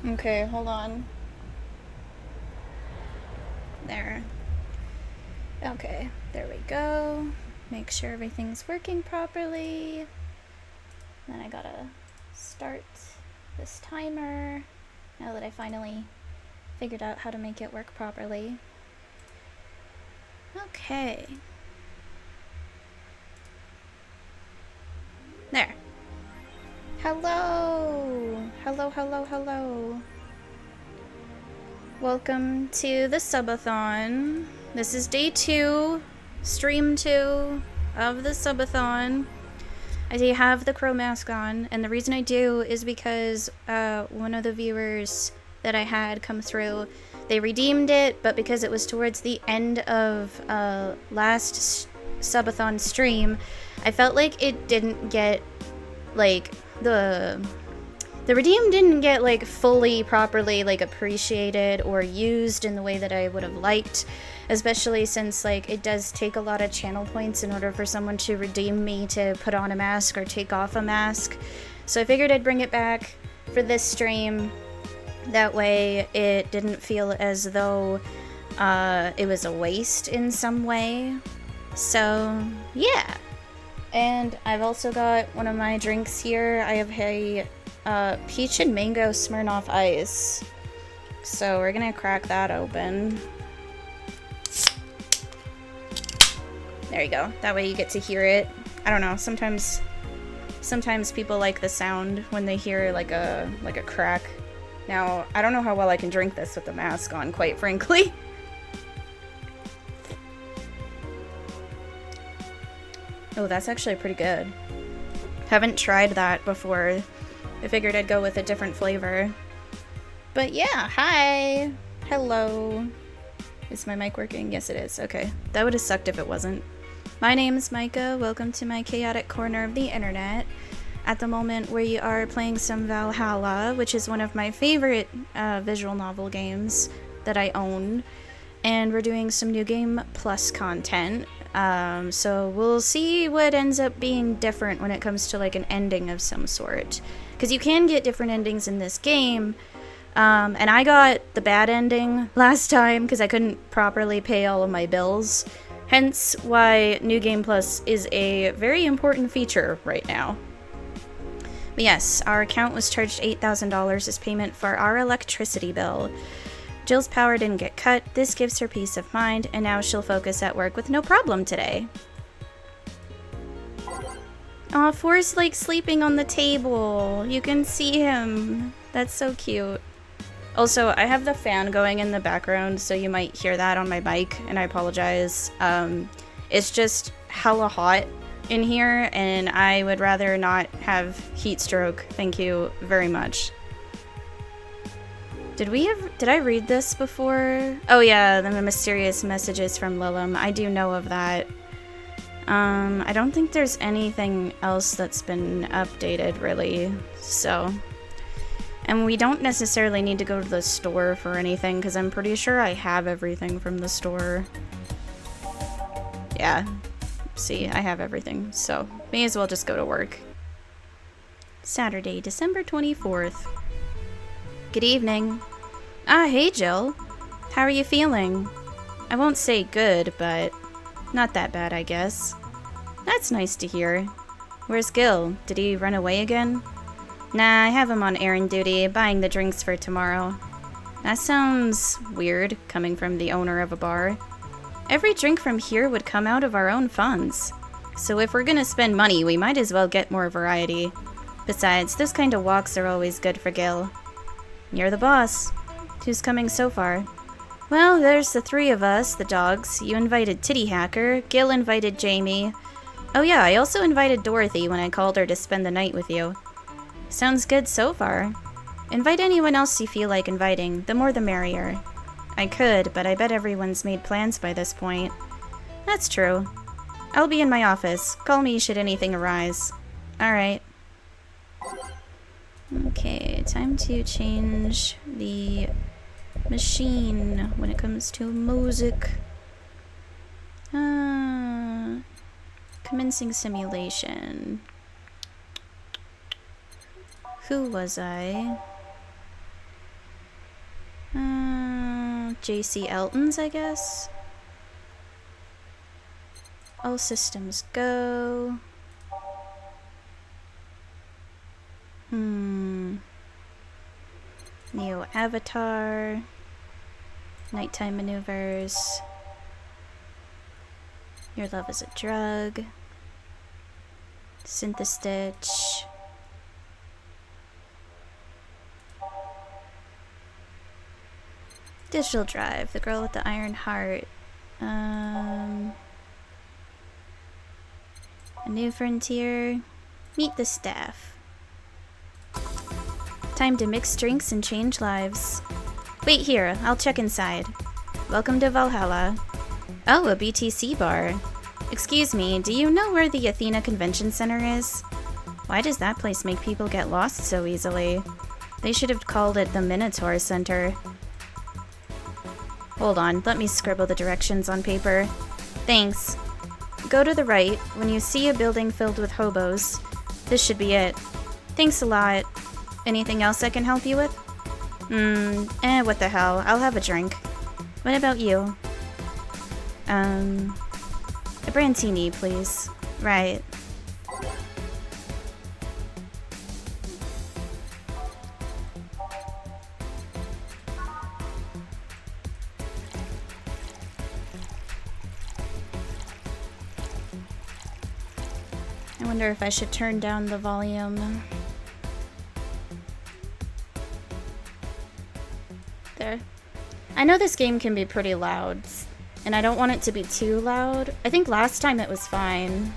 Okay, hold on. There. Okay, there we go. Make sure everything's working properly. Then I gotta start this timer now that I finally figured out how to make it work properly. Okay. There. Hello! Hello, hello, hello. Welcome to the Subathon. This is day 2, stream 2 of the Subathon. I do have the crow mask on, and the reason I do is because one of the viewers that I had come through, they redeemed it, but because it was towards the end of last Subathon stream, I felt like it didn't get, like, the redeem didn't get, like, fully properly, like, appreciated or used in the way that I would have liked, especially since, like, it does take a lot of channel points in order for someone to redeem me to put on a mask or take off a mask. So I figured I'd bring it back for this stream. That way it didn't feel as though it was a waste in some way. So, yeah. And I've also got one of my drinks here. I have a peach and mango Smirnoff Ice. So we're gonna crack that open. There you go. That way you get to hear it. I don't know, sometimes people like the sound when they hear like a crack. Now, I don't know how well I can drink this with the mask on, quite frankly. Oh, that's actually pretty good. Haven't tried that before. I figured I'd go with a different flavor. But yeah, hi! Hello. Is my mic working? Yes, it is. Okay. That would have sucked if it wasn't. My name is Micah. Welcome to my chaotic corner of the internet. At the moment, we are playing some Valhalla, which is one of my favorite visual novel games that I own. And we're doing some New Game Plus content. So we'll see what ends up being different when it comes to like an ending of some sort. Because you can get different endings in this game. And I got the bad ending last time because I couldn't properly pay all of my bills. Hence why New Game Plus is a very important feature right now. But yes, our account was charged $8,000 as payment for our electricity bill. Jill's power didn't get cut. This gives her peace of mind, and now she'll focus at work with no problem today. Aw, Forrest's like sleeping on the table. You can see him. That's so cute. Also, I have the fan going in the background, so you might hear that on my mic, and I apologize. It's just hella hot in here, and I would rather not have heat stroke. Thank you very much. Did I read this before? Oh yeah, the mysterious messages from Lilum. I do know of that. I don't think there's anything else that's been updated, really, so. And we don't necessarily need to go to the store for anything, because I'm pretty sure I have everything from the store. Yeah. See, I have everything, so may as well just go to work. Saturday, December 24th. Good evening. Ah, hey Jill. How are you feeling? I won't say good, but not that bad, I guess. That's nice to hear. Where's Gil? Did he run away again? Nah, I have him on errand duty, buying the drinks for tomorrow. That sounds weird, coming from the owner of a bar. Every drink from here would come out of our own funds. So if we're gonna spend money, we might as well get more variety. Besides, those kind of walks are always good for Gil. You're the boss. Who's coming so far? Well, there's the 3 of us, the dogs. You invited Titty Hacker. Gil invited Jamie. Oh yeah, I also invited Dorothy when I called her to spend the night with you. Sounds good so far. Invite anyone else you feel like inviting. The more the merrier. I could, but I bet everyone's made plans by this point. That's true. I'll be in my office. Call me should anything arise. Alright. Okay, time to change the machine when it comes to music. Commencing simulation. Who was I? JC Elton's, I guess. All systems go. Neo Avatar. Nighttime maneuvers. Your love is a drug. Synthestitch. Digital Drive, the girl with the iron heart. A new frontier. Meet the staff. Time to mix drinks and change lives. Wait here, I'll check inside. Welcome to Valhalla. Oh, a BTC bar. Excuse me, do you know where the Athena Convention Center is? Why does that place make people get lost so easily? They should have called it the Minotaur Center. Hold on, let me scribble the directions on paper. Thanks. Go to the right when you see a building filled with hobos. This should be it. Thanks a lot. Anything else I can help you with? What the hell. I'll have a drink. What about you? A brandini, please. Right. I wonder if I should turn down the volume. There. I know this game can be pretty loud, and I don't want it to be too loud. I think last time it was fine.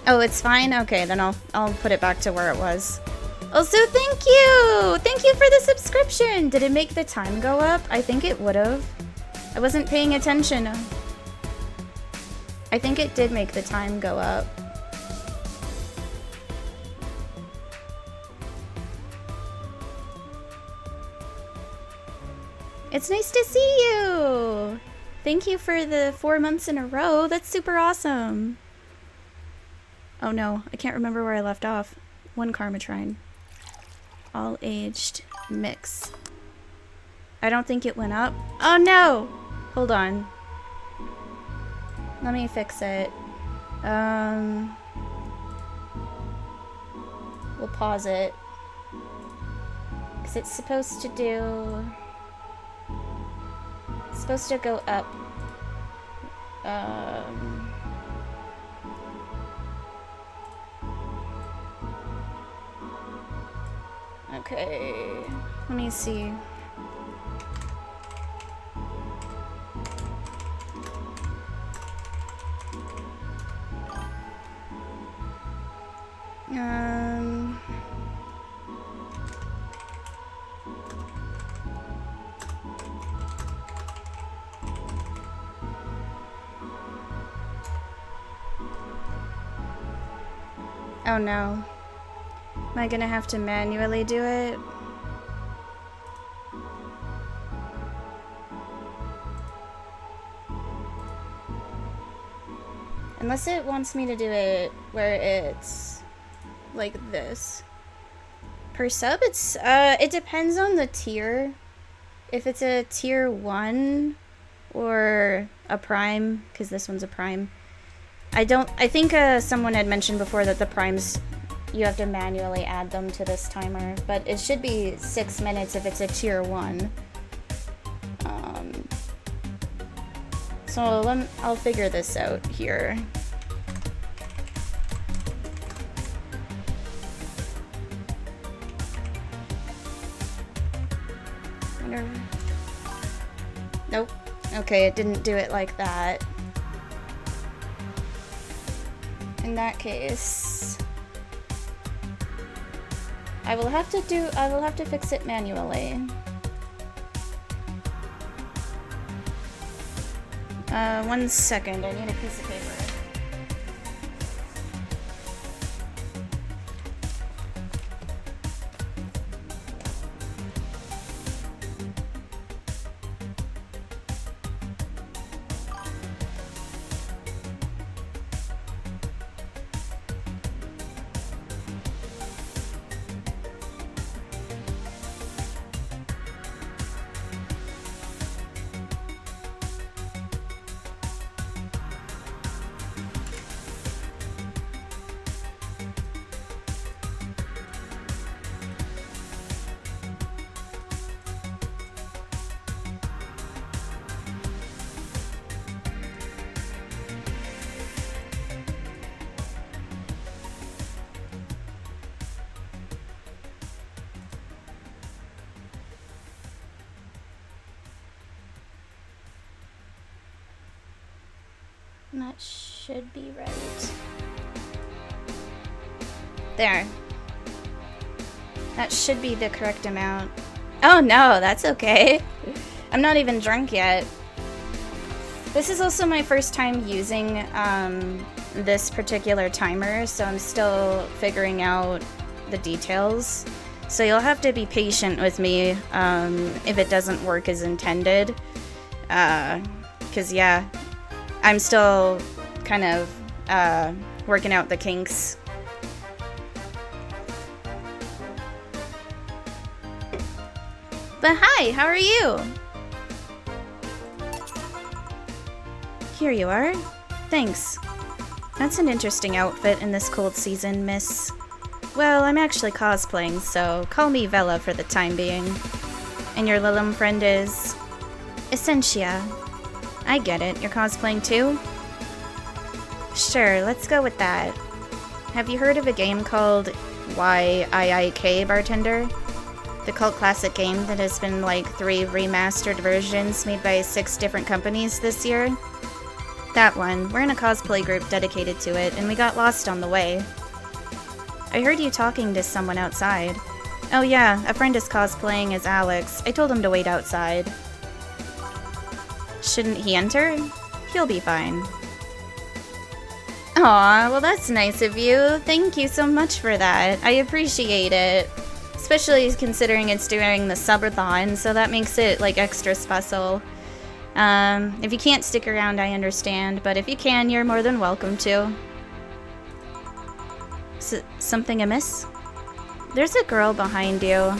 Oh, it's fine? Okay, then I'll put it back to where it was. Also, thank you! Thank you for the subscription! Did it make the time go up? I think it would've. I wasn't paying attention. I think it did make the time go up. It's nice to see you! Thank you for the 4 months in a row. That's super awesome. Oh no, I can't remember where I left off. One Karmatrine. All aged mix. I don't think it went up. Oh no! Hold on. Let me fix it. We'll pause it. Because it's supposed to do... It's supposed to go up. Okay. Let me see. Oh no. Am I gonna have to manually do it? Unless it wants me to do it where it's like this. Per sub, it's it depends on the tier. If it's a tier 1 or a prime, because this one's a prime. I think someone had mentioned before that the primes, you have to manually add them to this timer, but it should be 6 minutes if it's a tier 1. So I'll figure this out here. Nope. Okay, it didn't do it like that. In that case, I will have to fix it manually. 1 second, I need a piece of paper. That should be right. There. That should be the correct amount. Oh no, that's okay. I'm not even drunk yet. This is also my first time using this particular timer, so I'm still figuring out the details. So you'll have to be patient with me if it doesn't work as intended. 'Cause yeah, I'm still kind of working out the kinks. But hi, how are you? Here you are. Thanks. That's an interesting outfit in this cold season, miss. Well, I'm actually cosplaying, so call me Vela for the time being. And your Lilum friend is... Essentia. I get it. You're cosplaying too? Sure, let's go with that. Have you heard of a game called YIIK Bartender? The cult classic game that has been like 3 remastered versions made by 6 different companies this year? That one. We're in a cosplay group dedicated to it, and we got lost on the way. I heard you talking to someone outside. Oh yeah, a friend is cosplaying as Alex. I told him to wait outside. Shouldn't he enter? He'll be fine. Aw, well that's nice of you. Thank you so much for that. I appreciate it. Especially considering it's during the SUBATHON, so that makes it like extra special. If you can't stick around, I understand, but if you can, you're more than welcome to. Something amiss? There's a girl behind you.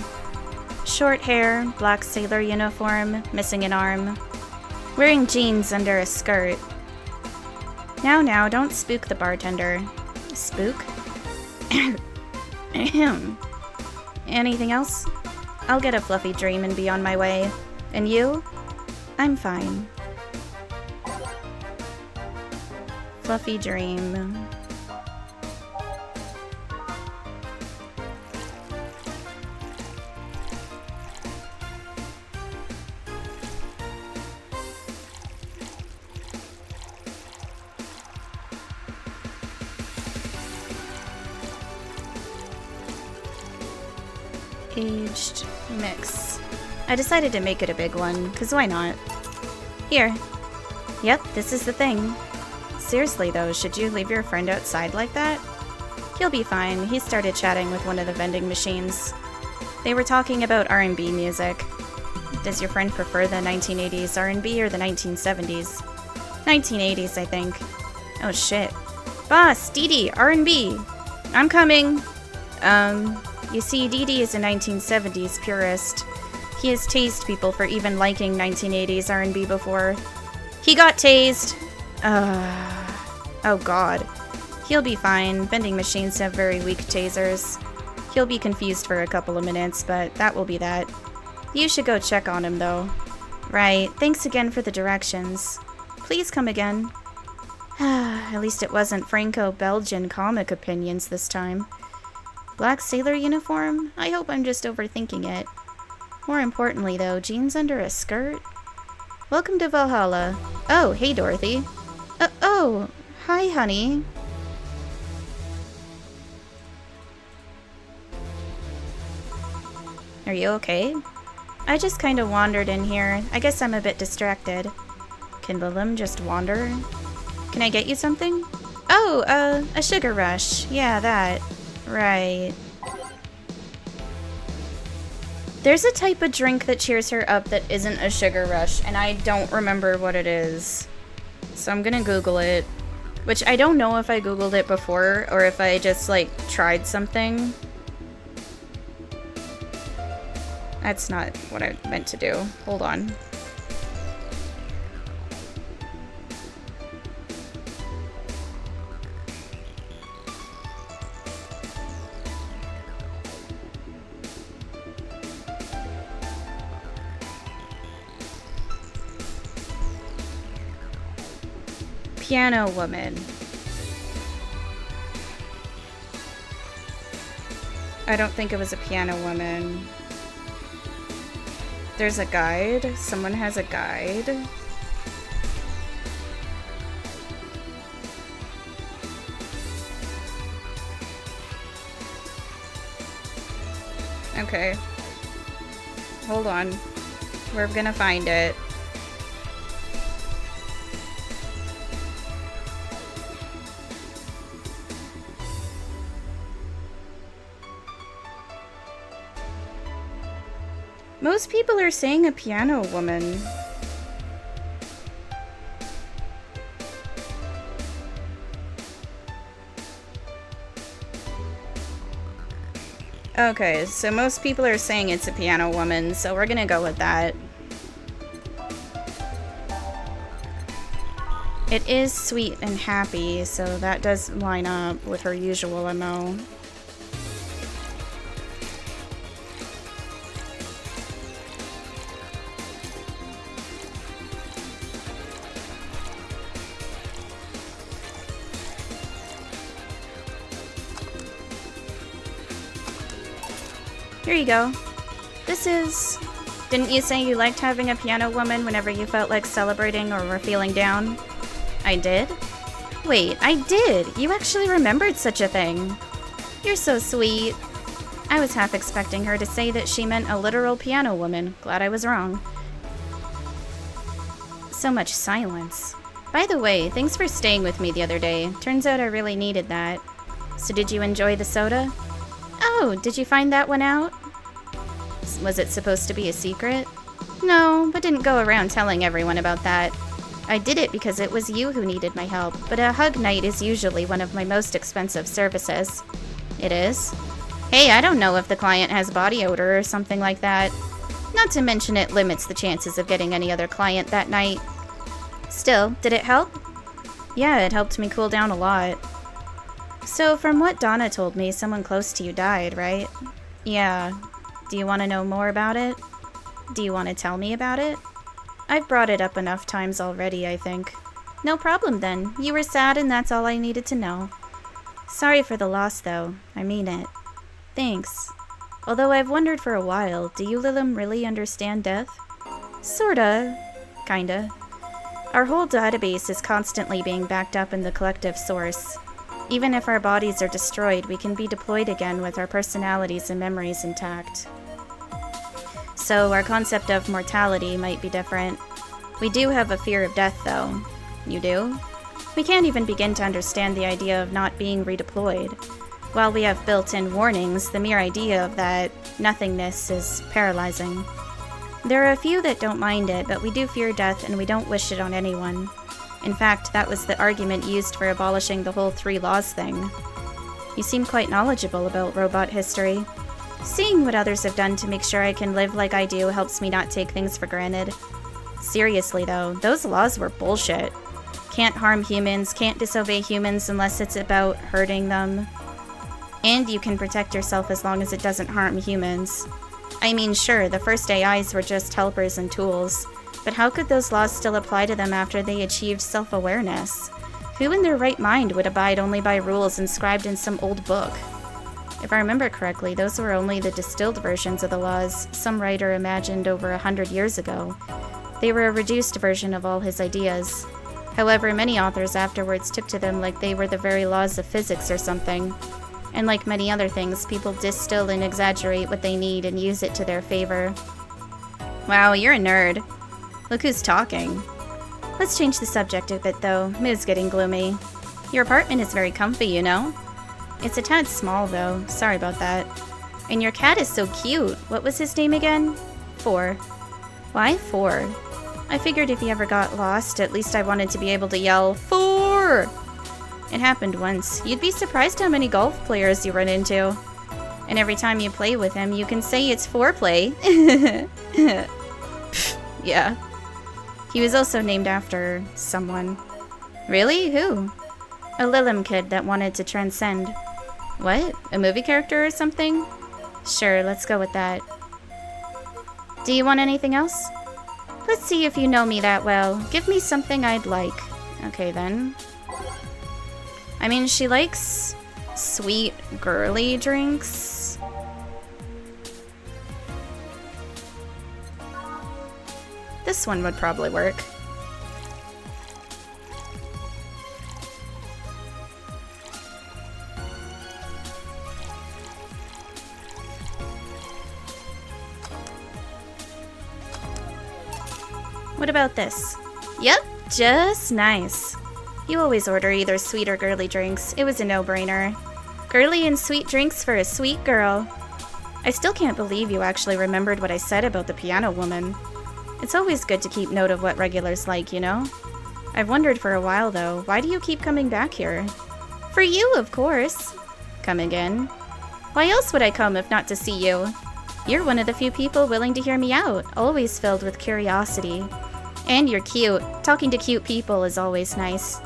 Short hair, black sailor uniform, missing an arm. Wearing jeans under a skirt. Now, don't spook the bartender. Spook? Anything else? I'll get a fluffy dream and be on my way. And you? I'm fine. Fluffy dream. Aged mix. I decided to make it a big one, cause why not? Here. Yep, this is the thing. Seriously though, should you leave your friend outside like that? He'll be fine. He started chatting with one of the vending machines. They were talking about R&B music. Does your friend prefer the 1980s R&B or the 1970s? 1980s, I think. Oh shit. Boss, Dee Dee, R&B. I'm coming. You see, Dee Dee is a 1970s purist. He has tased people for even liking 1980s R&B before. He got tased! Oh god. He'll be fine. Vending machines have very weak tasers. He'll be confused for a couple of minutes, but that will be that. You should go check on him, though. Right. Thanks again for the directions. Please come again. At least it wasn't Franco-Belgian comic opinions this time. Black sailor uniform? I hope I'm just overthinking it. More importantly, though, jeans under a skirt? Welcome to Valhalla. Oh, hey, Dorothy. Oh, hi, honey. Are you okay? I just kind of wandered in here. I guess I'm a bit distracted. Can Lilum just wander? Can I get you something? Oh, a sugar rush. Yeah, that. Right. There's a type of drink that cheers her up that isn't a sugar rush, and I don't remember what it is. So I'm gonna Google it. Which I don't know if I Googled it before, or if I just, like, tried something. That's not what I meant to do. Hold on. Piano woman. I don't think it was a piano woman. There's a guide. Someone has a guide. Okay. Hold on. We're gonna find it. Most people are saying a piano woman. Okay, so most people are saying it's a piano woman, so we're gonna go with that. It is sweet and happy, so that does line up with her usual MO. Here you go. This is... Didn't you say you liked having a piano woman whenever you felt like celebrating or were feeling down? I did? Wait, I did! You actually remembered such a thing. You're so sweet. I was half expecting her to say that she meant a literal piano woman. Glad I was wrong. So much silence. By the way, thanks for staying with me the other day. Turns out I really needed that. So did you enjoy the soda? Oh, did you find that one out? Was it supposed to be a secret? No, but didn't go around telling everyone about that. I did it because it was you who needed my help, but a hug night is usually one of my most expensive services. It is? Hey, I don't know if the client has body odor or something like that. Not to mention it limits the chances of getting any other client that night. Still, did it help? Yeah, it helped me cool down a lot. So, from what Donna told me, someone close to you died, right? Yeah. Do you want to know more about it? Do you want to tell me about it? I've brought it up enough times already, I think. No problem then. You were sad and that's all I needed to know. Sorry for the loss, though. I mean it. Thanks. Although I've wondered for a while, do you Lilim really understand death? Sorta. Kinda. Our whole database is constantly being backed up in the collective source. Even if our bodies are destroyed, we can be deployed again with our personalities and memories intact. So our concept of mortality might be different. We do have a fear of death, though. You do? We can't even begin to understand the idea of not being redeployed. While we have built-in warnings, the mere idea of that nothingness is paralyzing. There are a few that don't mind it, but we do fear death and we don't wish it on anyone. In fact, that was the argument used for abolishing the whole 3 laws thing. You seem quite knowledgeable about robot history. Seeing what others have done to make sure I can live like I do helps me not take things for granted. Seriously though, those laws were bullshit. Can't harm humans, can't disobey humans unless it's about hurting them. And you can protect yourself as long as it doesn't harm humans. I mean, sure, the first AIs were just helpers and tools. But how could those laws still apply to them after they achieved self-awareness? Who in their right mind would abide only by rules inscribed in some old book? If I remember correctly, those were only the distilled versions of the laws some writer imagined over 100 years ago. They were a reduced version of all his ideas. However, many authors afterwards took to them like they were the very laws of physics or something. And like many other things, people distill and exaggerate what they need and use it to their favor. Wow, you're a nerd. Look who's talking. Let's change the subject a bit, though. Mood's getting gloomy. Your apartment is very comfy, you know? It's a tad small, though. Sorry about that. And your cat is so cute. What was his name again? 4. Why 4? I figured if he ever got lost, at least I wanted to be able to yell, 4! It happened once. You'd be surprised how many golf players you run into. And every time you play with him, you can say it's foreplay. Yeah. He was also named after someone. Really? Who? A Lilim kid that wanted to transcend. What? A movie character or something? Sure, let's go with that. Do you want anything else? Let's see if you know me that well. Give me something I'd like. Okay, then. I mean, she likes sweet, girly drinks. This one would probably work. What about this? Yep, just nice. You always order either sweet or girly drinks. It was a no-brainer. Girly and sweet drinks for a sweet girl. I still can't believe you actually remembered what I said about the piano woman. It's always good to keep note of what regulars like, you know? I've wondered for a while, though, why do you keep coming back here? For you, of course. Come again? Why else would I come if not to see you? You're one of the few people willing to hear me out, always filled with curiosity. And you're cute. Talking to cute people is always nice.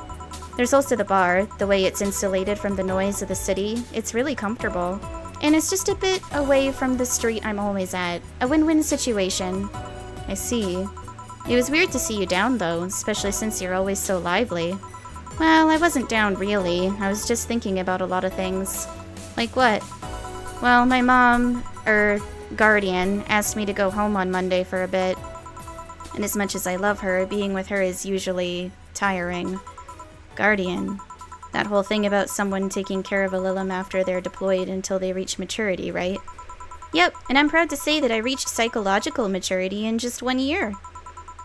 There's also the bar, the way it's insulated from the noise of the city. It's really comfortable. And it's just a bit away from the street I'm always at. A win-win situation. I see. It was weird to see you down, though, especially since you're always so lively. Well, I wasn't down, really. I was just thinking about a lot of things. Like what? Well, my mom, guardian, asked me to go home on Monday for a bit. And as much as I love her, being with her is usually tiring. Guardian. That whole thing about someone taking care of a Lilim after they're deployed until they reach maturity, right? Yep, and I'm proud to say that I reached psychological maturity in just 1 year.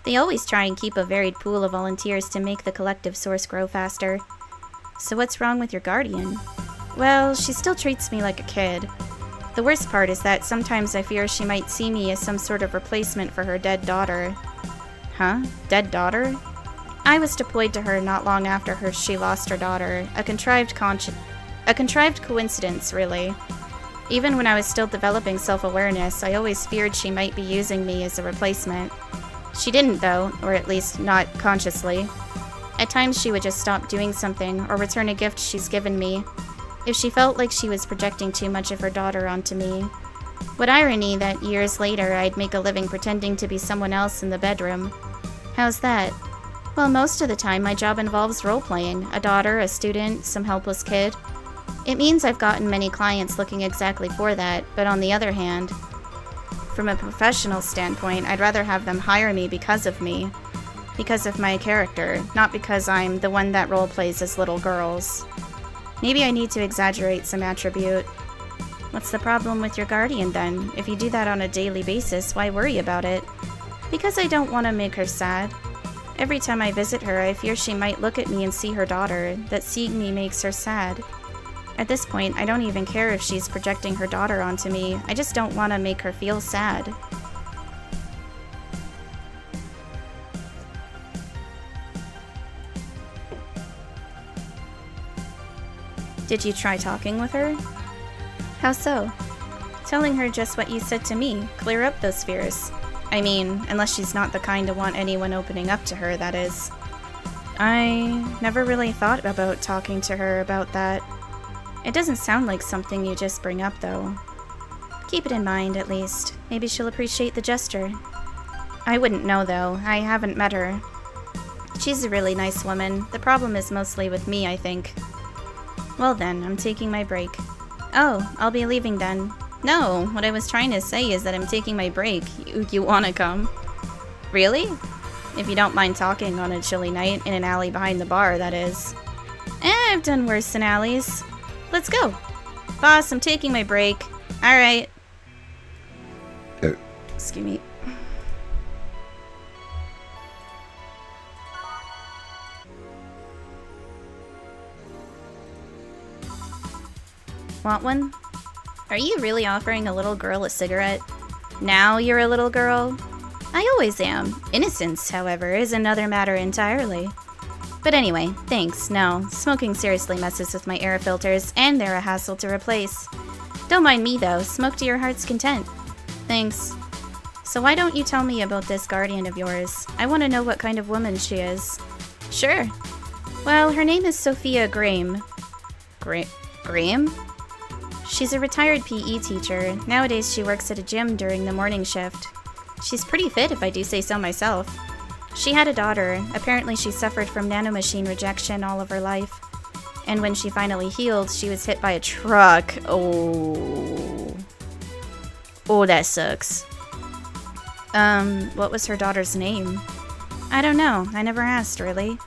They always try and keep a varied pool of volunteers to make the collective source grow faster. So what's wrong with your guardian? Well, she still treats me like a kid. The worst part is that sometimes I fear she might see me as some sort of replacement for her dead daughter. Huh? Dead daughter? I was deployed to her not long after she lost her daughter. A contrived coincidence, really. Even when I was still developing self-awareness, I always feared she might be using me as a replacement. She didn't, though, or at least not consciously. At times she would just stop doing something or return a gift she's given me, if she felt like she was projecting too much of her daughter onto me. What irony that years later I'd make a living pretending to be someone else in the bedroom. How's that? Well, most of the time my job involves role-playing, a daughter, a student, some helpless kid. It means I've gotten many clients looking exactly for that, but on the other hand, from a professional standpoint, I'd rather have them hire me because of me. Because of my character, not because I'm the one that role-plays as little girls. Maybe I need to exaggerate some attribute. What's the problem with your guardian, then? If you do that on a daily basis, why worry about it? Because I don't want to make her sad. Every time I visit her, I fear she might look at me and see her daughter, that seeing me makes her sad. At this point, I don't even care if she's projecting her daughter onto me. I just don't want to make her feel sad. Did you try talking with her? How so? Telling her just what you said to me. Clear up those fears. I mean, unless she's not the kind to want anyone opening up to her, that is. I never really thought about talking to her about that. It doesn't sound like something you just bring up, though. Keep it in mind, at least. Maybe she'll appreciate the gesture. I wouldn't know, though. I haven't met her. She's a really nice woman. The problem is mostly with me, I think. Well then, I'm taking my break. Oh, I'll be leaving then. No, what I was trying to say is that I'm taking my break. You wanna come? Really? If you don't mind talking on a chilly night in an alley behind the bar, that is. I've done worse in alleys. Let's go. Boss, I'm taking my break. Alright. Excuse me. Want one? Are you really offering a little girl a cigarette? Now you're a little girl? I always am. Innocence, however, is another matter entirely. But anyway, thanks, no. Smoking seriously messes with my air filters, and they're a hassle to replace. Don't mind me, though. Smoke to your heart's content. Thanks. So why don't you tell me about this guardian of yours? I want to know what kind of woman she is. Sure. Well, her name is Sophia Graham. Graham? She's a retired PE teacher. Nowadays she works at a gym during the morning shift. She's pretty fit, if I do say so myself. She had a daughter. Apparently she suffered from nanomachine rejection all of her life. And when she finally healed, she was hit by a truck. Oh, that sucks. What was her daughter's name? I don't know. I never asked, really.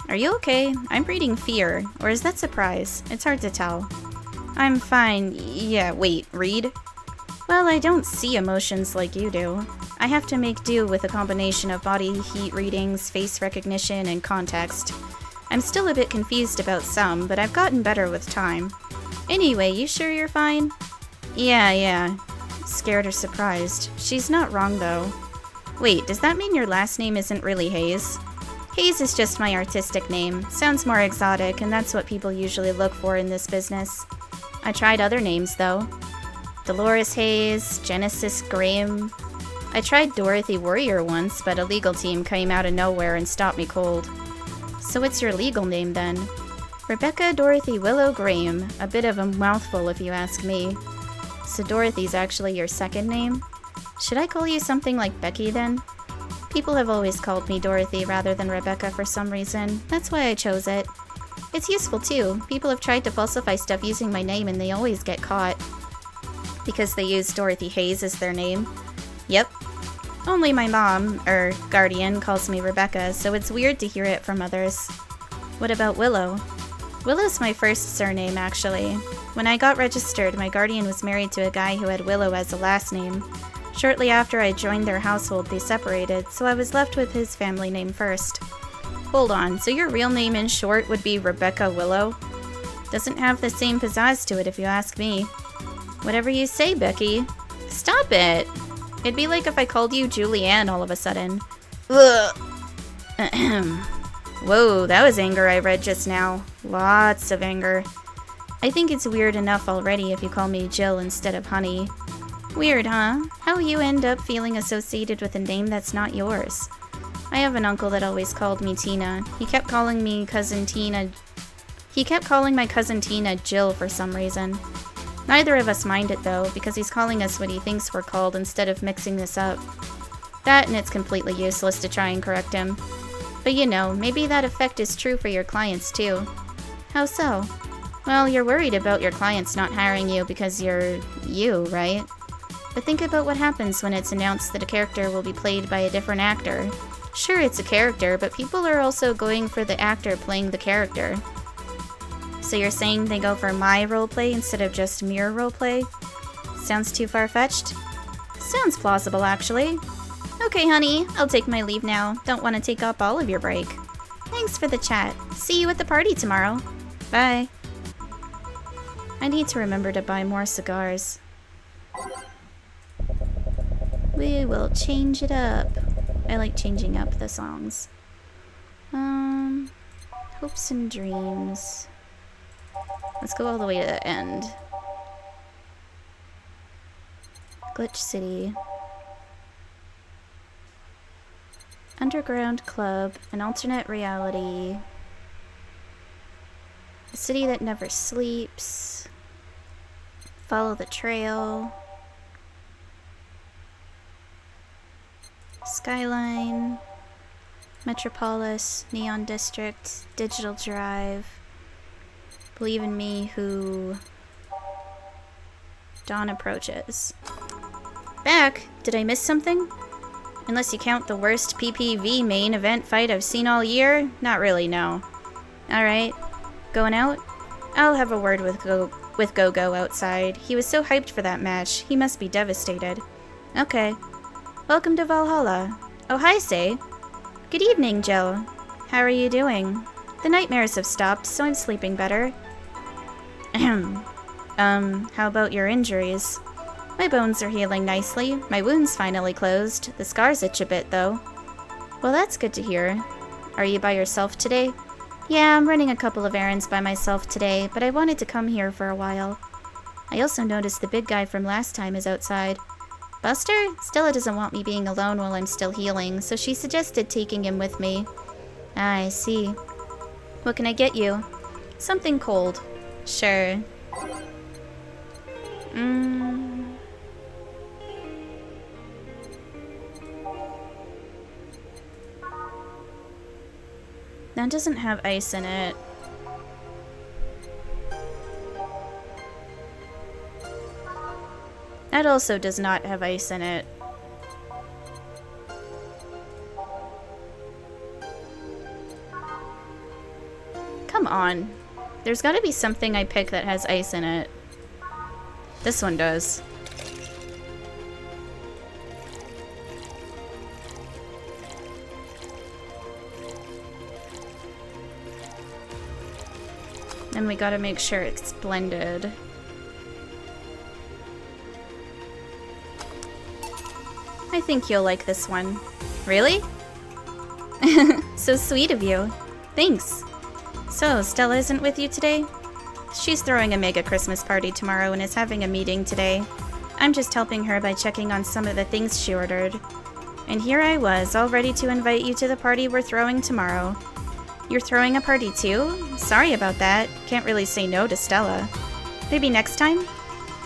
Are you okay? I'm breeding fear. Or is that surprise? It's hard to tell. I'm fine. Yeah, wait, read? Well, I don't see emotions like you do. I have to make do with a combination of body heat readings, face recognition, and context. I'm still a bit confused about some, but I've gotten better with time. Anyway, you sure you're fine? Yeah. Scared or surprised. She's not wrong, though. Wait, does that mean your last name isn't really Hayes? Hayes is just my artistic name. Sounds more exotic, and that's what people usually look for in this business. I tried other names, though. Dolores Hayes, Genesis Graham. I tried Dorothy Warrior once, but a legal team came out of nowhere and stopped me cold. So what's your legal name, then? Rebecca Dorothy Willow Graham. A bit of a mouthful, if you ask me. So Dorothy's actually your second name? Should I call you something like Becky, then? People have always called me Dorothy rather than Rebecca for some reason. That's why I chose it. It's useful, too. People have tried to falsify stuff using my name and they always get caught. Because they use Dorothy Hayes as their name. Yep. Only my mom, or guardian, calls me Rebecca, so it's weird to hear it from others. What about Willow? Willow's my first surname, actually. When I got registered, my guardian was married to a guy who had Willow as a last name. Shortly after I joined their household, they separated, so I was left with his family name first. Hold on, so your real name in short would be Rebecca Willow? Doesn't have the same pizzazz to it if you ask me. Whatever you say, Becky. Stop it! It'd be like if I called you Julianne all of a sudden. Ugh. Whoa, that was anger I read just now. Lots of anger. I think it's weird enough already if you call me Jill instead of Honey. Weird, huh? How you end up feeling associated with a name that's not yours. I have an uncle that always called me Tina. He kept calling my cousin Tina Jill for some reason. Neither of us mind it though, because he's calling us what he thinks we're called instead of mixing this up. That and it's completely useless to try and correct him. But you know, maybe that effect is true for your clients too. How so? Well, you're worried about your clients not hiring you because you're you, right? But think about what happens when it's announced that a character will be played by a different actor. Sure, it's a character, but people are also going for the actor playing the character. So you're saying they go for my roleplay instead of just mirror roleplay? Sounds too far-fetched? Sounds plausible, actually. Okay, honey, I'll take my leave now. Don't want to take up all of your break. Thanks for the chat. See you at the party tomorrow. Bye. I need to remember to buy more cigars. We will change it up. I like changing up the songs. Hopes and dreams. Let's go all the way to the end. Glitch City. Underground Club. An alternate reality. A city that never sleeps. Follow the trail. Skyline. Metropolis. Neon District. Digital Drive. Believe in Me, Who. Dawn Approaches. Back? Did I miss something? Unless you count the worst PPV main event fight I've seen all year? Not really, no. Alright. Going out? I'll have a word with Go-Go outside. He was so hyped for that match. He must be devastated. Okay. Welcome to Valhalla. Oh, hi, Say. Good evening, Jill. How are you doing? The nightmares have stopped, so I'm sleeping better. How about your injuries? My bones are healing nicely. My wound's finally closed. The scars itch a bit, though. Well, that's good to hear. Are you by yourself today? Yeah, I'm running a couple of errands by myself today, but I wanted to come here for a while. I also noticed the big guy from last time is outside. Buster? Stella doesn't want me being alone while I'm still healing, so she suggested taking him with me. I see. What can I get you? Something cold. Sure. That doesn't have ice in it. That also does not have ice in it. Come on. There's gotta be something I pick that has ice in it. This one does. And we gotta make sure it's blended. I think you'll like this one. Really? So sweet of you. Thanks. So, Stella isn't with you today? She's throwing a mega Christmas party tomorrow and is having a meeting today. I'm just helping her by checking on some of the things she ordered. And here I was, all ready to invite you to the party we're throwing tomorrow. You're throwing a party too? Sorry about that. Can't really say no to Stella. Maybe next time?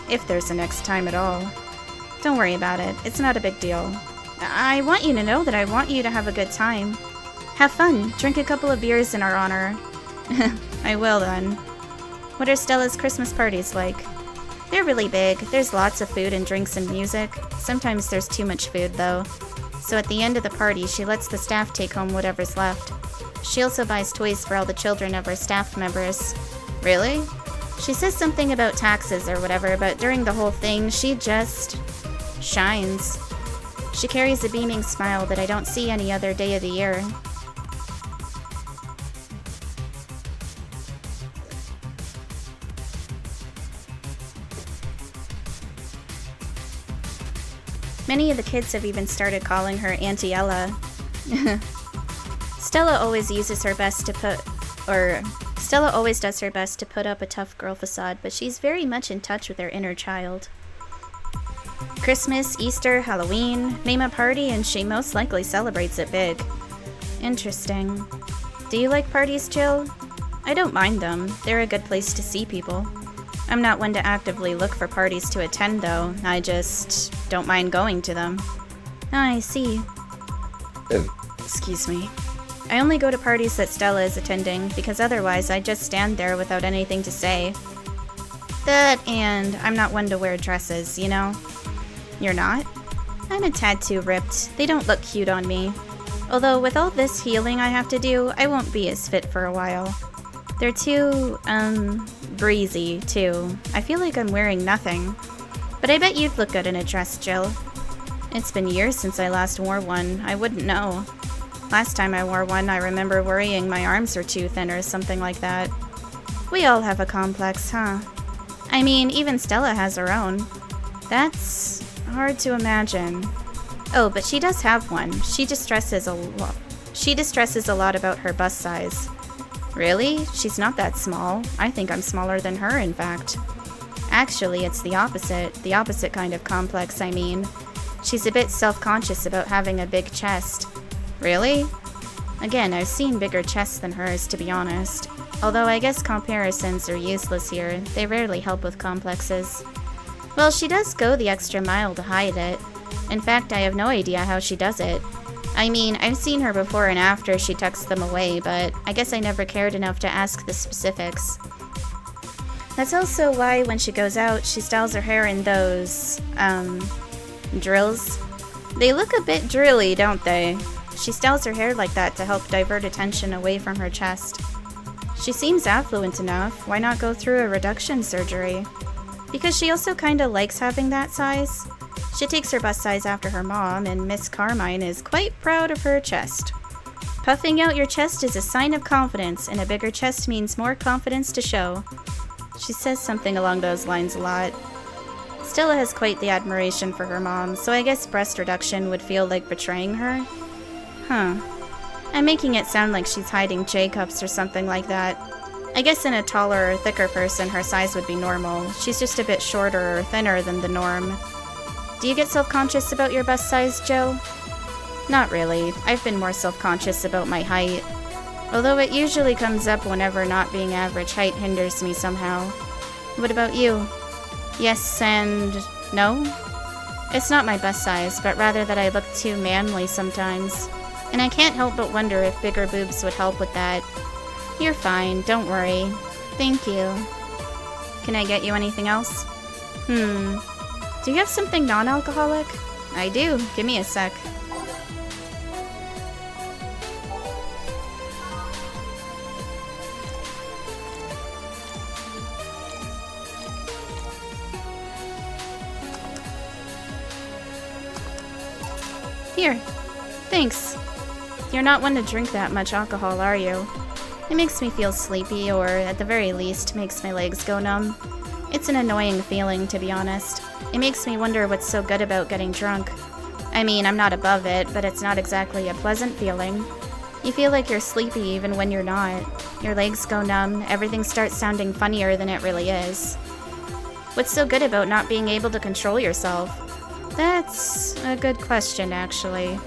If there's a next time at all. Don't worry about it. It's not a big deal. I want you to know that I want you to have a good time. Have fun. Drink a couple of beers in our honor. I will then. What are Stella's Christmas parties like? They're really big. There's lots of food and drinks and music. Sometimes there's too much food though. So at the end of the party, she lets the staff take home whatever's left. She also buys toys for all the children of her staff members. Really? She says something about taxes or whatever, but during the whole thing, she just shines. She carries a beaming smile that I don't see any other day of the year. Many of the kids have even started calling her Auntie Ella. Stella always does her best to put up a tough girl facade, but she's very much in touch with her inner child. Christmas, Easter, Halloween, name a party and she most likely celebrates it big. Interesting. Do you like parties, Jill? I don't mind them. They're a good place to see people. I'm not one to actively look for parties to attend, though. I just don't mind going to them. Oh, I see. Excuse me. I only go to parties that Stella is attending, because otherwise I just stand there without anything to say. That, and I'm not one to wear dresses, you know? You're not? I'm a tad too ripped. They don't look cute on me. Although with all this healing I have to do, I won't be as fit for a while. They're too, breezy, too. I feel like I'm wearing nothing. But I bet you'd look good in a dress, Jill. It's been years since I last wore one. I wouldn't know. Last time I wore one, I remember worrying my arms were too thin or something like that. We all have a complex, huh? I mean, even Stella has her own. That's hard to imagine. Oh, but she does have one. She distresses a lot about her bust size. Really? She's not that small. I think I'm smaller than her, in fact. Actually, it's the opposite. The opposite kind of complex, I mean. She's a bit self-conscious about having a big chest. Really? Again, I've seen bigger chests than hers, to be honest. Although I guess comparisons are useless here. They rarely help with complexes. Well, she does go the extra mile to hide it. In fact, I have no idea how she does it. I mean, I've seen her before and after she tucks them away, but I guess I never cared enough to ask the specifics. That's also why when she goes out, she styles her hair in those, drills. They look a bit drilly, don't they? She styles her hair like that to help divert attention away from her chest. She seems affluent enough, why not go through a reduction surgery? Because she also kinda likes having that size. She takes her bust size after her mom, and Miss Carmine is quite proud of her chest. Puffing out your chest is a sign of confidence, and a bigger chest means more confidence to show. She says something along those lines a lot. Stella has quite the admiration for her mom, so I guess breast reduction would feel like betraying her? Huh. I'm making it sound like she's hiding J-cups or something like that. I guess in a taller or thicker person, her size would be normal. She's just a bit shorter or thinner than the norm. Do you get self-conscious about your bust size, Jill? Not really. I've been more self-conscious about my height. Although it usually comes up whenever not being average height hinders me somehow. What about you? Yes and no? It's not my bust size, but rather that I look too manly sometimes. And I can't help but wonder if bigger boobs would help with that. You're fine, don't worry. Thank you. Can I get you anything else? Do you have something non-alcoholic? I do. Give me a sec. Here. Thanks. You're not one to drink that much alcohol, are you? It makes me feel sleepy, or at the very least, makes my legs go numb. It's an annoying feeling, to be honest. It makes me wonder what's so good about getting drunk. I mean, I'm not above it, but it's not exactly a pleasant feeling. You feel like you're sleepy even when you're not. Your legs go numb, everything starts sounding funnier than it really is. What's so good about not being able to control yourself? That's a good question, actually.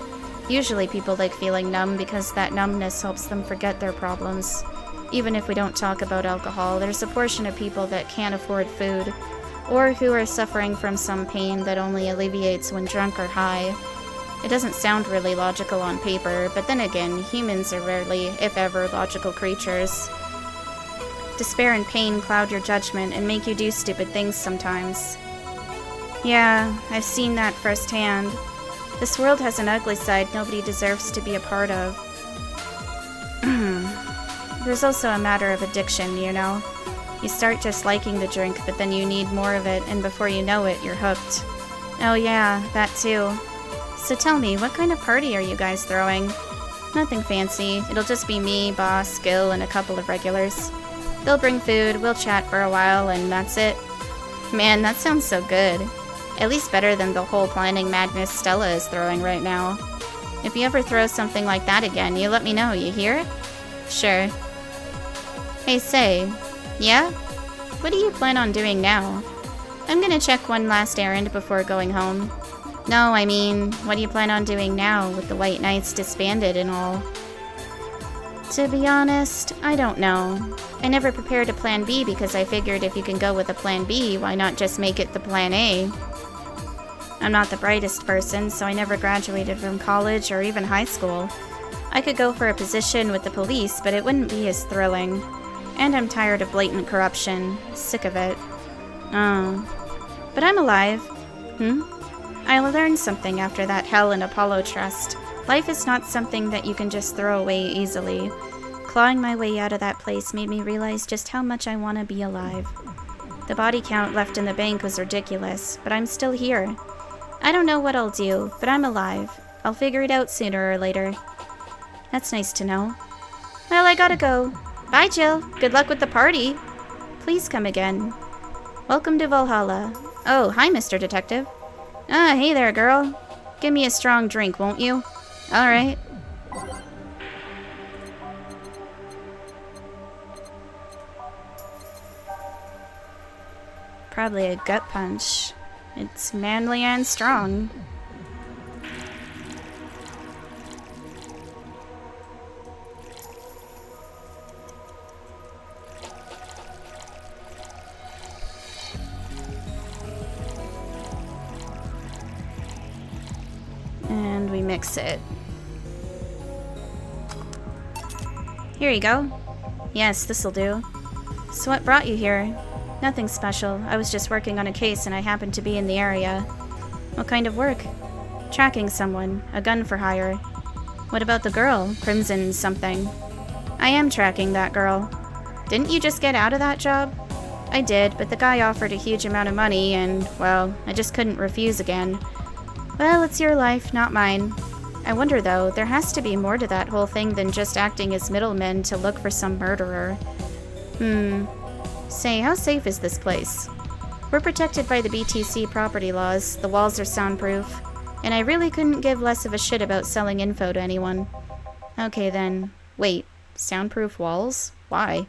Usually people like feeling numb because that numbness helps them forget their problems. Even if we don't talk about alcohol, there's a portion of people that can't afford food, or who are suffering from some pain that only alleviates when drunk or high. It doesn't sound really logical on paper, but then again, humans are rarely, if ever, logical creatures. Despair and pain cloud your judgment and make you do stupid things sometimes. Yeah, I've seen that firsthand. This world has an ugly side nobody deserves to be a part of. There's also a matter of addiction, you know? You start just liking the drink, but then you need more of it, and before you know it, you're hooked. Oh yeah, that too. So tell me, what kind of party are you guys throwing? Nothing fancy. It'll just be me, Boss, Gil, and a couple of regulars. They'll bring food, we'll chat for a while, and that's it. Man, that sounds so good. At least better than the whole planning madness Stella is throwing right now. If you ever throw something like that again, you let me know, you hear? Sure. Hey, say. Yeah? What do you plan on doing now? I'm gonna check one last errand before going home. No, I mean, what do you plan on doing now with the White Knights disbanded and all? To be honest, I don't know. I never prepared a plan B because I figured if you can go with a plan B, why not just make it the plan A? I'm not the brightest person, so I never graduated from college or even high school. I could go for a position with the police, but it wouldn't be as thrilling. And I'm tired of blatant corruption. Sick of it. Oh. But I'm alive. I learned something after that hell in Apollo Trust. Life is not something that you can just throw away easily. Clawing my way out of that place made me realize just how much I want to be alive. The body count left in the bank was ridiculous, but I'm still here. I don't know what I'll do, but I'm alive. I'll figure it out sooner or later. That's nice to know. Well, I gotta go. Bye, Jill. Good luck with the party. Please come again. Welcome to Valhalla. Oh, hi, Mr. Detective. Ah, hey there, girl. Give me a strong drink, won't you? Alright. Probably a gut punch. It's manly and strong. And we mix it. Here you go. Yes, this'll do. So what brought you here? Nothing special. I was just working on a case and I happened to be in the area. What kind of work? Tracking someone. A gun for hire. What about the girl? Crimson something. I am tracking that girl. Didn't you just get out of that job? I did, but the guy offered a huge amount of money and, well, I just couldn't refuse again. Well, it's your life, not mine. I wonder, though, there has to be more to that whole thing than just acting as middlemen to look for some murderer. Say, how safe is this place? We're protected by the BTC property laws, the walls are soundproof, and I really couldn't give less of a shit about selling info to anyone. Okay then. Wait, soundproof walls? Why?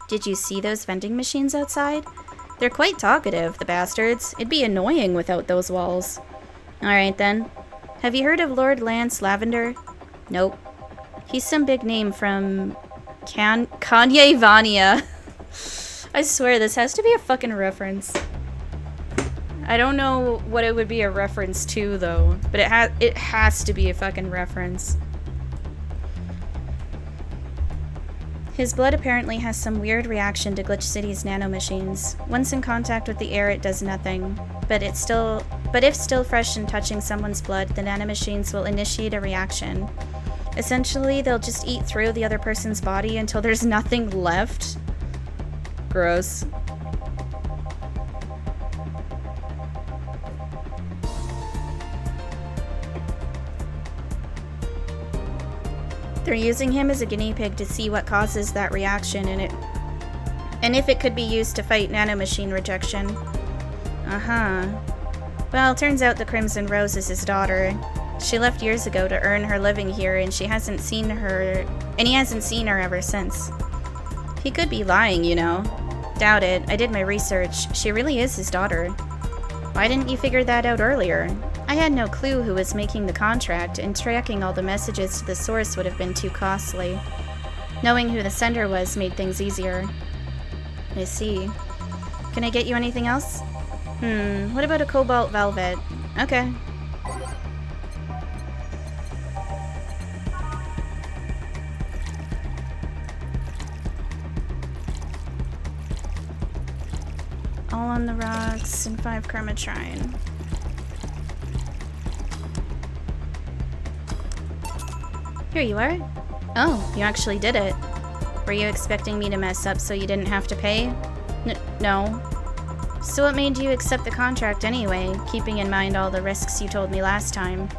Did you see those vending machines outside? They're quite talkative, the bastards. It'd be annoying without those walls. Alright then. Have you heard of Lord Lance Lavender? Nope. He's some big name from... Kanye Vania. I swear, this has to be a fucking reference. I don't know what it would be a reference to, though. But it has to be a fucking reference. His blood apparently has some weird reaction to Glitch City's nanomachines. Once in contact with the air, it does nothing. But if still fresh and touching someone's blood, the nanomachines will initiate a reaction. Essentially, they'll just eat through the other person's body until there's nothing left. Gross. They're using him as a guinea pig to see what causes that reaction and if it could be used to fight nanomachine rejection. Uh-huh. Well, turns out the Crimson Rose is his daughter. She left years ago to earn her living here, and he hasn't seen her ever since. He could be lying, you know. Doubt it. I did my research. She really is his daughter. Why didn't you figure that out earlier? I had no clue who was making the contract, and tracking all the messages to the source would have been too costly. Knowing who the sender was made things easier. I see. Can I get you anything else? What about a cobalt velvet? Okay. All on the rocks and 5 chromatrine. Here you are. Oh, you actually did it. Were you expecting me to mess up so you didn't have to pay? No. So what made you accept the contract anyway, keeping in mind all the risks you told me last time?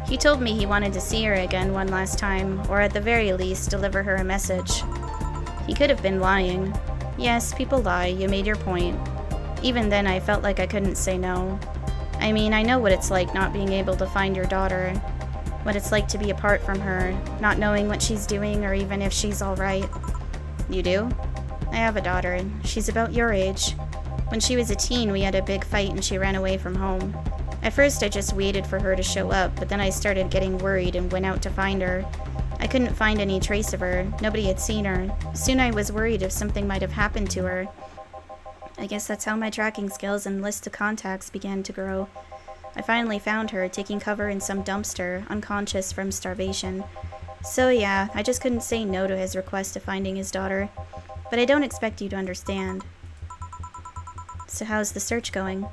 He told me he wanted to see her again one last time, or at the very least, deliver her a message. He could have been lying. Yes, people lie, you made your point. Even then, I felt like I couldn't say no. I mean, I know what it's like not being able to find your daughter. What it's like to be apart from her, not knowing what she's doing or even if she's alright. You do? I have a daughter. She's about your age. When she was a teen, we had a big fight and she ran away from home. At first, I just waited for her to show up, but then I started getting worried and went out to find her. I couldn't find any trace of her. Nobody had seen her. Soon I was worried if something might have happened to her. I guess that's how my tracking skills and list of contacts began to grow. I finally found her, taking cover in some dumpster, unconscious from starvation. So yeah, I just couldn't say no to his request of finding his daughter. But I don't expect you to understand. So how's the search going?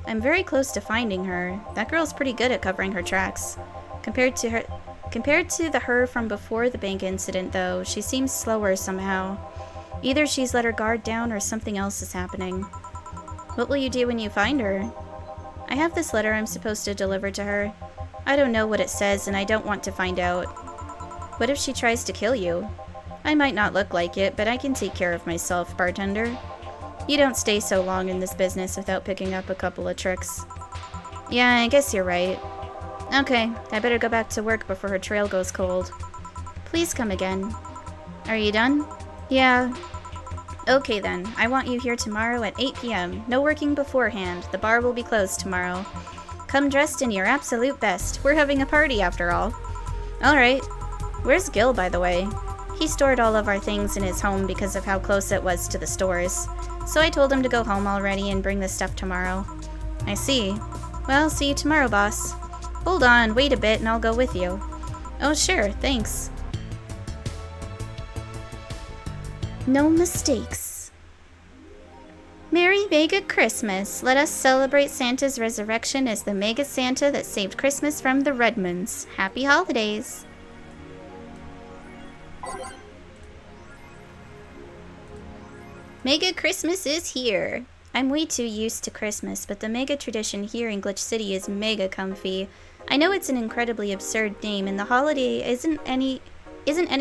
I'm very close to finding her. That girl's pretty good at covering her tracks. Compared to her from before the bank incident, though, she seems slower somehow. Either she's let her guard down or something else is happening. What will you do when you find her? I have this letter I'm supposed to deliver to her. I don't know what it says and I don't want to find out. What if she tries to kill you? I might not look like it, but I can take care of myself, bartender. You don't stay so long in this business without picking up a couple of tricks. Yeah, I guess you're right. Okay, I better go back to work before her trail goes cold. Please come again. Are you done? Yeah. Okay then, I want you here tomorrow at 8 p.m. No working beforehand. The bar will be closed tomorrow. Come dressed in your absolute best. We're having a party after all. Alright. Where's Gil, by the way? He stored all of our things in his home because of how close it was to the stores. So I told him to go home already and bring the stuff tomorrow. I see. Well, see you tomorrow, boss. Hold on, wait a bit and I'll go with you. Oh sure, thanks. No mistakes. Merry Mega Christmas! Let us celebrate Santa's resurrection as the Mega Santa that saved Christmas from the Redmonds. Happy holidays! Mega Christmas is here! I'm way too used to Christmas, but the Mega tradition here in Glitch City is mega comfy. I know it's an incredibly absurd name, and the holiday isn't any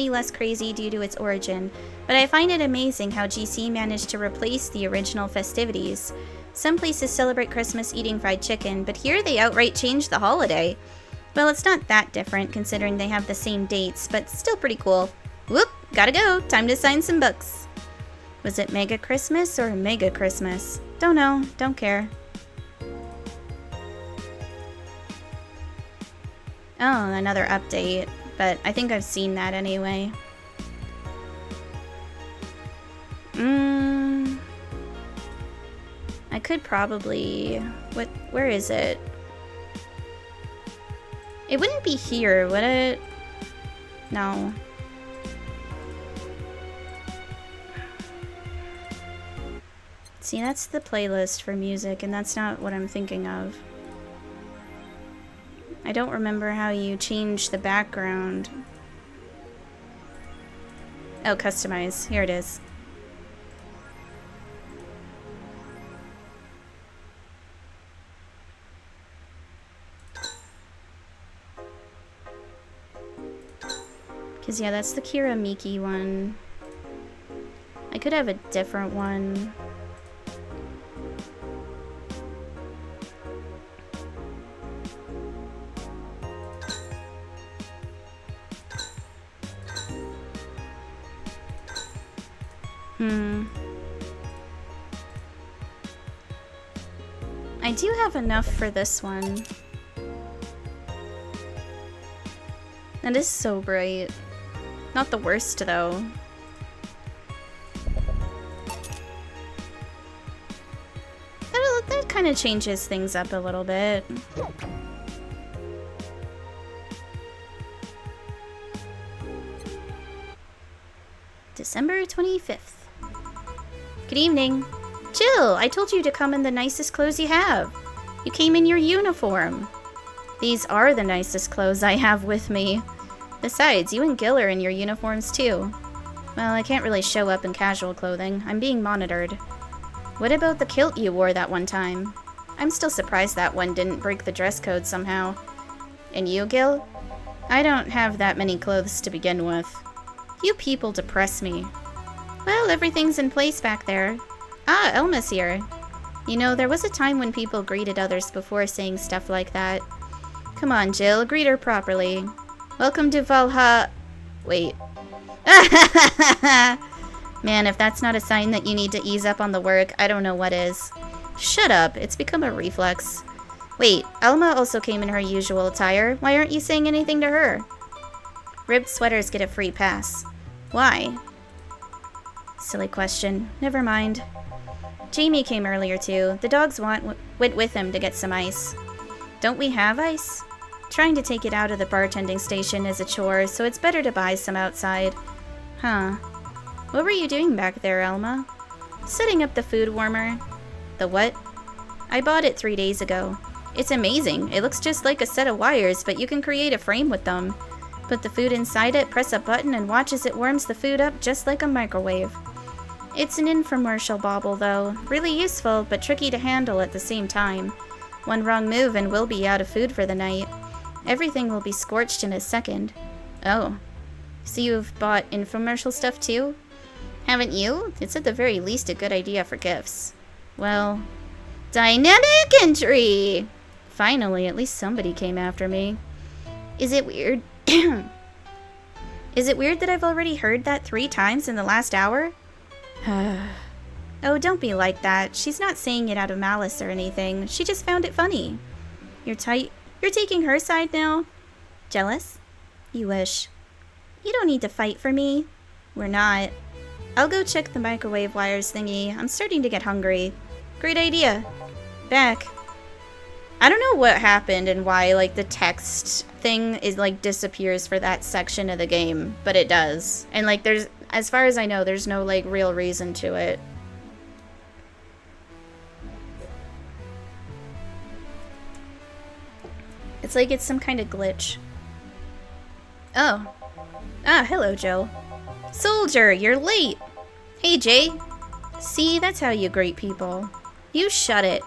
less crazy due to its origin, but I find it amazing how GC managed to replace the original festivities. Some places celebrate Christmas eating fried chicken, but here they outright changed the holiday. Well, it's not that different considering they have the same dates, but still pretty cool. Whoop! Gotta go! Time to sign some books! Was it Mega Christmas or Mega Christmas? Don't know. Don't care. Oh, another update. But I think I've seen that anyway. I could probably... Where is it? It wouldn't be here, would it? No. See, that's the playlist for music, and that's not what I'm thinking of. I don't remember how you change the background. Oh, customize. Here it is. Because, yeah, that's the Kira Miki one. I could have a different one. I do have enough for this one. That is so bright. Not the worst, though. That kind of changes things up a little bit. December 25th. Good evening. Jill, I told you to come in the nicest clothes you have. You came in your uniform. These are the nicest clothes I have with me. Besides, you and Gil are in your uniforms too. Well, I can't really show up in casual clothing. I'm being monitored. What about the kilt you wore that one time? I'm still surprised that one didn't break the dress code somehow. And you, Gil? I don't have that many clothes to begin with. You people depress me. Well, everything's in place back there. Ah, Elma's here. You know, there was a time when people greeted others before saying stuff like that. Come on, Jill, greet her properly. Welcome to Valhalla. Wait. Man, if that's not a sign that you need to ease up on the work, I don't know what is. Shut up, it's become a reflex. Wait, Elma also came in her usual attire. Why aren't you saying anything to her? Ribbed sweaters get a free pass. Why? Silly question. Never mind. Jamie came earlier too. The dogs went with him to get some ice. Don't we have ice? Trying to take it out of the bartending station is a chore, so it's better to buy some outside. Huh. What were you doing back there, Elma? Setting up the food warmer. The what? I bought it 3 days ago. It's amazing. It looks just like a set of wires, but you can create a frame with them. Put the food inside it, press a button, and watch as it warms the food up just like a microwave. It's an infomercial bauble, though. Really useful, but tricky to handle at the same time. One wrong move and we'll be out of food for the night. Everything will be scorched in a second. Oh. So you've bought infomercial stuff too? Haven't you? It's at the very least a good idea for gifts. Well, dynamic entry! Finally, at least somebody came after me. Is it weird? Is it weird that I've already heard that 3 times in the last hour? Oh, don't be like that. She's not saying it out of malice or anything. She just found it funny. You're taking her side now? Jealous? You wish. You don't need to fight for me. We're not. I'll go check the microwave wires thingy. I'm starting to get hungry. Great idea. Back. I don't know what happened and why, like, the text thing is, like, disappears for that section of the game, but it does. And, like, there's, as far as I know, there's no, like, real reason to it. It's like it's some kind of glitch. Oh. Ah, hello, Joe. Soldier, you're late! Hey, Jay. See, that's how you greet people. You shut it.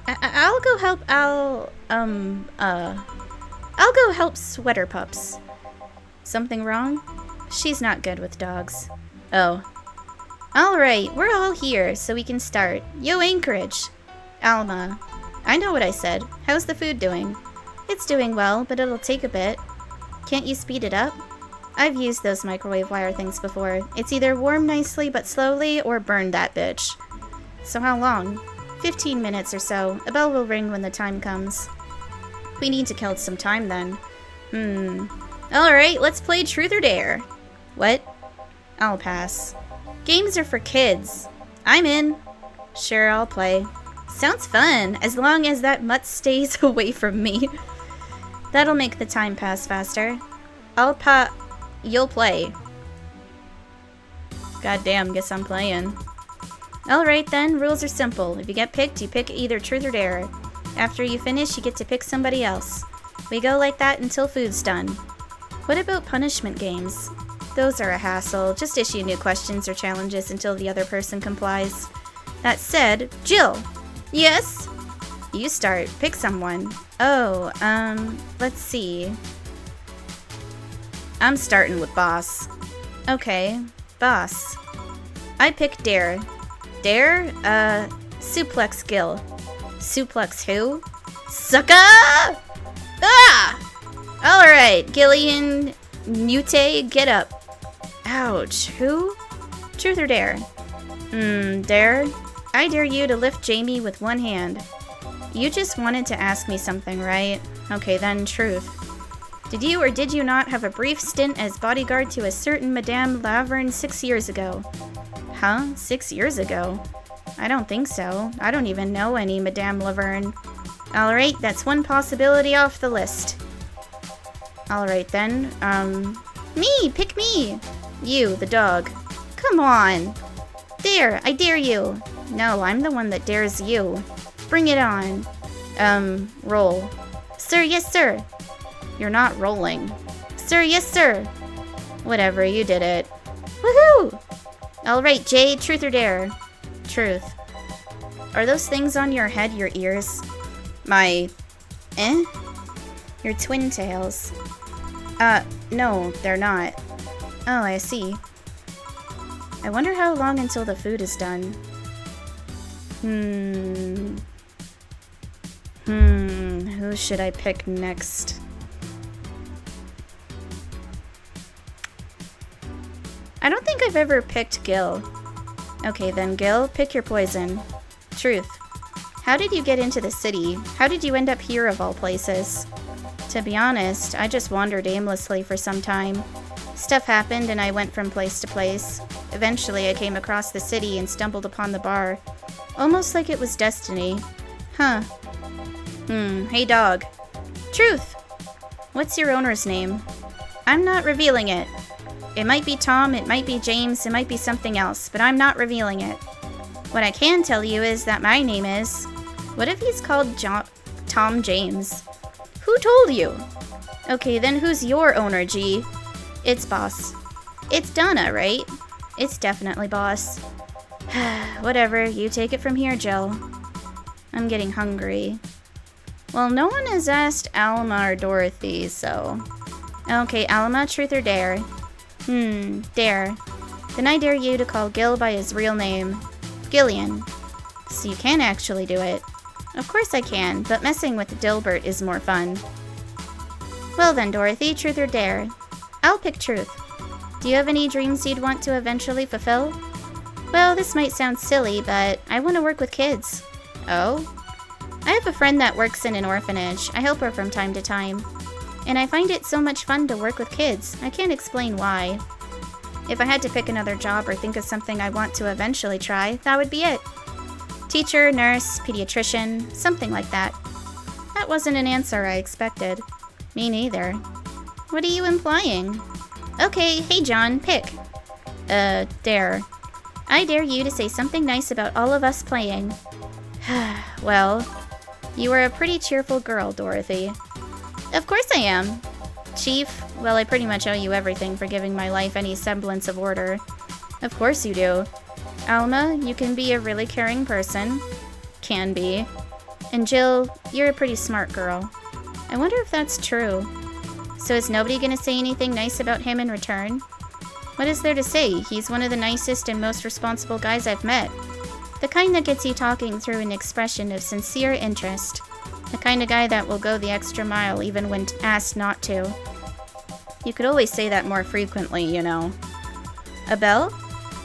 I'll go help I'll go help Sweater Pups. Something wrong? She's not good with dogs. Oh. Alright, we're all here, so we can start. Yo, Anchorage! Alma. I know what I said. How's the food doing? It's doing well, but it'll take a bit. Can't you speed it up? I've used those microwave wire things before. It's either warm nicely but slowly, or burn that bitch. So how long? 15 minutes or so. A bell will ring when the time comes. We need to kill some time then. Alright, let's play Truth or Dare. What? I'll pass. Games are for kids. I'm in. Sure, I'll play. Sounds fun, as long as that mutt stays away from me. That'll make the time pass faster. You'll play. Goddamn, guess I'm playing. Alright then, rules are simple. If you get picked, you pick either Truth or Dare. After you finish, you get to pick somebody else. We go like that until food's done. What about punishment games? Those are a hassle. Just issue new questions or challenges until the other person complies. That said, Jill! Yes? You start. Pick someone. Oh, let's see. I'm starting with boss. Okay, boss. I pick Dare. Dare? Suplex Gil. Suplex who? Sucka! Ah! Alright, Gillian Mute, get up. Ouch, who? Truth or dare? Dare? I dare you to lift Jamie with one hand. You just wanted to ask me something, right? Okay then, truth. Did you or did you not have a brief stint as bodyguard to a certain Madame Laverne 6 years ago? Huh? 6 years ago? I don't think so. I don't even know any Madame Laverne. Alright, that's one possibility off the list. Alright then, me! Pick me! You, the dog. Come on! Dare! I dare you! No, I'm the one that dares you. Bring it on. Roll. Sir, yes sir! You're not rolling. Sir, yes sir! Whatever, you did it. Woohoo! Alright, Jay, truth or dare? Truth. Are those things on your head your ears? My... Your twin tails. No, they're not. Oh, I see. I wonder how long until the food is done. Who should I pick next? I don't think I've ever picked Gil. Okay then, Gil, pick your poison. Truth. How did you get into the city? How did you end up here of all places? To be honest, I just wandered aimlessly for some time. Stuff happened and I went from place to place. Eventually I came across the city and stumbled upon the bar. Almost like it was destiny. Huh. Hey dog. Truth! What's your owner's name? I'm not revealing it. It might be Tom, it might be James, it might be something else, but I'm not revealing it. What I can tell you is that my name is... What if he's called Tom James? Who told you? Okay, then who's your owner, G? It's boss. It's Donna, right? It's definitely boss. Whatever, you take it from here, Jill. I'm getting hungry. Well, no one has asked Alma or Dorothy, so... Okay, Alma, truth or dare? Dare. Then I dare you to call Gil by his real name. Gillian. So you can actually do it. Of course I can, but messing with Dilbert is more fun. Well then, Dorothy, truth or dare? I'll pick truth. Do you have any dreams you'd want to eventually fulfill? Well, this might sound silly, but I want to work with kids. Oh? I have a friend that works in an orphanage. I help her from time to time. And I find it so much fun to work with kids. I can't explain why. If I had to pick another job or think of something I want to eventually try, that would be it. Teacher, nurse, pediatrician, something like that. That wasn't an answer I expected. Me neither. What are you implying? Okay, hey John, pick. Dare. I dare you to say something nice about all of us playing. Well, you are a pretty cheerful girl, Dorothy. Of course I am. Chief, well, I pretty much owe you everything for giving my life any semblance of order. Of course you do. Alma, you can be a really caring person. Can be. And Jill, you're a pretty smart girl. I wonder if that's true. So is nobody gonna say anything nice about him in return? What is there to say? He's one of the nicest and most responsible guys I've met. The kind that gets you talking through an expression of sincere interest. The kind of guy that will go the extra mile even when asked not to. You could always say that more frequently, you know. A bell?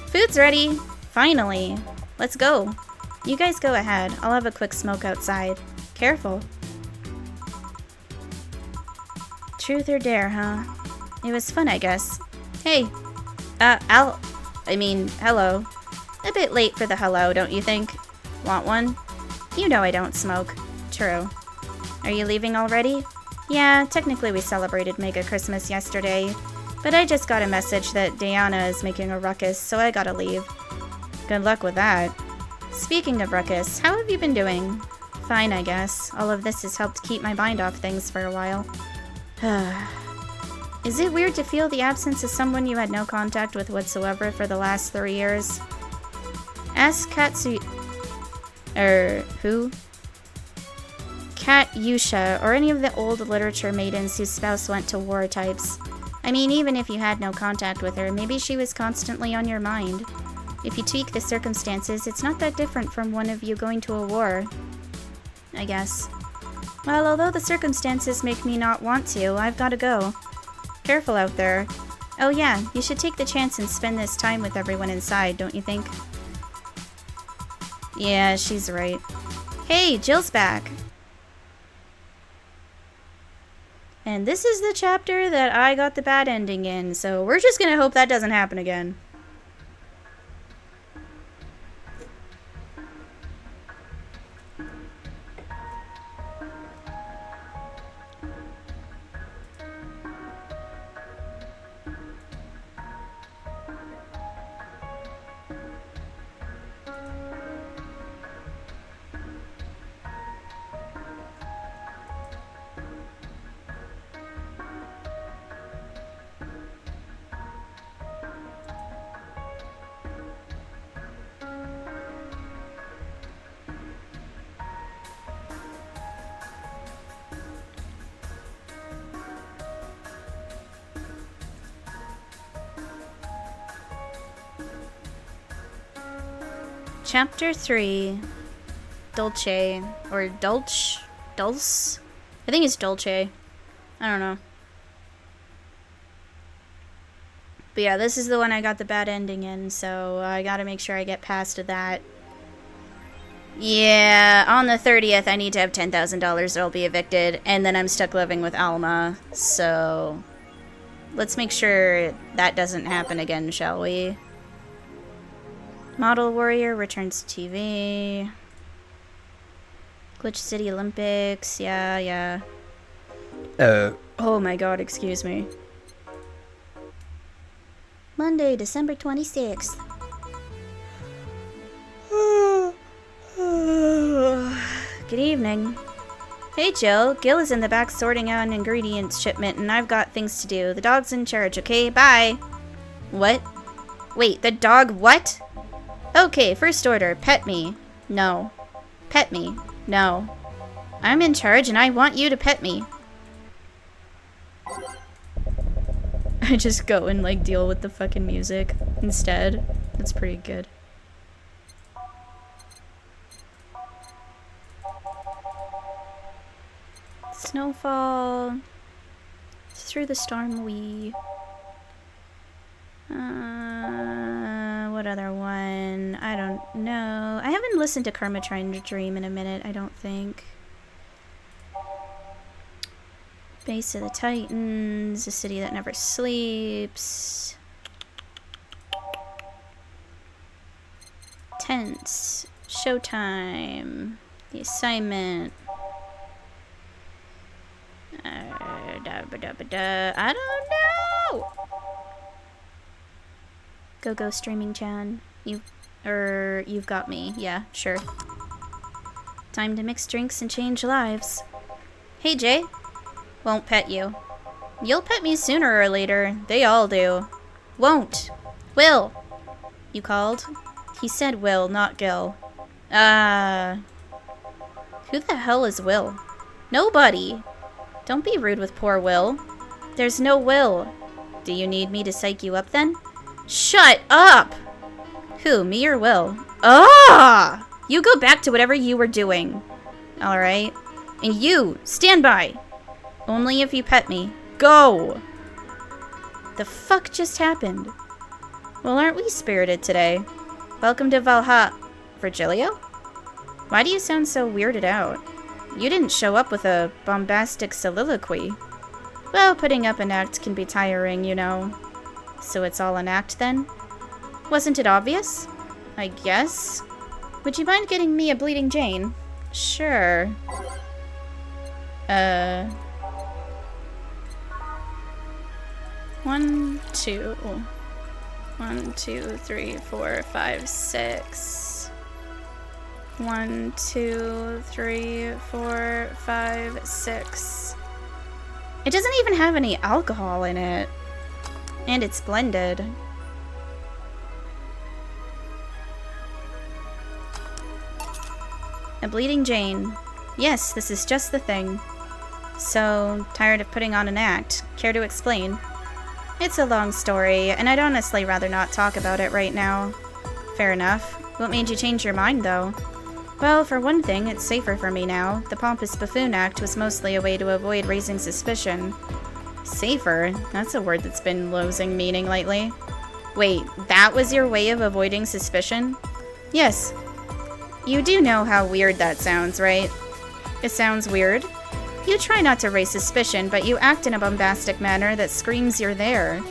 Food's ready! Finally! Let's go. You guys go ahead. I'll have a quick smoke outside. Careful. Truth or dare, huh? It was fun, I guess. Hey! hello. A bit late for the hello, don't you think? Want one? You know I don't smoke. True. Are you leaving already? Yeah, technically we celebrated Mega Christmas yesterday, but I just got a message that Diana is making a ruckus, so I gotta leave. Good luck with that. Speaking of ruckus, how have you been doing? Fine, I guess. All of this has helped keep my mind off things for a while. Is it weird to feel the absence of someone you had no contact with whatsoever for the last 3 years? Ask who? Katyusha, or any of the old literature maidens whose spouse went to war types. I mean, even if you had no contact with her, maybe she was constantly on your mind. If you tweak the circumstances, it's not that different from one of you going to a war. I guess. Well, although the circumstances make me not want to, I've gotta go. Careful out there. Oh yeah, you should take the chance and spend this time with everyone inside, don't you think? Yeah, she's right. Hey, Jill's back! And this is the chapter that I got the bad ending in, so we're just gonna hope that doesn't happen again. Chapter 3, Dulce, or Dulce? I think it's Dulce. I don't know. But yeah, this is the one I got the bad ending in, so I gotta make sure I get past that. Yeah, on the 30th I need to have $10,000 or I'll be evicted, and then I'm stuck living with Alma, so let's make sure that doesn't happen again, shall we? Model Warrior returns to TV. Glitch City Olympics. Yeah. Oh my god, excuse me. Monday, December 26th. Good evening. Hey Jill, Gil is in the back sorting out an ingredients shipment and I've got things to do. The dog's in charge, okay? Bye. What? Wait, the dog what? Okay, first order, pet me. No. Pet me. No. I'm in charge and I want you to pet me. I just go and like deal with the fucking music instead. That's pretty good. Snowfall. Through the storm we... what other one? I don't know. I haven't listened to Karma Trying to Dream in a minute, I don't think. Base of the Titans, a city that never sleeps. Tense. Showtime. The assignment. I don't know! Go streaming Chan. You've got me. Yeah, sure. Time to mix drinks and change lives. Hey Jay. Won't pet you. You'll pet me sooner or later. They all do. Won't. Will. You called? He said Will, not Gil. Who the hell is Will? Nobody. Don't be rude with poor Will. There's no Will. Do you need me to psych you up then? Shut up! Who, me or Will? Ah! You go back to whatever you were doing. Alright. And you, stand by. Only if you pet me. Go! The fuck just happened? Well, aren't we spirited today? Welcome to Valhalla. Virgilio? Why do you sound so weirded out? You didn't show up with a bombastic soliloquy. Well, putting up an act can be tiring, you know. So it's all an act, then? Wasn't it obvious? I guess. Would you mind getting me a Bleeding Jane? Sure. 1, 2. 1, 2, 3, 4, 5, 6. 1, 2, 3, 4, 5, 6. It doesn't even have any alcohol in it. And it's blended. A Bleeding Jane. Yes, this is just the thing. So, tired of putting on an act. Care to explain? It's a long story, and I'd honestly rather not talk about it right now. Fair enough. What made you change your mind, though? Well, for one thing, it's safer for me now. The Pompous Buffoon Act was mostly a way to avoid raising suspicion. Safer? That's a word that's been losing meaning lately. Wait, that was your way of avoiding suspicion? Yes. You do know how weird that sounds, right? It sounds weird? You try not to raise suspicion, but you act in a bombastic manner that screams you're there.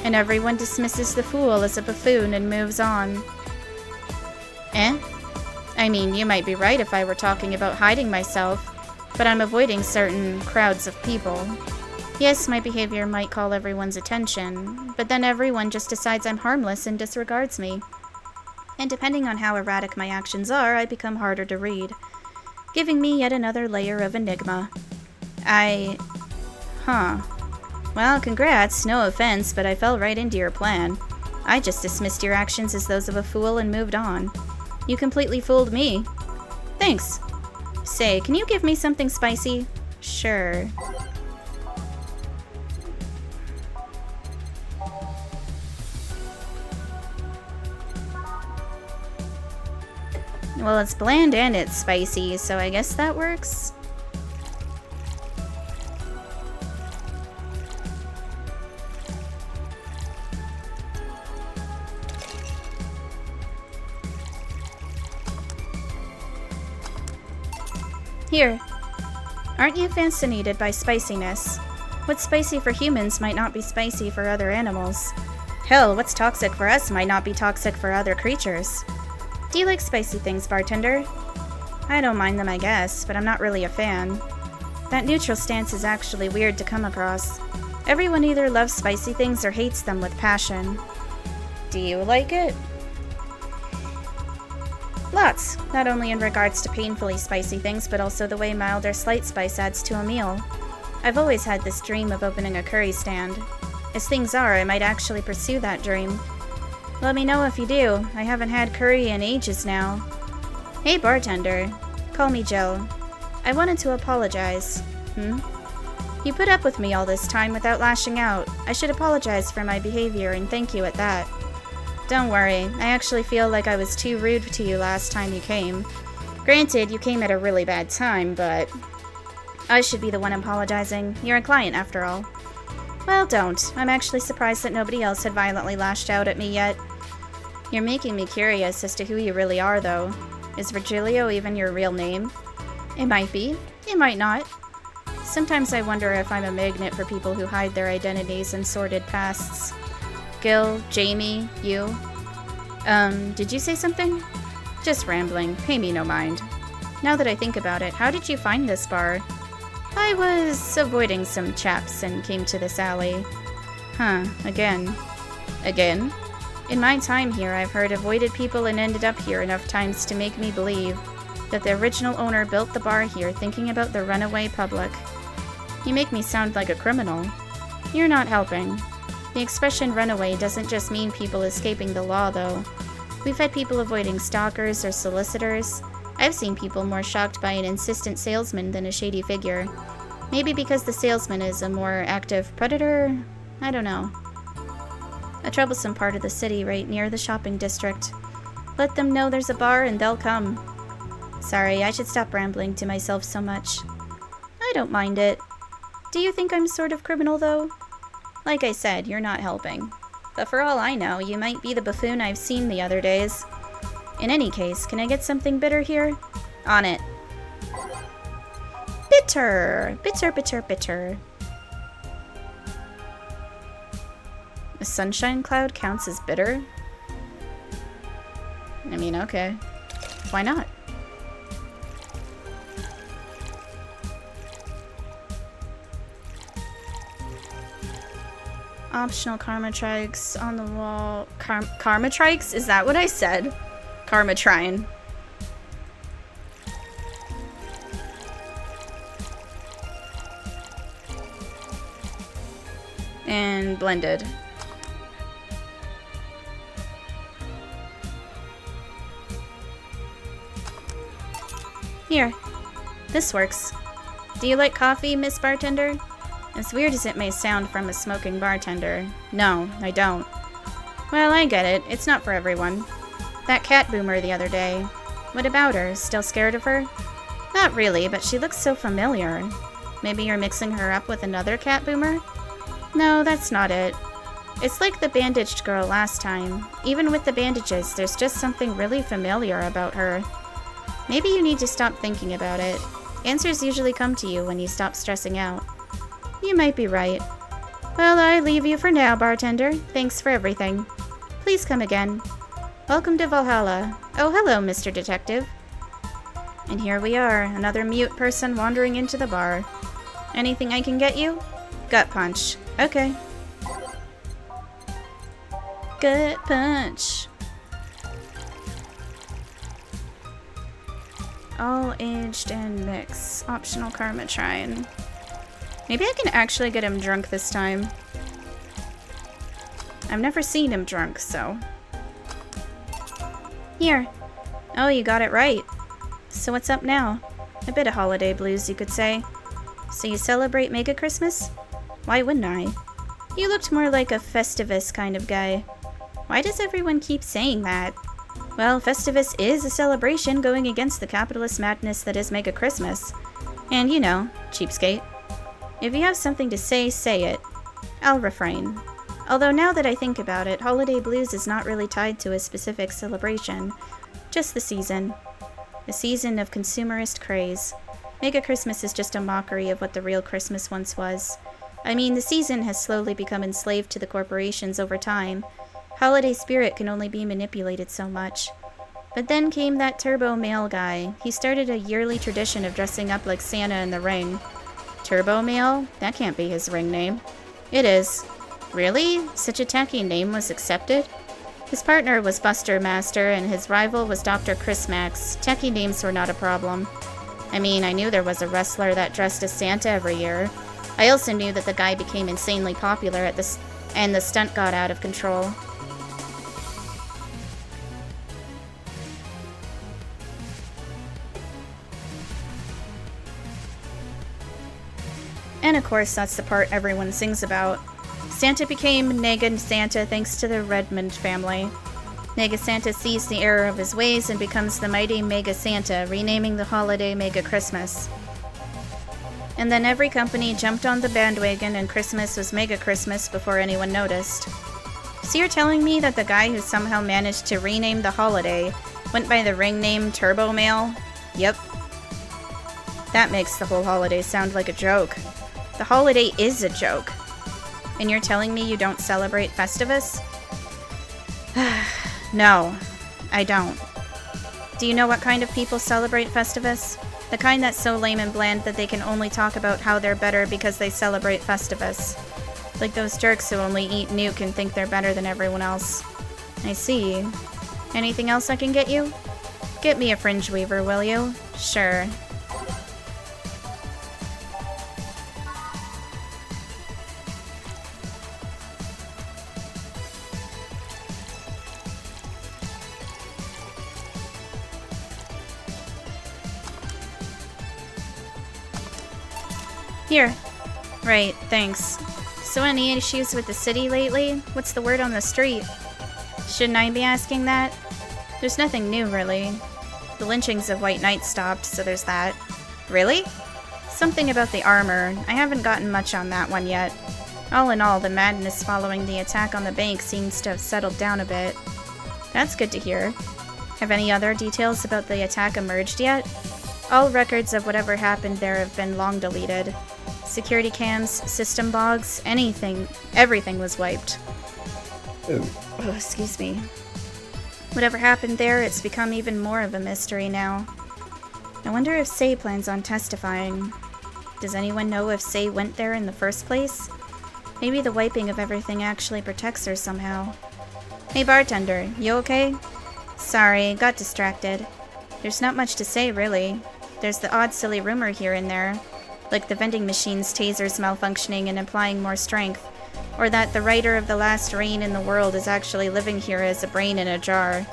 And everyone dismisses the fool as a buffoon and moves on. Eh? I mean, you might be right if I were talking about hiding myself, but I'm avoiding certain crowds of people. Yes, my behavior might call everyone's attention, but then everyone just decides I'm harmless and disregards me. And depending on how erratic my actions are, I become harder to read, giving me yet another layer of enigma. Well, congrats, no offense, but I fell right into your plan. I just dismissed your actions as those of a fool and moved on. You completely fooled me. Thanks. Say, can you give me something spicy? Sure. Well, it's bland and it's spicy, so I guess that works. Here. Aren't you fascinated by spiciness? What's spicy for humans might not be spicy for other animals. Hell, what's toxic for us might not be toxic for other creatures. Do you like spicy things, bartender? I don't mind them, I guess, but I'm not really a fan. That neutral stance is actually weird to come across. Everyone either loves spicy things or hates them with passion. Do you like it? Lots, not only in regards to painfully spicy things, but also the way mild or slight spice adds to a meal. I've always had this dream of opening a curry stand. As things are, I might actually pursue that dream. Let me know if you do. I haven't had curry in ages now. Hey bartender. Call me Jill. I wanted to apologize. You put up with me all this time without lashing out. I should apologize for my behavior and thank you at that. Don't worry, I actually feel like I was too rude to you last time you came. Granted, you came at a really bad time, but I should be the one apologizing. You're a client, after all. Well, don't. I'm actually surprised that nobody else had violently lashed out at me yet. You're making me curious as to who you really are, though. Is Virgilio even your real name? It might be. It might not. Sometimes I wonder if I'm a magnet for people who hide their identities and sordid pasts. Gil, Jamie, you. Did you say something? Just rambling. Pay me no mind. Now that I think about it, how did you find this bar? I was avoiding some chaps and came to this alley. Again. Again? In my time here, I've heard avoided people and ended up here enough times to make me believe that the original owner built the bar here thinking about the runaway public. You make me sound like a criminal. You're not helping. The expression runaway doesn't just mean people escaping the law, though. We've had people avoiding stalkers or solicitors. I've seen people more shocked by an insistent salesman than a shady figure. Maybe because the salesman is a more active predator? I don't know. A troublesome part of the city right near the shopping district. Let them know there's a bar and they'll come. Sorry, I should stop rambling to myself so much. I don't mind it. Do you think I'm sort of criminal, though? Like I said, you're not helping. But for all I know, you might be the buffoon I've seen the other days. In any case, can I get something bitter here? On it. Bitter! Bitter, bitter, bitter. A sunshine cloud counts as bitter? I mean, okay. Why not? Optional karma trikes on the wall. Karma trikes? Is that what I said? Karma trine. And blended. Here. This works. Do you like coffee, Miss Bartender? As weird as it may sound from a smoking bartender, no, I don't. Well, I get it. It's not for everyone. That cat boomer the other day. What about her? Still scared of her? Not really, but she looks so familiar. Maybe you're mixing her up with another cat boomer? No, that's not it. It's like the bandaged girl last time. Even with the bandages, there's just something really familiar about her. Maybe you need to stop thinking about it. Answers usually come to you when you stop stressing out. You might be right. Well, I leave you for now, bartender. Thanks for everything. Please come again. Welcome to Valhalla. Oh, hello, Mr. Detective. And here we are, another mute person wandering into the bar. Anything I can get you? Gut punch. Okay. Gut punch. All aged and mix. Optional karma trine. Maybe I can actually get him drunk this time. I've never seen him drunk, so. Here. Oh, you got it right. So what's up now? A bit of holiday blues, you could say. So you celebrate Mega Christmas? Why wouldn't I? You looked more like a Festivus kind of guy. Why does everyone keep saying that? Well, Festivus is a celebration going against the capitalist madness that is Mega Christmas. And you know, cheapskate. If you have something to say, say it. I'll refrain. Although now that I think about it, holiday blues is not really tied to a specific celebration. Just the season. A season of consumerist craze. Mega Christmas is just a mockery of what the real Christmas once was. I mean, the season has slowly become enslaved to the corporations over time. Holiday spirit can only be manipulated so much. But then came that turbo male guy. He started a yearly tradition of dressing up like Santa in the ring. Turbo Male? That can't be his ring name. It is. Really? Such a tacky name was accepted? His partner was Buster Master, and his rival was Dr. Chris Max. Tacky names were not a problem. I mean, I knew there was a wrestler that dressed as Santa every year. I also knew that the guy became insanely popular and the stunt got out of control. And of course, that's the part everyone sings about. Santa became Nega Santa thanks to the Redmond family. Nega Santa sees the error of his ways and becomes the mighty Mega Santa, renaming the holiday Mega Christmas. And then every company jumped on the bandwagon and Christmas was Mega Christmas before anyone noticed. So you're telling me that the guy who somehow managed to rename the holiday went by the ring name Turbo Male? Yep. That makes the whole holiday sound like a joke. The holiday is a joke. And you're telling me you don't celebrate Festivus? No, I don't. Do you know what kind of people celebrate Festivus? The kind that's so lame and bland that they can only talk about how they're better because they celebrate Festivus. Like those jerks who only eat nuke and think they're better than everyone else. I see. Anything else I can get you? Get me a fringe weaver, will you? Sure. Here. Right, thanks. So any issues with the city lately? What's the word on the street? Shouldn't I be asking that? There's nothing new, really. The lynchings of White Knights stopped, so there's that. Really? Something about the armor. I haven't gotten much on that one yet. All in all, the madness following the attack on the bank seems to have settled down a bit. That's good to hear. Have any other details about the attack emerged yet? All records of whatever happened there have been long deleted. Security cams, system bogs, everything was wiped. Oh, excuse me. Whatever happened there, it's become even more of a mystery now. I wonder if Say plans on testifying. Does anyone know if Say went there in the first place? Maybe the wiping of everything actually protects her somehow. Hey bartender, you okay? Sorry, got distracted. There's not much to say, really. There's the odd silly rumor here and there. Like the vending machine's tasers malfunctioning and implying more strength, or that the writer of The Last Reign in the World is actually living here as a brain in a jar.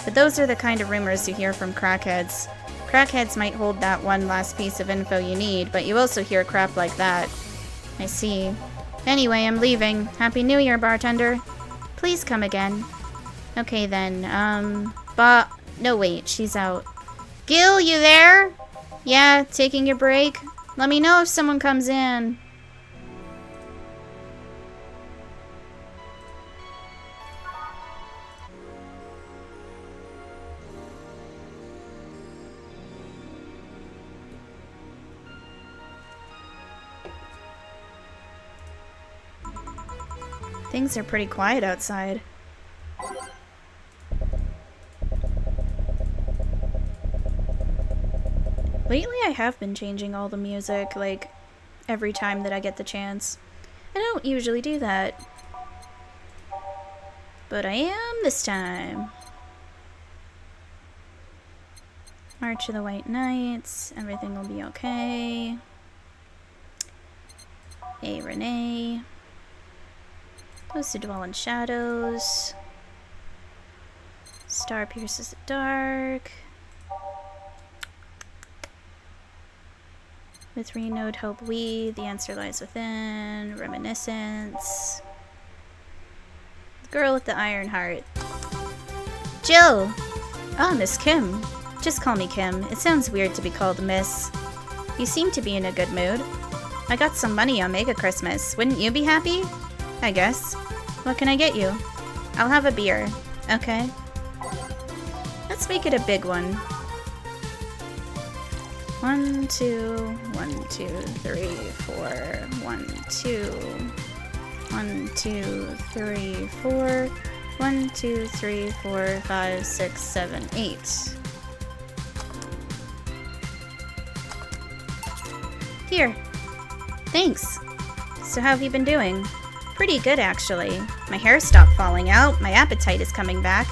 But those are the kind of rumors you hear from crackheads. Crackheads might hold that one last piece of info you need, but you also hear crap like that. I see. Anyway, I'm leaving. Happy New Year, bartender. Please come again. Okay then, no wait, she's out. Gil, you there? Yeah, taking your break? Let me know if someone comes in. Things are pretty quiet outside. Lately I have been changing all the music, like, every time that I get the chance. I don't usually do that. But I am this time. March of the White Knights, everything will be okay. Hey, Renee. Those who dwell in shadows. Star pierces the dark. With renewed hope we, the answer lies within. Reminiscence. The girl with the iron heart. Jill! Oh, Miss Kim. Just call me Kim. It sounds weird to be called Miss. You seem to be in a good mood. I got some money on Mega Christmas. Wouldn't you be happy? I guess. What can I get you? I'll have a beer. Okay. Let's make it a big one. 1, 2, 1, 2, 3, 4, 1, 2, 1, 2, 3, 4, 1, 2, 3, 4, 5, 6, 7, 8. Here. Thanks. So how have you been doing? Pretty good, actually. My hair stopped falling out, my appetite is coming back.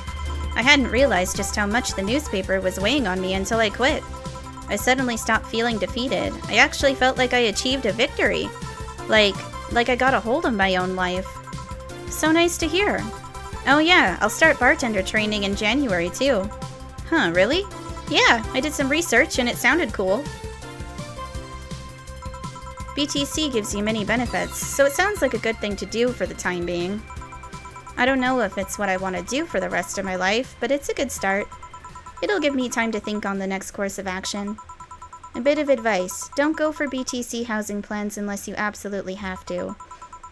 I hadn't realized just how much the newspaper was weighing on me until I quit. I suddenly stopped feeling defeated. I actually felt like I achieved a victory. Like I got a hold of my own life. So nice to hear. Oh yeah, I'll start bartender training in January too. Huh, really? Yeah, I did some research and it sounded cool. BTC gives you many benefits, so it sounds like a good thing to do for the time being. I don't know if it's what I want to do for the rest of my life, but it's a good start. It'll give me time to think on the next course of action. A bit of advice, don't go for BTC housing plans unless you absolutely have to.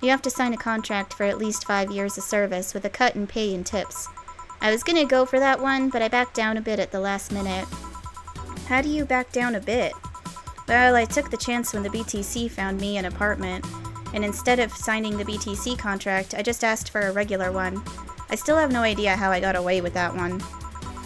You have to sign a contract for at least 5 years of service with a cut in pay and tips. I was gonna go for that one, but I backed down a bit at the last minute. How do you back down a bit? Well, I took the chance when the BTC found me an apartment, and instead of signing the BTC contract, I just asked for a regular one. I still have no idea how I got away with that one.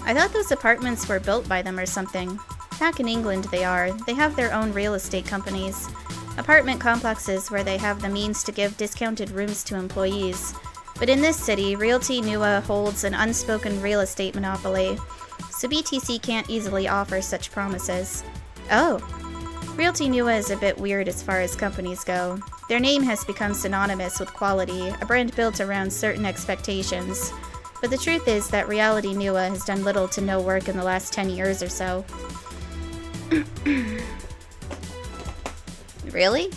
I thought those apartments were built by them or something. Back in England they are. They have their own real estate companies. Apartment complexes where they have the means to give discounted rooms to employees. But in this city, Realty Nua holds an unspoken real estate monopoly, so BTC can't easily offer such promises. Oh. Realty Nua is a bit weird as far as companies go. Their name has become synonymous with quality, a brand built around certain expectations. But the truth is that Reality Nua has done little to no work in the last 10 years or so. Really?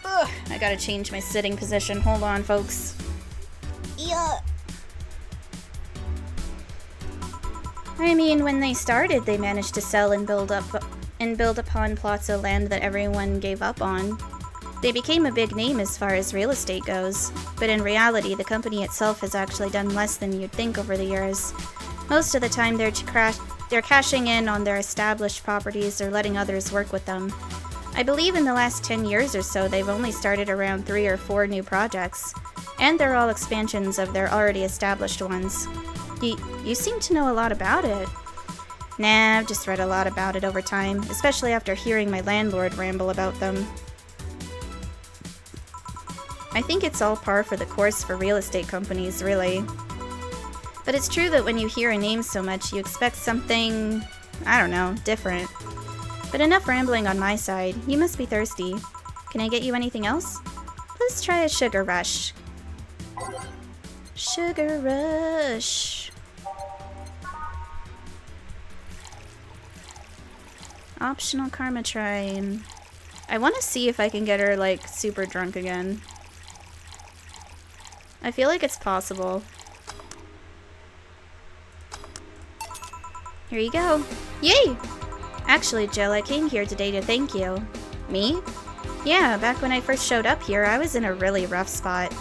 Ugh, I gotta change my sitting position. Hold on, folks. Yeah. I mean, when they started, they managed to sell and build upon plots of land that everyone gave up on. They became a big name as far as real estate goes, but in reality, the company itself has actually done less than you'd think over the years. Most of the time, they're cashing in on their established properties or letting others work with them. I believe in the last 10 years or so, they've only started around 3 or 4 new projects, and they're all expansions of their already established ones. You seem to know a lot about it. Nah, I've just read a lot about it over time, especially after hearing my landlord ramble about them. I think it's all par for the course for real estate companies, really. But it's true that when you hear a name so much, you expect something, I don't know, different. But enough rambling on my side. You must be thirsty. Can I get you anything else? Let's try a sugar rush. Sugar rush. Optional karma train. I want to see if I can get her, like, super drunk again. I feel like it's possible. Here you go. Yay! Actually, Jill, I came here today to thank you. Me? Yeah, back when I first showed up here, I was in a really rough spot.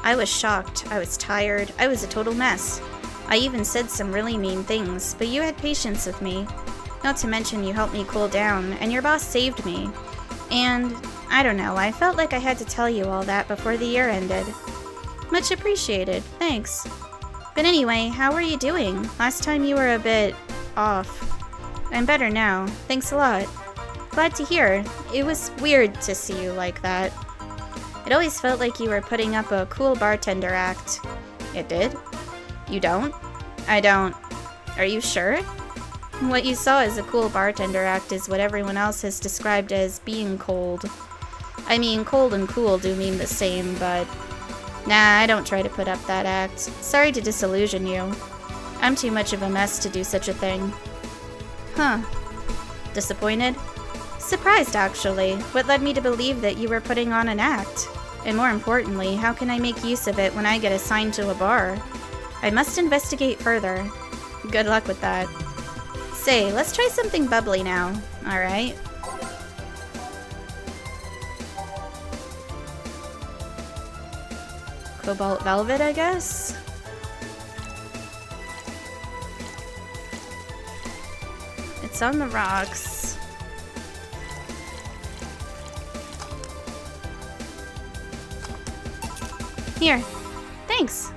I was shocked, I was tired, I was a total mess. I even said some really mean things, but you had patience with me. Not to mention you helped me cool down, and your boss saved me. And, I don't know, I felt like I had to tell you all that before the year ended. Much appreciated, thanks. But anyway, how are you doing? Last time you were a bit off. I'm better now, thanks a lot. Glad to hear. It was weird to see you like that. It always felt like you were putting up a cool bartender act. It did? You don't? I don't. Are you sure? What you saw as a cool bartender act is what everyone else has described as being cold. I mean, cold and cool do mean the same, but... Nah, I don't try to put up that act. Sorry to disillusion you. I'm too much of a mess to do such a thing. Huh. Disappointed? Surprised, actually. What led me to believe that you were putting on an act? And more importantly, how can I make use of it when I get assigned to a bar? I must investigate further. Good luck with that. Say, let's try something bubbly now, alright? Cobalt Velvet, I guess? It's on the rocks. Here. Thanks.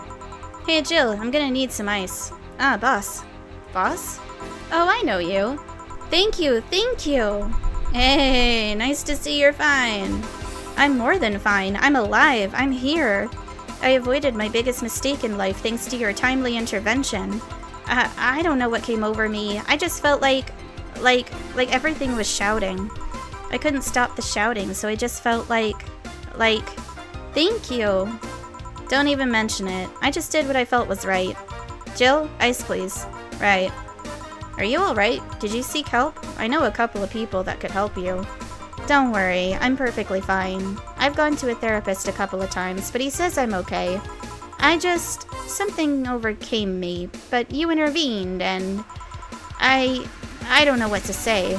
Hey, Jill, I'm gonna need some ice. Ah, boss. Boss? Oh, I know you. Thank you, thank you. Hey, nice to see you're fine. I'm more than fine. I'm alive. I'm here. I avoided my biggest mistake in life thanks to your timely intervention. I don't know what came over me. I just felt like everything was shouting. I couldn't stop the shouting, so I just felt like, thank you. Don't even mention it. I just did what I felt was right. Jill, ice please. Right. Are you alright? Did you seek help? I know a couple of people that could help you. Don't worry, I'm perfectly fine. I've gone to a therapist a couple of times, but he says I'm okay. Something overcame me, but you intervened, and I don't know what to say.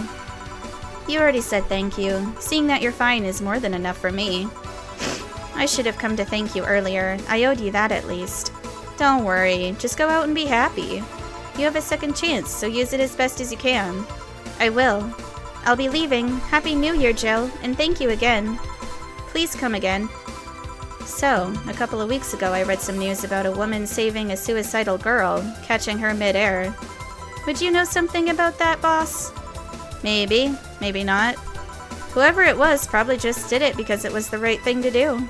You already said thank you. Seeing that you're fine is more than enough for me. I should have come to thank you earlier. I owed you that at least. Don't worry, just go out and be happy. You have a second chance, so use it as best as you can. I will. I'll be leaving. Happy New Year, Jill, and thank you again. Please come again. So, a couple of weeks ago I read some news about a woman saving a suicidal girl, catching her mid-air. Would you know something about that, boss? Maybe, maybe not. Whoever it was probably just did it because it was the right thing to do.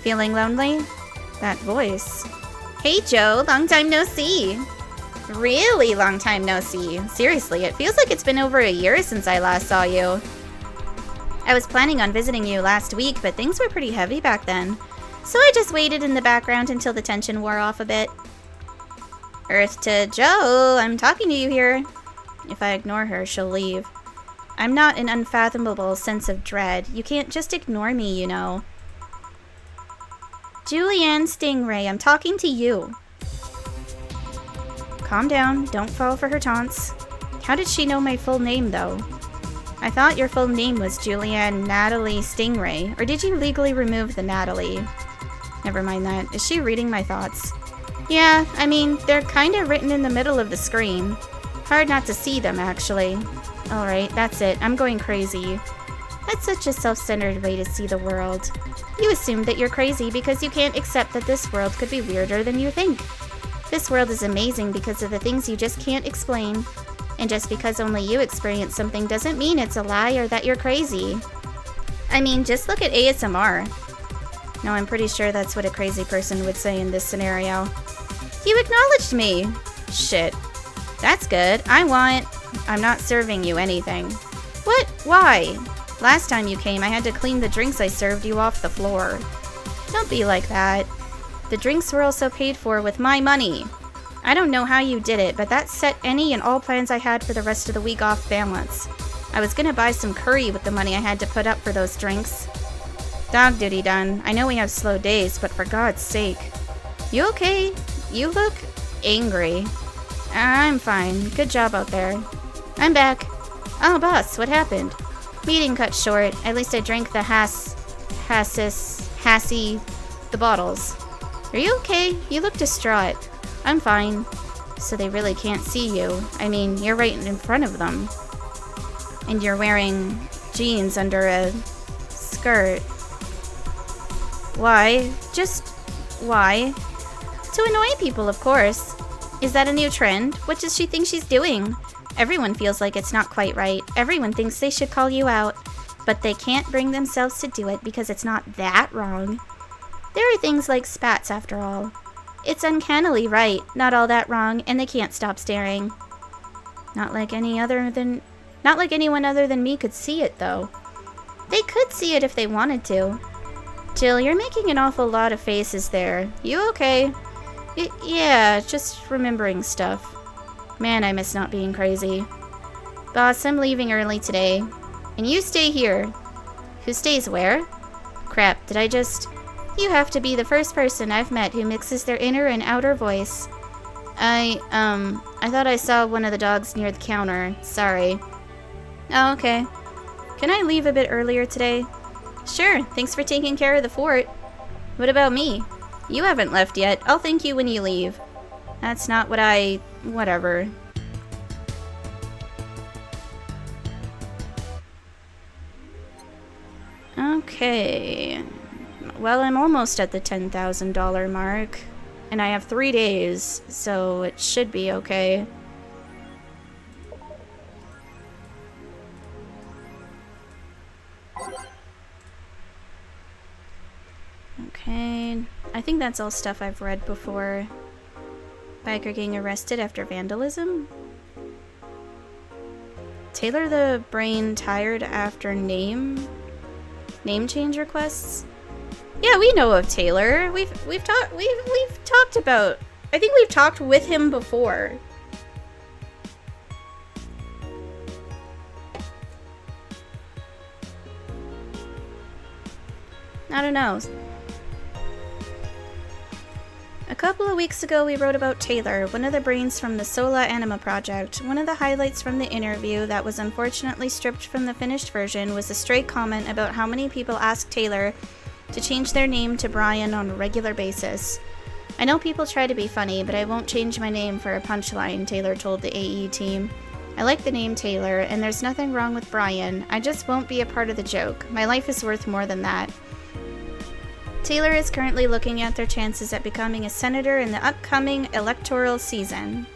Feeling lonely? That voice. Hey Joe, long time no see. Really long time no see. Seriously, it feels like it's been over a year since I last saw you. I was planning on visiting you last week, but things were pretty heavy back then. So I just waited in the background until the tension wore off a bit. Earth to Joe, I'm talking to you here. If I ignore her, she'll leave. I'm not an unfathomable sense of dread. You can't just ignore me, you know. Julianne Stingray, I'm talking to you. Calm down, don't fall for her taunts. How did she know my full name, though? I thought your full name was Julianne Natalie Stingray, or did you legally remove the Natalie? Never mind that. Is she reading my thoughts? Yeah, I mean, they're kinda written in the middle of the screen. Hard not to see them, actually. Alright, that's it. I'm going crazy. That's such a self-centered way to see the world. You assume that you're crazy because you can't accept that this world could be weirder than you think. This world is amazing because of the things you just can't explain. And just because only you experience something doesn't mean it's a lie or that you're crazy. I mean, just look at ASMR. No, I'm pretty sure that's what a crazy person would say in this scenario. You acknowledged me! Shit. That's good. I'm not serving you anything. What? Why? Last time you came, I had to clean the drinks I served you off the floor. Don't be like that. The drinks were also paid for with my money. I don't know how you did it, but that set any and all plans I had for the rest of the week off balance. I was gonna buy some curry with the money I had to put up for those drinks. Dog duty done. I know we have slow days, but for God's sake. You okay? You look angry. I'm fine. Good job out there. I'm back. Oh, boss, what happened? Meeting cut short. At least I drank the the bottles. Are you okay? You look distraught. I'm fine. So they really can't see you. I mean, you're right in front of them. And you're wearing jeans under a skirt. Why? Just why? To annoy people, of course. Is that a new trend? What does she think she's doing? Everyone feels like it's not quite right. Everyone thinks they should call you out. But they can't bring themselves to do it because it's not that wrong. There are things like spats, after all. It's uncannily right, not all that wrong, and they can't stop staring. Not like anyone other than me could see it, though. They could see it if they wanted to. Jill, you're making an awful lot of faces there. You okay? Yeah, just remembering stuff. Man, I miss not being crazy. Boss, I'm leaving early today. And you stay here. Who stays where? Crap, did I just... You have to be the first person I've met who mixes their inner and outer voice. I thought I saw one of the dogs near the counter. Sorry. Oh, okay. Can I leave a bit earlier today? Sure, thanks for taking care of the fort. What about me? You haven't left yet. I'll thank you when you leave. That's not what whatever. Okay. Well, I'm almost at the $10,000 mark. And I have 3 days, so it should be okay. Okay, I think that's all stuff I've read before. Biker gang arrested after vandalism? Taylor the Brain tired after name change requests? Yeah, we know of Taylor. We've talked about... I think we've talked with him before. I don't know. A couple of weeks ago, we wrote about Taylor, one of the brains from the Sola Anima project. One of the highlights from the interview that was unfortunately stripped from the finished version was a stray comment about how many people ask Taylor to change their name to Brian on a regular basis. I know people try to be funny, but I won't change my name for a punchline, Taylor told the AE team. I like the name Taylor, and there's nothing wrong with Brian. I just won't be a part of the joke. My life is worth more than that. Taylor is currently looking at their chances at becoming a senator in the upcoming electoral season.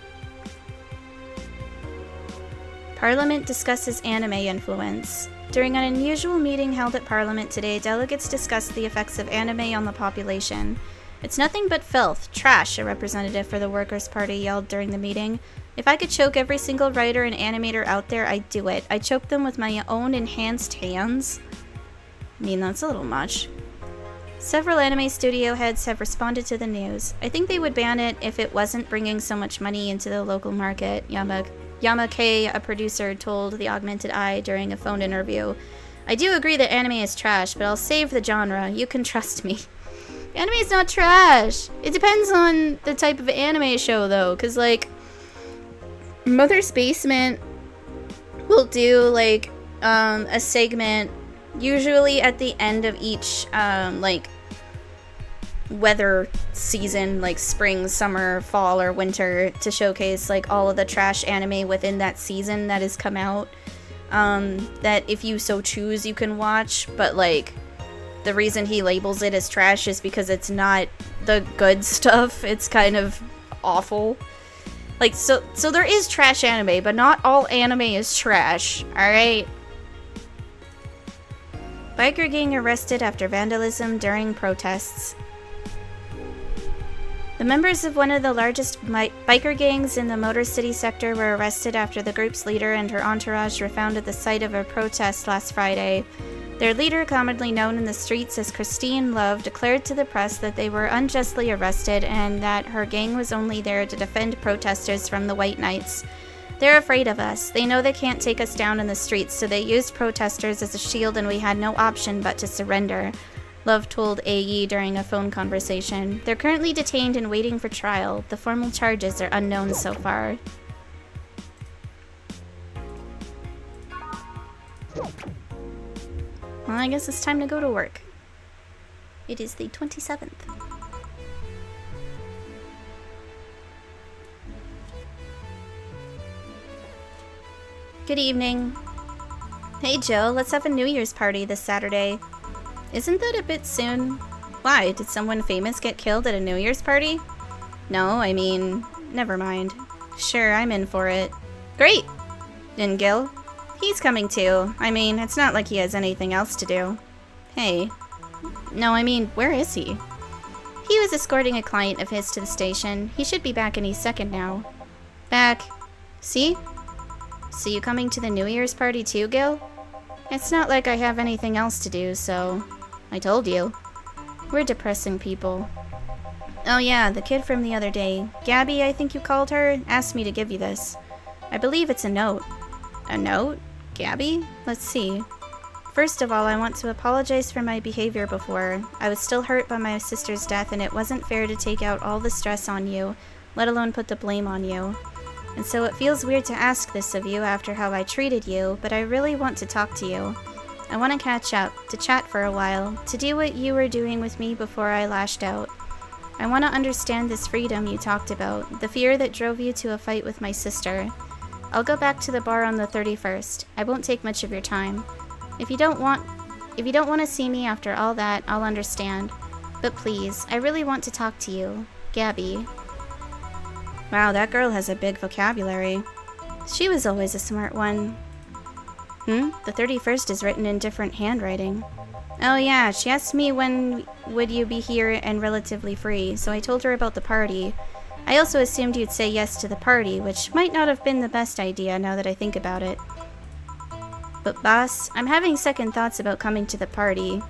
Parliament discusses anime influence. During an unusual meeting held at Parliament today, delegates discussed the effects of anime on the population. It's nothing but filth, trash, a representative for the Workers' Party yelled during the meeting. If I could choke every single writer and animator out there, I'd do it. I'd choke them with my own enhanced hands. I mean, that's a little much. Several anime studio heads have responded to the news. I think they would ban it if it wasn't bringing so much money into the local market, Yamake, a producer, told the Augmented Eye during a phone interview. I do agree that anime is trash, but I'll save the genre. You can trust me. Anime is not trash. It depends on the type of anime show, though, because, like, Mother's Basement will do, like, a segment usually at the end of each, like, weather season, like spring, summer, fall, or winter, to showcase, like, all of the trash anime within that season that has come out, that if you so choose you can watch, but, like, the reason he labels it as trash is because it's not the good stuff. It's kind of awful. Like, so there is trash anime, but not all anime is trash, alright? Biker gang arrested after vandalism during protests. The members of one of the largest biker gangs in the Motor City sector were arrested after the group's leader and her entourage were found at the site of a protest last Friday. Their leader, commonly known in the streets as Christine Love, declared to the press that they were unjustly arrested and that her gang was only there to defend protesters from the White Knights. They're afraid of us. They know they can't take us down in the streets, so they used protesters as a shield and we had no option but to surrender. Love told AE during a phone conversation. They're currently detained and waiting for trial. The formal charges are unknown so far. Well, I guess it's time to go to work. It is the 27th. Good evening. Hey Jill, let's have a New Year's party this Saturday. Isn't that a bit soon? Why, did someone famous get killed at a New Year's party? No, I mean, never mind. Sure, I'm in for it. Great! And Gil? He's coming too. I mean, it's not like he has anything else to do. Hey. No, I mean, where is he? He was escorting a client of his to the station. He should be back any second now. Back. See? So you coming to the New Year's party too, Gil? It's not like I have anything else to do, so... I told you. We're depressing people. Oh yeah, the kid from the other day. Gabby, I think you called her, asked me to give you this. I believe it's a note. A note? Gabby? Let's see. First of all, I want to apologize for my behavior before. I was still hurt by my sister's death, and it wasn't fair to take out all the stress on you, let alone put the blame on you. And so it feels weird to ask this of you after how I treated you, but I really want to talk to you. I want to catch up, to chat for a while, to do what you were doing with me before I lashed out. I want to understand this freedom you talked about, the fear that drove you to a fight with my sister. I'll go back to the bar on the 31st. I won't take much of your time. If you don't want to see me after all that, I'll understand. But please, I really want to talk to you. Gabby. Wow, that girl has a big vocabulary. She was always a smart one. The 31st is written in different handwriting. Oh yeah, she asked me when would you be here and relatively free, so I told her about the party. I also assumed you'd say yes to the party, which might not have been the best idea now that I think about it. But boss, I'm having second thoughts about coming to the party.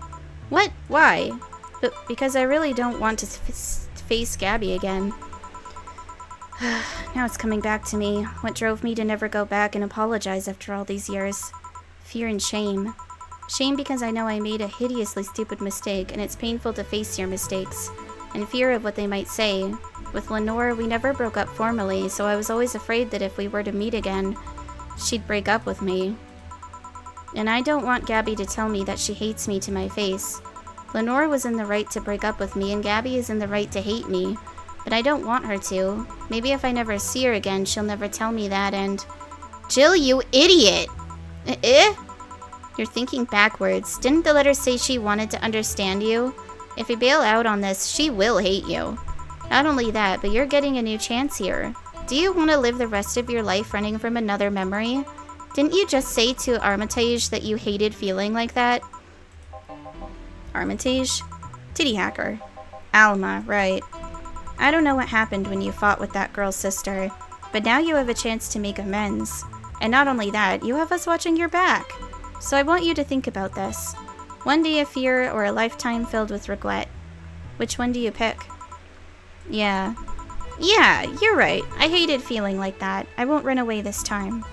What? Why? But because I really don't want to face Gabby again. Now it's coming back to me. What drove me to never go back and apologize after all these years? Fear and shame. Shame because I know I made a hideously stupid mistake, and it's painful to face your mistakes. And fear of what they might say. With Lenore, we never broke up formally, so I was always afraid that if we were to meet again, she'd break up with me. And I don't want Gabby to tell me that she hates me to my face. Lenore was in the right to break up with me, and Gabby is in the right to hate me. But I don't want her to. Maybe if I never see her again, she'll never tell me that, and... Jill, you idiot! You're thinking backwards. Didn't the letter say she wanted to understand you? If you bail out on this, she will hate you. Not only that, but you're getting a new chance here. Do you want to live the rest of your life running from another memory? Didn't you just say to Armitage that you hated feeling like that? Armitage? Titty hacker. Alma, right. I don't know what happened when you fought with that girl's sister, but now you have a chance to make amends. And not only that, you have us watching your back. So I want you to think about this. One day of fear or a lifetime filled with regret. Which one do you pick? Yeah, you're right. I hated feeling like that. I won't run away this time.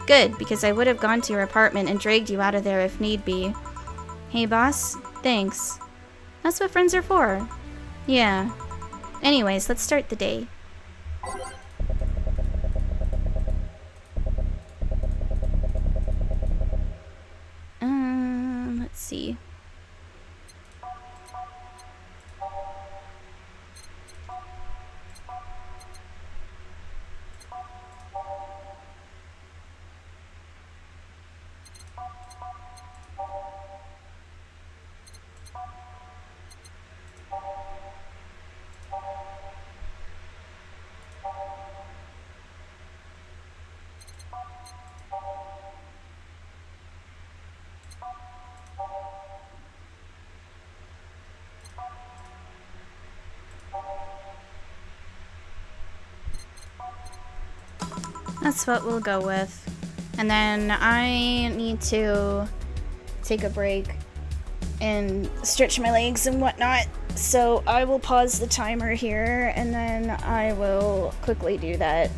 Good, because I would have gone to your apartment and dragged you out of there if need be. Hey boss, thanks. That's what friends are for. Yeah. Anyways, let's start the day. Let's see. That's what we'll go with. And then I need to take a break and stretch my legs and whatnot. So I will pause the timer here and then I will quickly do that.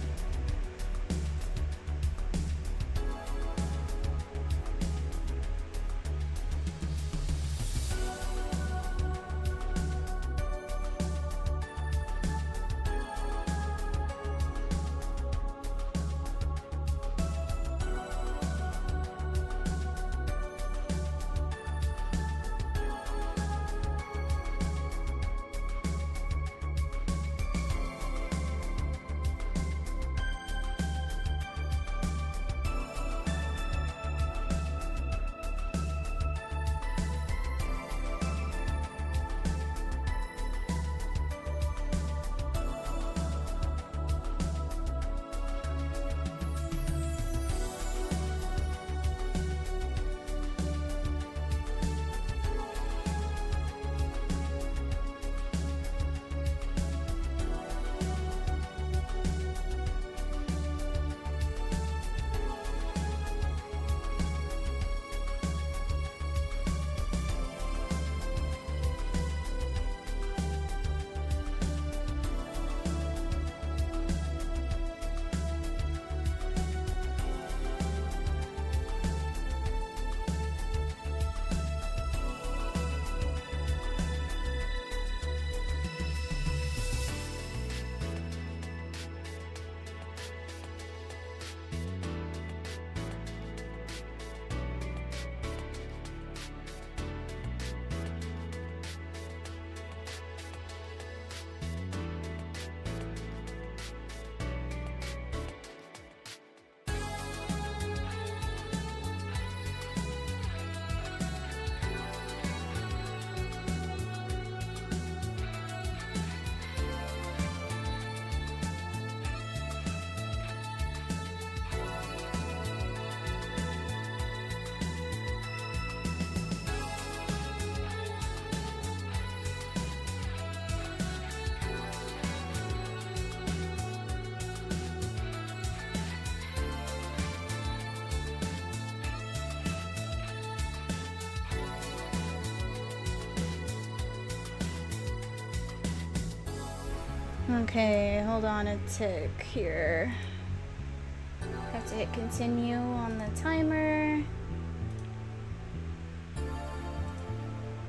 Okay, hold on a tick here. Have to hit continue on the timer.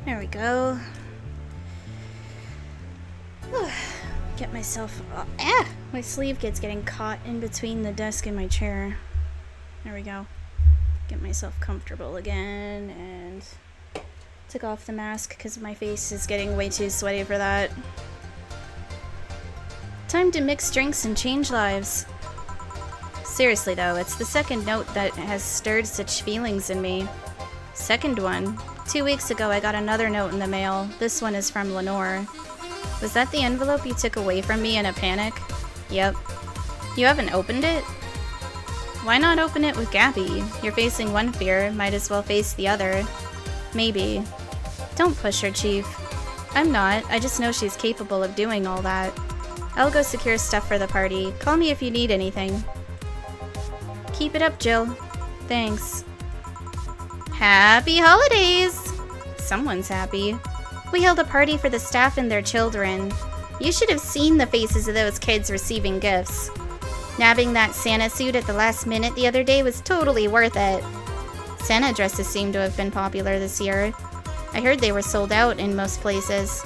There we go. Get myself... My sleeve keeps getting caught in between the desk and my chair. There we go. Get myself comfortable again and took off the mask because my face is getting way too sweaty for that. Time to mix drinks and change lives. Seriously though, it's the second note that has stirred such feelings in me. Second one. 2 weeks ago I got another note in the mail. This one is from Lenore. Was that the envelope you took away from me in a panic? Yep. You haven't opened it? Why not open it with Gabby? You're facing one fear, might as well face the other. Maybe. Don't push her, Chief. I'm not, I just know she's capable of doing all that. I'll go secure stuff for the party. Call me if you need anything. Keep it up, Jill. Thanks. Happy holidays! Someone's happy. We held a party for the staff and their children. You should have seen the faces of those kids receiving gifts. Nabbing that Santa suit at the last minute the other day was totally worth it. Santa dresses seem to have been popular this year. I heard they were sold out in most places.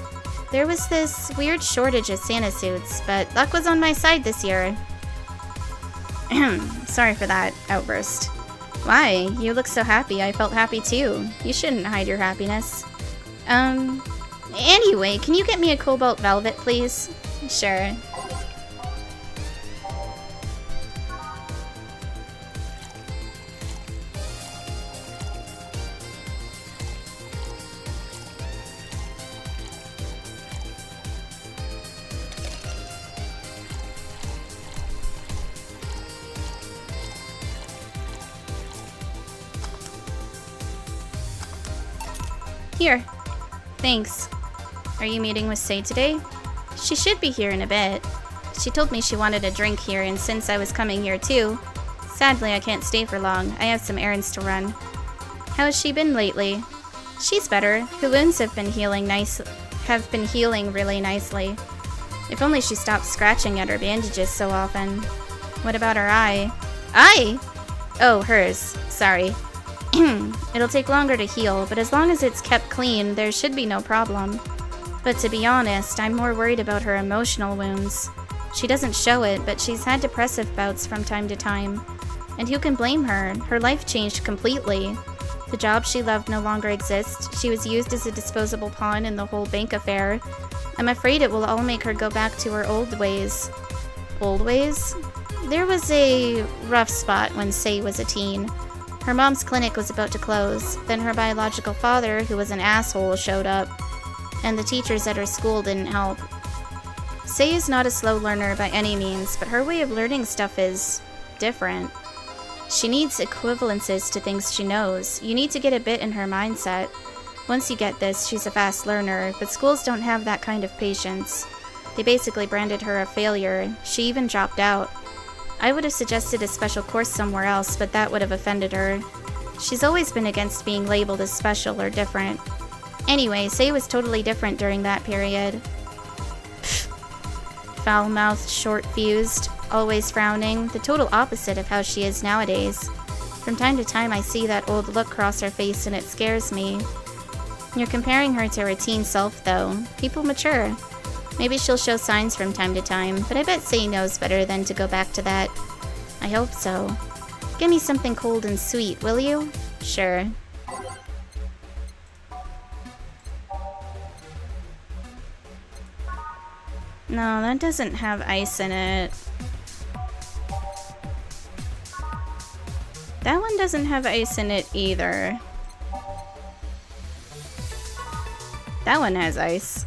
There was this weird shortage of Santa suits, but luck was on my side this year. Sorry for that outburst. Why? You look so happy. I felt happy too. You shouldn't hide your happiness. Anyway, can you get me a cobalt velvet, please? Sure. Here. Thanks. Are you meeting with Say today? She should be here in a bit. She told me she wanted a drink here, and since I was coming here too, sadly I can't stay for long. I have some errands to run. How has she been lately? She's better. Her wounds have been healing really nicely. If only she stopped scratching at her bandages so often. What about her eye? Eye? Oh, hers. Sorry. It'll take longer to heal, but as long as it's kept clean, there should be no problem. But to be honest, I'm more worried about her emotional wounds. She doesn't show it, but she's had depressive bouts from time to time. And who can blame her? Her life changed completely. The job she loved no longer exists. She was used as a disposable pawn in the whole bank affair. I'm afraid it will all make her go back to her old ways. Old ways? There was a rough spot when Say was a teen. Her mom's clinic was about to close. Then her biological father, who was an asshole, showed up. And the teachers at her school didn't help. Say is not a slow learner by any means, but her way of learning stuff is different. She needs equivalences to things she knows. You need to get a bit in her mindset. Once you get this, she's a fast learner, but schools don't have that kind of patience. They basically branded her a failure. She even dropped out. I would have suggested a special course somewhere else, but that would have offended her. She's always been against being labeled as special or different. Anyway, Say was totally different during that period. Foul-mouthed, short-fused, always frowning, the total opposite of how she is nowadays. From time to time I see that old look cross her face and it scares me. You're comparing her to her teen self though. People mature. Maybe she'll show signs from time to time, but I bet Say knows better than to go back to that. I hope so. Give me something cold and sweet, will you? Sure. No, that doesn't have ice in it. That one doesn't have ice in it either. That one has ice.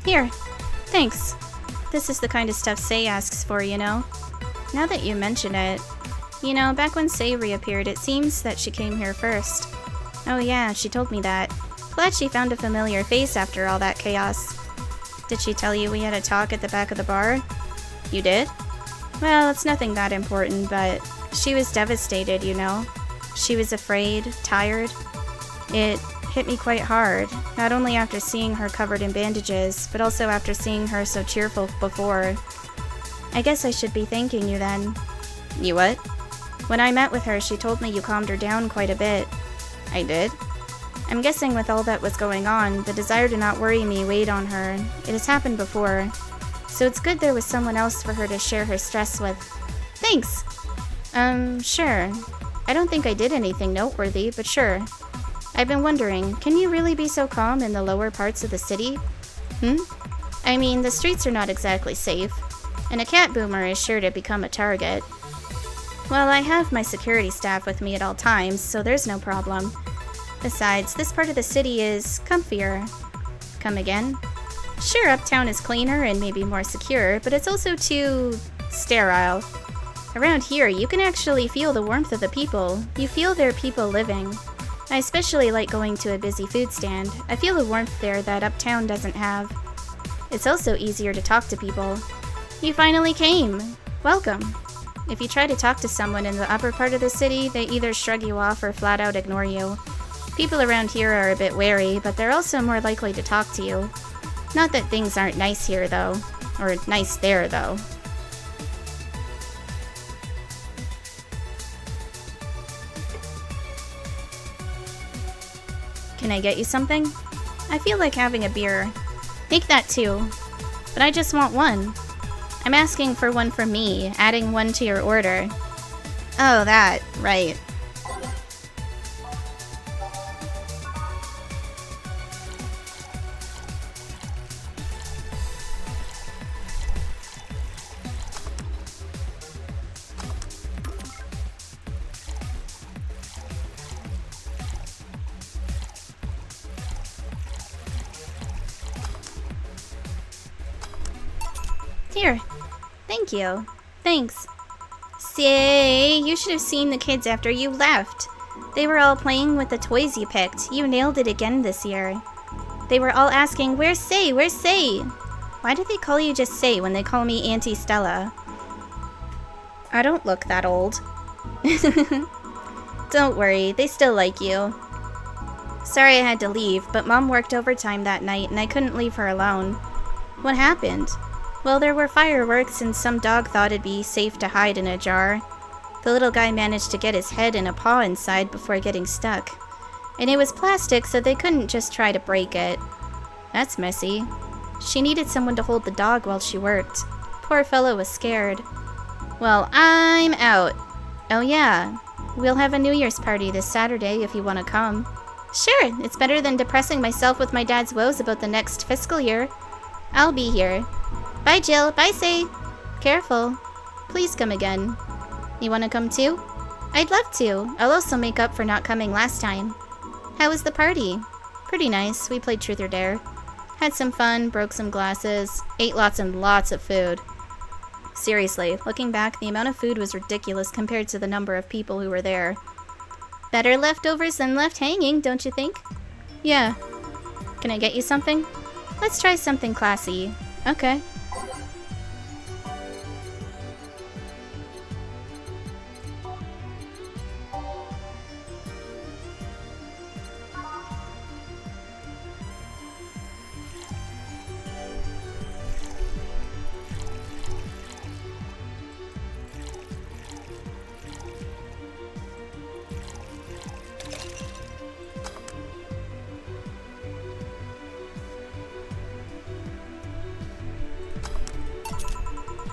Here. Thanks. This is the kind of stuff Say asks for, you know? Now that you mention it. You know, back when Say reappeared, it seems that she came here first. Oh yeah, she told me that. Glad she found a familiar face after all that chaos. Did she tell you we had a talk at the back of the bar? You did? Well, it's nothing that important, but she was devastated, you know. She was afraid, tired. It hit me quite hard, not only after seeing her covered in bandages, but also after seeing her so cheerful before. I guess I should be thanking you then. You what? When I met with her, she told me you calmed her down quite a bit. I did? I'm guessing with all that was going on, the desire to not worry me weighed on her. It has happened before. So it's good there was someone else for her to share her stress with. Thanks! Sure. I don't think I did anything noteworthy, but sure. I've been wondering, can you really be so calm in the lower parts of the city? I mean, the streets are not exactly safe, and a cat boomer is sure to become a target. Well, I have my security staff with me at all times, so there's no problem. Besides, this part of the city is comfier. Come again? Sure, uptown is cleaner and maybe more secure, but it's also too sterile. Around here, you can actually feel the warmth of the people. You feel there are people living. I especially like going to a busy food stand. I feel a warmth there that uptown doesn't have. It's also easier to talk to people. You finally came! Welcome! If you try to talk to someone in the upper part of the city, they either shrug you off or flat out ignore you. People around here are a bit wary, but they're also more likely to talk to you. Not that things aren't nice here, though. Or nice there, though. Can I get you something? I feel like having a beer. Make that too. But I just want one. I'm asking for one from me, adding one to your order. Oh, that. Right. Here. Thank you. Thanks. Say, you should have seen the kids after you left. They were all playing with the toys you picked. You nailed it again this year. They were all asking, "Where's Say? Where's Say?" Why do they call you just Say when they call me Auntie Stella? I don't look that old. Don't worry, they still like you. Sorry I had to leave, but Mom worked overtime that night and I couldn't leave her alone. What happened? Well, there were fireworks and some dog thought it'd be safe to hide in a jar. The little guy managed to get his head and a paw inside before getting stuck. And it was plastic, so they couldn't just try to break it. That's messy. She needed someone to hold the dog while she worked. Poor fellow was scared. Well, I'm out. Oh yeah, we'll have a New Year's party this Saturday if you want to come. Sure, it's better than depressing myself with my dad's woes about the next fiscal year. I'll be here. Bye, Jill. Bye, Say. Careful. Please come again. You want to come too? I'd love to. I'll also make up for not coming last time. How was the party? Pretty nice. We played Truth or Dare. Had some fun, broke some glasses, ate lots and lots of food. Seriously, looking back, the amount of food was ridiculous compared to the number of people who were there. Better leftovers than left hanging, don't you think? Yeah. Can I get you something? Let's try something classy. Okay.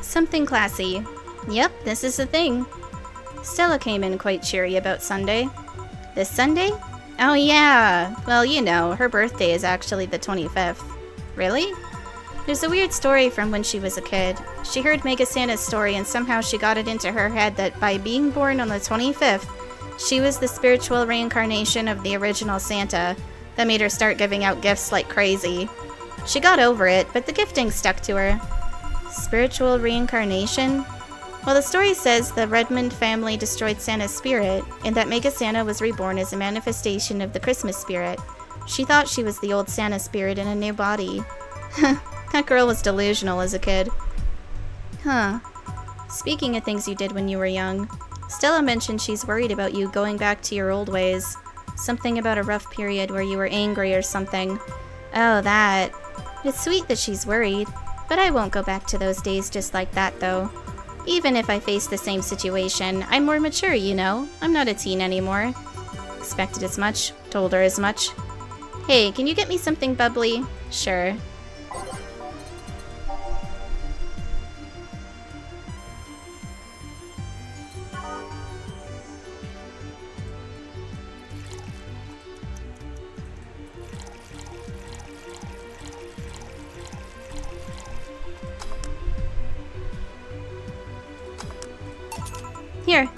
Something classy. Yep, this is the thing. Stella came in quite cheery about Sunday. This Sunday? Oh yeah. Well, you know, her birthday is actually the 25th. Really? There's a weird story from when she was a kid. She heard Mega Santa's story and somehow she got it into her head that by being born on the 25th, she was the spiritual reincarnation of the original Santa. That made her start giving out gifts like crazy. She got over it, but the gifting stuck to her. Spiritual reincarnation? Well, the story says the Redmond family destroyed Santa's spirit, and that Mega Santa was reborn as a manifestation of the Christmas spirit. She thought she was the old Santa spirit in a new body. That girl was delusional as a kid. Huh. Speaking of things you did when you were young, Stella mentioned she's worried about you going back to your old ways. Something about a rough period where you were angry or something. Oh, that. It's sweet that she's worried, but I won't go back to those days just like that, though. Even if I face the same situation, I'm more mature, you know? I'm not a teen anymore. Expected as much. Told her as much. Hey, can you get me something bubbly? Sure. Here.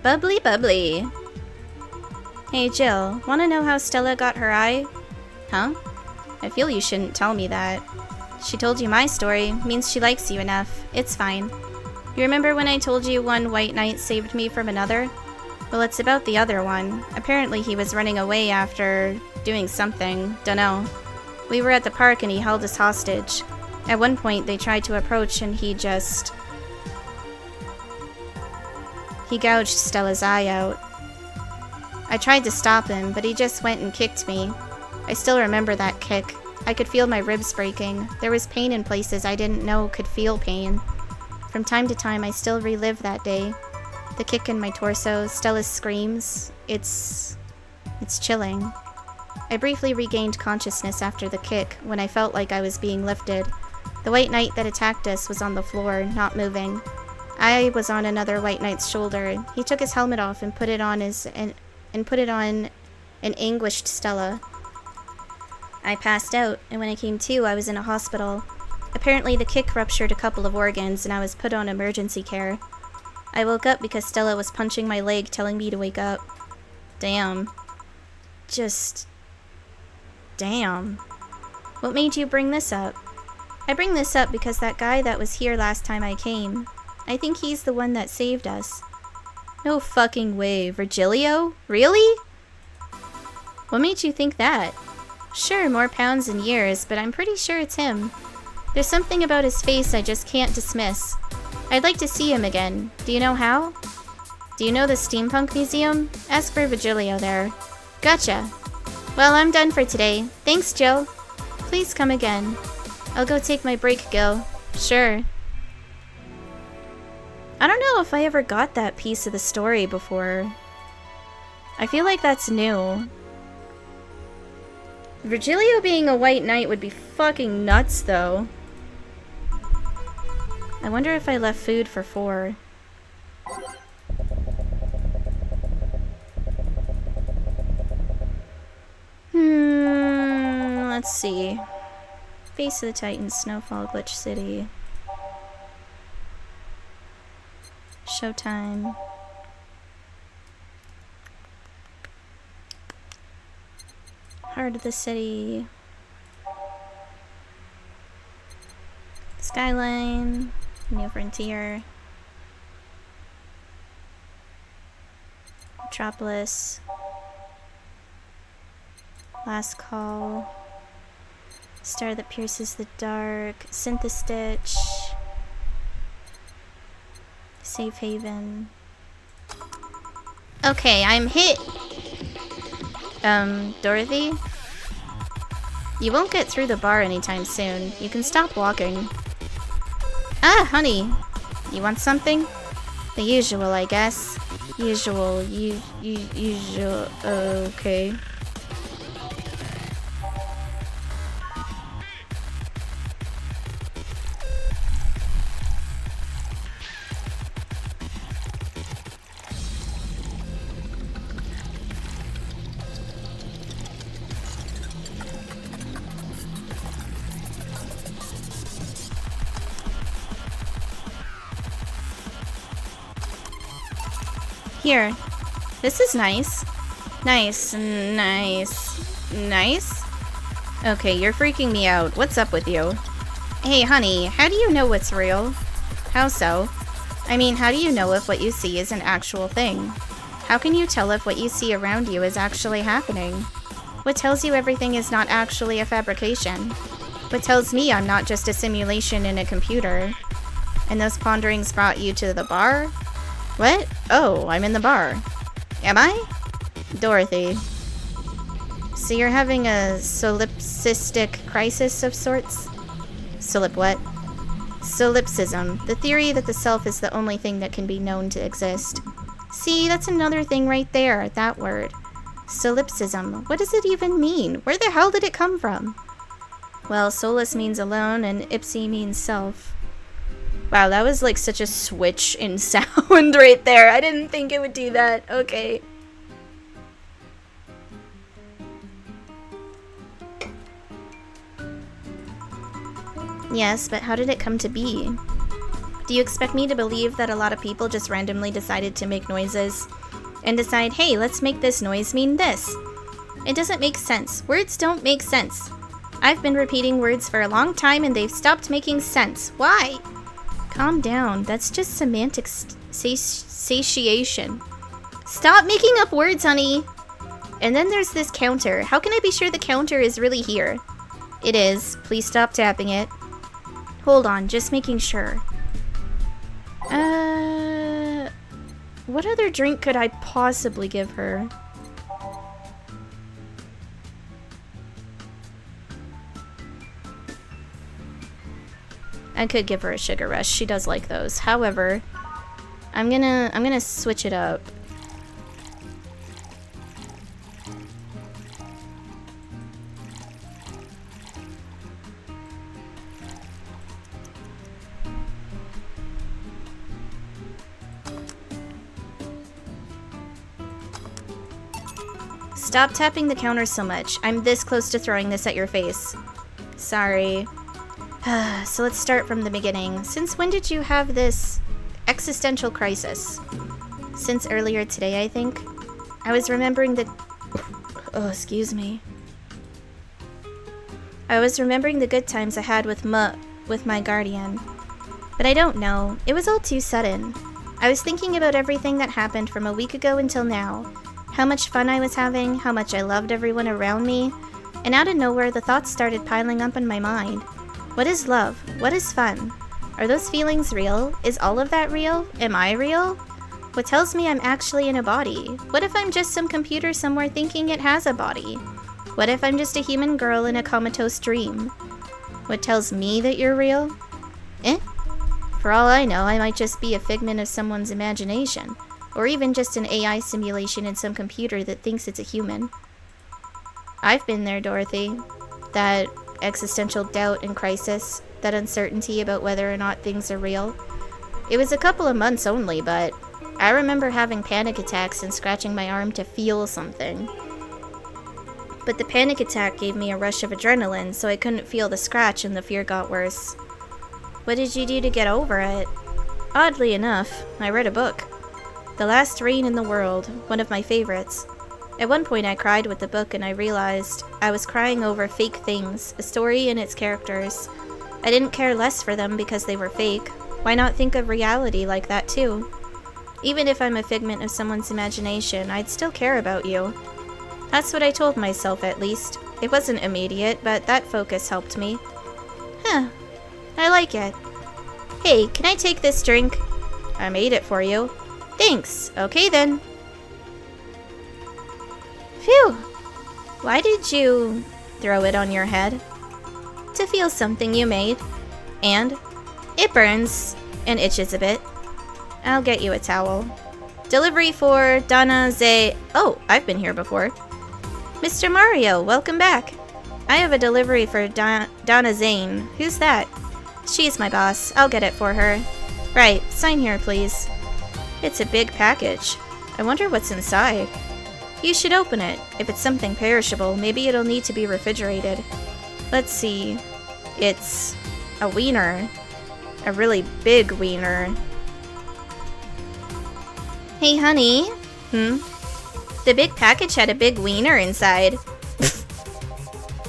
Bubbly bubbly. Hey Jill, wanna know how Stella got her eye? Huh? I feel you shouldn't tell me that. She told you my story, means she likes you enough. It's fine. You remember when I told you one white knight saved me from another? Well, it's about the other one. Apparently he was running away after doing something. Dunno. We were at the park and he held us hostage. At one point they tried to approach and he gouged Stella's eye out. I tried to stop him, but he just went and kicked me. I still remember that kick. I could feel my ribs breaking. There was pain in places I didn't know could feel pain. From time to time, I still relive that day. The kick in my torso, Stella's screams. It's chilling. I briefly regained consciousness after the kick, when I felt like I was being lifted. The white knight that attacked us was on the floor, not moving. I was on another white knight's shoulder. He took his helmet off and put it on an anguished Stella. I passed out, and when I came to, I was in a hospital. Apparently the kick ruptured a couple of organs, and I was put on emergency care. I woke up because Stella was punching my leg, telling me to wake up. Damn. Just... damn. What made you bring this up? I bring this up because that guy that was here last time I came, I think he's the one that saved us. No fucking way. Virgilio? Really? What made you think that? Sure, more pounds and years, but I'm pretty sure it's him. There's something about his face I just can't dismiss. I'd like to see him again. Do you know how? Do you know the Steampunk Museum? Ask for Virgilio there. Gotcha. Well, I'm done for today. Thanks, Jill. Please come again. I'll go take my break, Gil. Sure. I don't know if I ever got that piece of the story before. I feel like that's new. Virgilio being a white knight would be fucking nuts, though. I wonder if I left food for 4. Let's see. Face of the Titans, Snowfall, Glitch City. Showtime. Heart of the City. Skyline. New Frontier. Metropolis. Last Call. Star that Pierces the Dark. Synthestitch. Safe Haven. Okay, I'm hit. Dorothy? You won't get through the bar anytime soon. You can stop walking. Ah, honey. You want something? The usual, I guess. Usual. Usual. Okay. Here. This is nice. Nice. Nice? Okay, you're freaking me out. What's up with you? Hey, honey, how do you know what's real? How so? I mean, how do you know if what you see is an actual thing? How can you tell if what you see around you is actually happening? What tells you everything is not actually a fabrication? What tells me I'm not just a simulation in a computer? And those ponderings brought you to the bar? What? Oh, I'm in the bar. Am I? Dorothy. So you're having a solipsistic crisis of sorts? Solip what? Solipsism, the theory that the self is the only thing that can be known to exist. See, that's another thing right there, that word. Solipsism. What does it even mean? Where the hell did it come from? Well, solus means alone, and ipsi means self. Wow, that was like such a switch in sound right there. I didn't think it would do that. Okay. Yes, but how did it come to be? Do you expect me to believe that a lot of people just randomly decided to make noises and decide, hey, let's make this noise mean this? It doesn't make sense. Words don't make sense. I've been repeating words for a long time and they've stopped making sense. Why? Calm down. That's just semantic satiation. Stop making up words, honey. And then there's this counter. How can I be sure the counter is really here? It is. Please stop tapping it. Hold on, just making sure. What other drink could I possibly give her? I could give her a sugar rush. She does like those. However, I'm gonna switch it up. Stop tapping the counter so much. I'm this close to throwing this at your face. Sorry. So let's start from the beginning. Since when did you have this existential crisis? Since earlier today, I think. I was remembering the... Oh, excuse me. I was remembering the good times I had with my guardian. But I don't know. It was all too sudden. I was thinking about everything that happened from a week ago until now. How much fun I was having, how much I loved everyone around me. And out of nowhere, the thoughts started piling up in my mind. What is love? What is fun? Are those feelings real? Is all of that real? Am I real? What tells me I'm actually in a body? What if I'm just some computer somewhere thinking it has a body? What if I'm just a human girl in a comatose dream? What tells me that you're real? For all I know, I might just be a figment of someone's imagination. Or even just an AI simulation in some computer that thinks it's a human. I've been there, Dorothy. That existential doubt and crisis, that uncertainty about whether or not things are real. It was a couple of months only, but I remember having panic attacks and scratching my arm to feel something. But the panic attack gave me a rush of adrenaline, so I couldn't feel the scratch and the fear got worse. What did you do to get over it? Oddly enough, I read a book. The Last Rain in the World, one of my favorites. At one point I cried with the book and I realized I was crying over fake things, a story and its characters. I didn't care less for them because they were fake. Why not think of reality like that too? Even if I'm a figment of someone's imagination, I'd still care about you. That's what I told myself at least. It wasn't immediate, but that focus helped me. Huh. I like it. Hey, can I take this drink? I made it for you. Thanks. Okay then. Phew. Why did you throw it on your head? To feel something you made. And it burns and itches a bit. I'll get you a towel. Delivery for Donna Zay. Oh, I've been here before. Mr. Mario, welcome back. I have a delivery for Donna Zane. Who's that? She's my boss. I'll get it for her. Right, sign here, please. It's a big package. I wonder what's inside. You should open it. If it's something perishable, maybe it'll need to be refrigerated. Let's see. It's a wiener. A really big wiener. Hey, honey. The big package had a big wiener inside.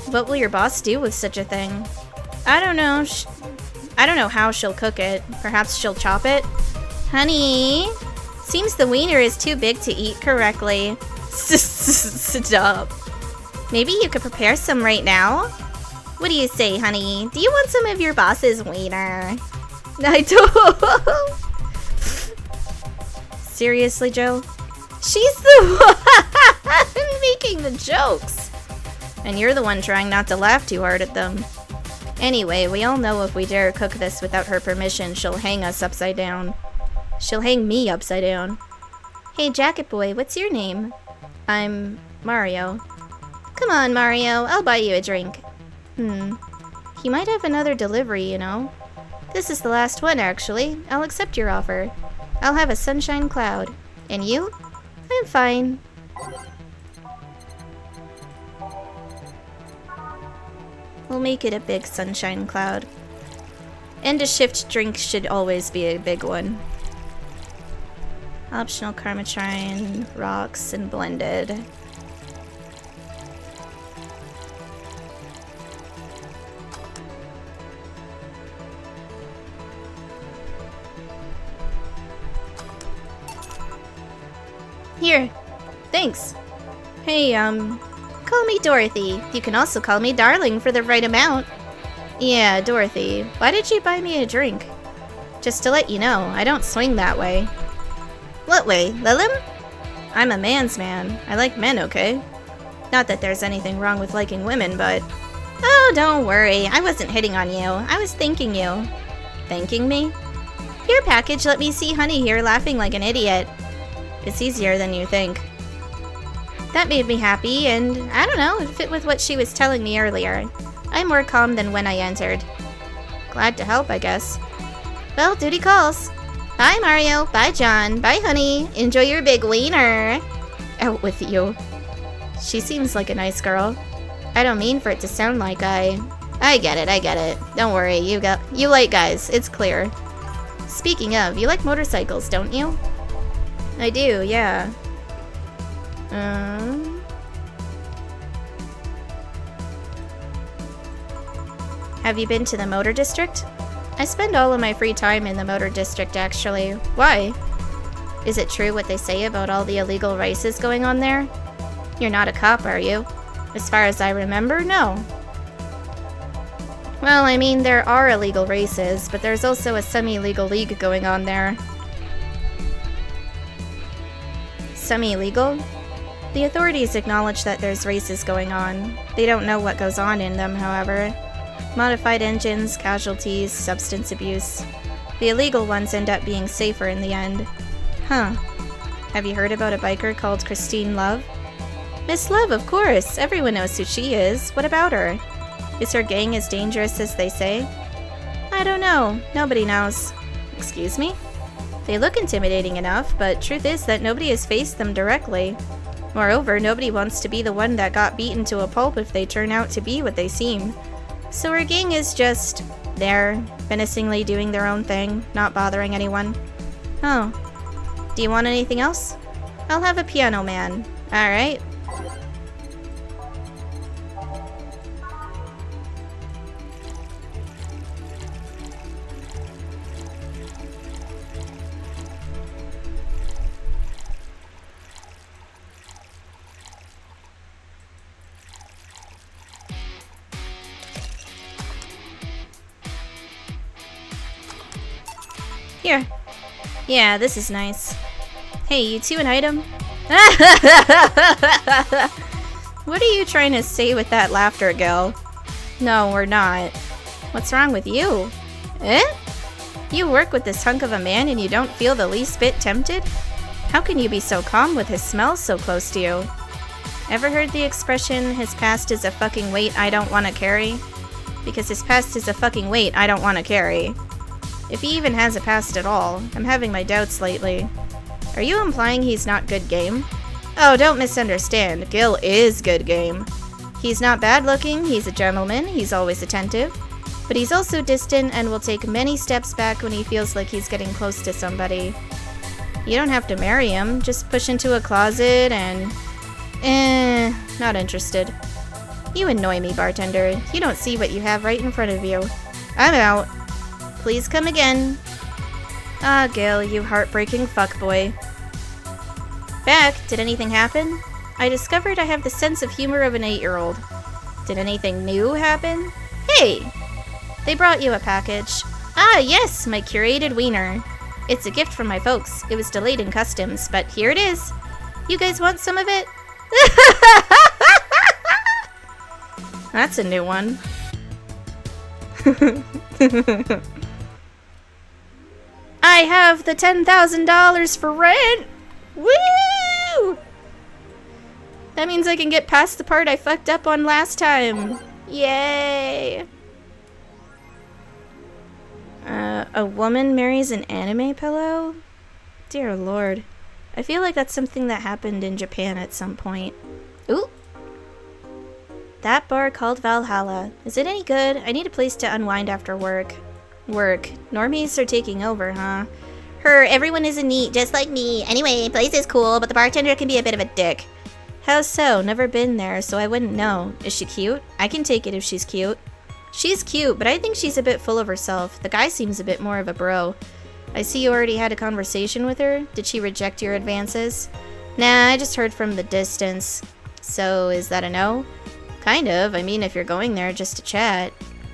What will your boss do with such a thing? I don't know. I don't know how she'll cook it. Perhaps she'll chop it? Honey? Seems the wiener is too big to eat correctly. Stop. Maybe you could prepare some right now? What do you say, honey? Do you want some of your boss's wiener? I don't. Seriously, Jill? She's the one making the jokes. And you're the one trying not to laugh too hard at them. Anyway, we all know if we dare cook this without her permission, she'll hang us upside down. She'll hang me upside down. Hey, Jacket Boy, what's your name? I'm Mario. Come on, Mario, I'll buy you a drink. He might have another delivery, you know. This is the last one, actually. I'll accept your offer. I'll have a sunshine cloud. And you? I'm fine. We'll make it a big sunshine cloud. And a shift drink should always be a big one. Optional Karmatrine, rocks, and blended. Here. Thanks. Hey, Call me Dorothy. You can also call me Darling for the right amount. Yeah, Dorothy. Why did you buy me a drink? Just to let you know, I don't swing that way. What way, Lilim? I'm a man's man. I like men, okay? Not that there's anything wrong with liking women, but... Oh, don't worry. I wasn't hitting on you. I was thanking you. Thanking me? Your package let me see Honey here laughing like an idiot. It's easier than you think. That made me happy, and I don't know, it fit with what she was telling me earlier. I'm more calm than when I entered. Glad to help, I guess. Well, duty calls. Bye, Mario. Bye, John. Bye, Honey. Enjoy your big wiener. Out with you. She seems like a nice girl. I don't mean for it to sound like I get it. Don't worry, you like guys, it's clear. Speaking of, you like motorcycles, don't you? I do, yeah. Have you been to the motor district? I spend all of my free time in the motor district, actually. Why? Is it true what they say about all the illegal races going on there? You're not a cop, are you? As far as I remember, no. Well, I mean, there are illegal races, but there's also a semi-legal league going on there. Semi-legal? The authorities acknowledge that there's races going on. They don't know what goes on in them, however. Modified engines, casualties, substance abuse. The illegal ones end up being safer in the end. Huh. Have you heard about a biker called Christine Love? Miss Love, of course. Everyone knows who she is. What about her? Is her gang as dangerous as they say? I don't know. Nobody knows. Excuse me? They look intimidating enough, but truth is that nobody has faced them directly. Moreover, nobody wants to be the one that got beaten to a pulp if they turn out to be what they seem. So her gang is just there, menacingly doing their own thing, not bothering anyone. Oh. Do you want anything else? I'll have a piano man. Alright. Here. Yeah, this is nice. Hey, you two an item? What are you trying to say with that laughter, Gil? No, we're not. What's wrong with you? Eh? You work with this hunk of a man and you don't feel the least bit tempted? How can you be so calm with his smell so close to you? Ever heard the expression, his past is a fucking weight I don't want to carry? Because his past is a fucking weight I don't want to carry. If he even has a past at all, I'm having my doubts lately. Are you implying he's not good game? Oh, don't misunderstand. Gil is good game. He's not bad looking, he's a gentleman, he's always attentive. But he's also distant and will take many steps back when he feels like he's getting close to somebody. You don't have to marry him, just push into a closet and... not interested. You annoy me, bartender. You don't see what you have right in front of you. I'm out. Please come again. Ah, Gil, you heartbreaking fuckboy. Beck, did anything happen? I discovered I have the sense of humor of an 8-year-old. Did anything new happen? Hey! They brought you a package. Ah, yes, my curated wiener. It's a gift from my folks. It was delayed in customs, but here it is. You guys want some of it? That's a new one. I have the $10,000 for rent! Woo! That means I can get past the part I fucked up on last time. Yay! A woman marries an anime pillow? Dear Lord. I feel like that's something that happened in Japan at some point. Ooh! That bar called Valhalla. Is it any good? I need a place to unwind after work. Work. Normies are taking over, huh? Everyone isn't neat, just like me. Anyway, place is cool, but the bartender can be a bit of a dick. How so? Never been there, so I wouldn't know. Is she cute? I can take it if she's cute. She's cute, but I think she's a bit full of herself. The guy seems a bit more of a bro. I see you already had a conversation with her. Did she reject your advances? Nah, I just heard from the distance. So, is that a no? Kind of. I mean, if you're going there just to chat.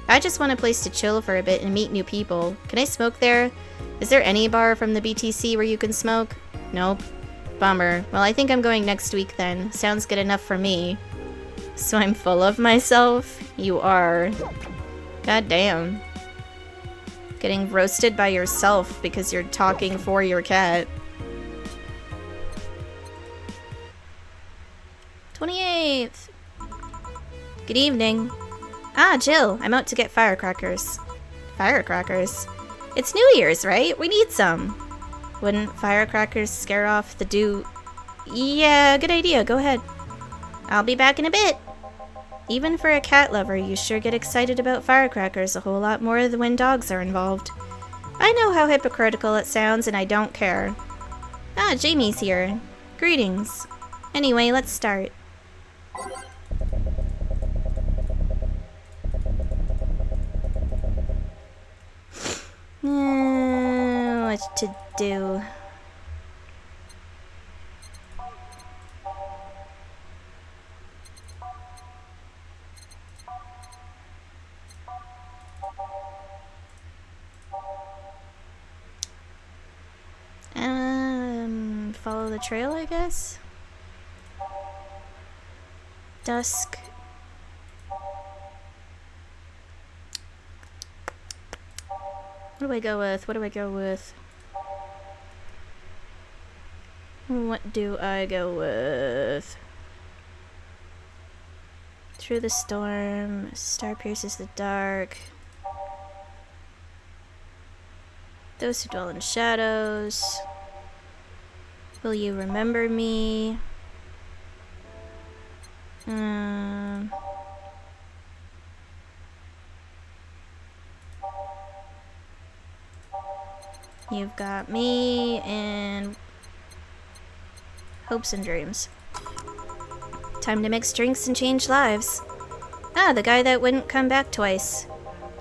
I just want a place to chill for a bit and meet new people. Can I smoke there? Is there any bar from the BTC where you can smoke? Nope. Bummer. Well, I think I'm going next week then. Sounds good enough for me. So I'm full of myself? You are. God damn. Getting roasted by yourself because you're talking for your cat. 28th. Good evening. Ah, Jill. I'm out to get firecrackers. Firecrackers? It's New Year's, right? We need some. Wouldn't firecrackers scare off the Yeah, good idea. Go ahead. I'll be back in a bit. Even for a cat lover, you sure get excited about firecrackers a whole lot more than when dogs are involved. I know how hypocritical it sounds, and I don't care. Ah, Jamie's here. Greetings. Anyway, let's start. What to do? Follow the trail, I guess? Dusk. What do I go with? What do I go with? What do I go with? Through the storm, star pierces the dark. Those who dwell in shadows. Will you remember me? You've got me and hopes and dreams. Time to mix drinks and change lives. Ah, the guy that wouldn't come back twice.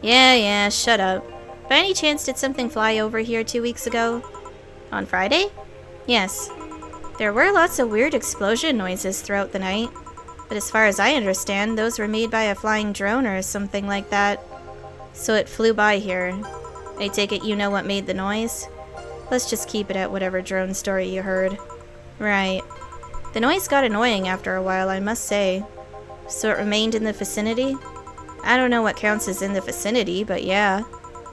Yeah, shut up. By any chance, did something fly over here 2 weeks ago? On Friday? Yes. There were lots of weird explosion noises throughout the night. But as far as I understand, those were made by a flying drone or something like that. So it flew by here. I take it you know what made the noise? Let's just keep it at whatever drone story you heard. Right. The noise got annoying after a while, I must say. So it remained in the vicinity? I don't know what counts as in the vicinity, but yeah.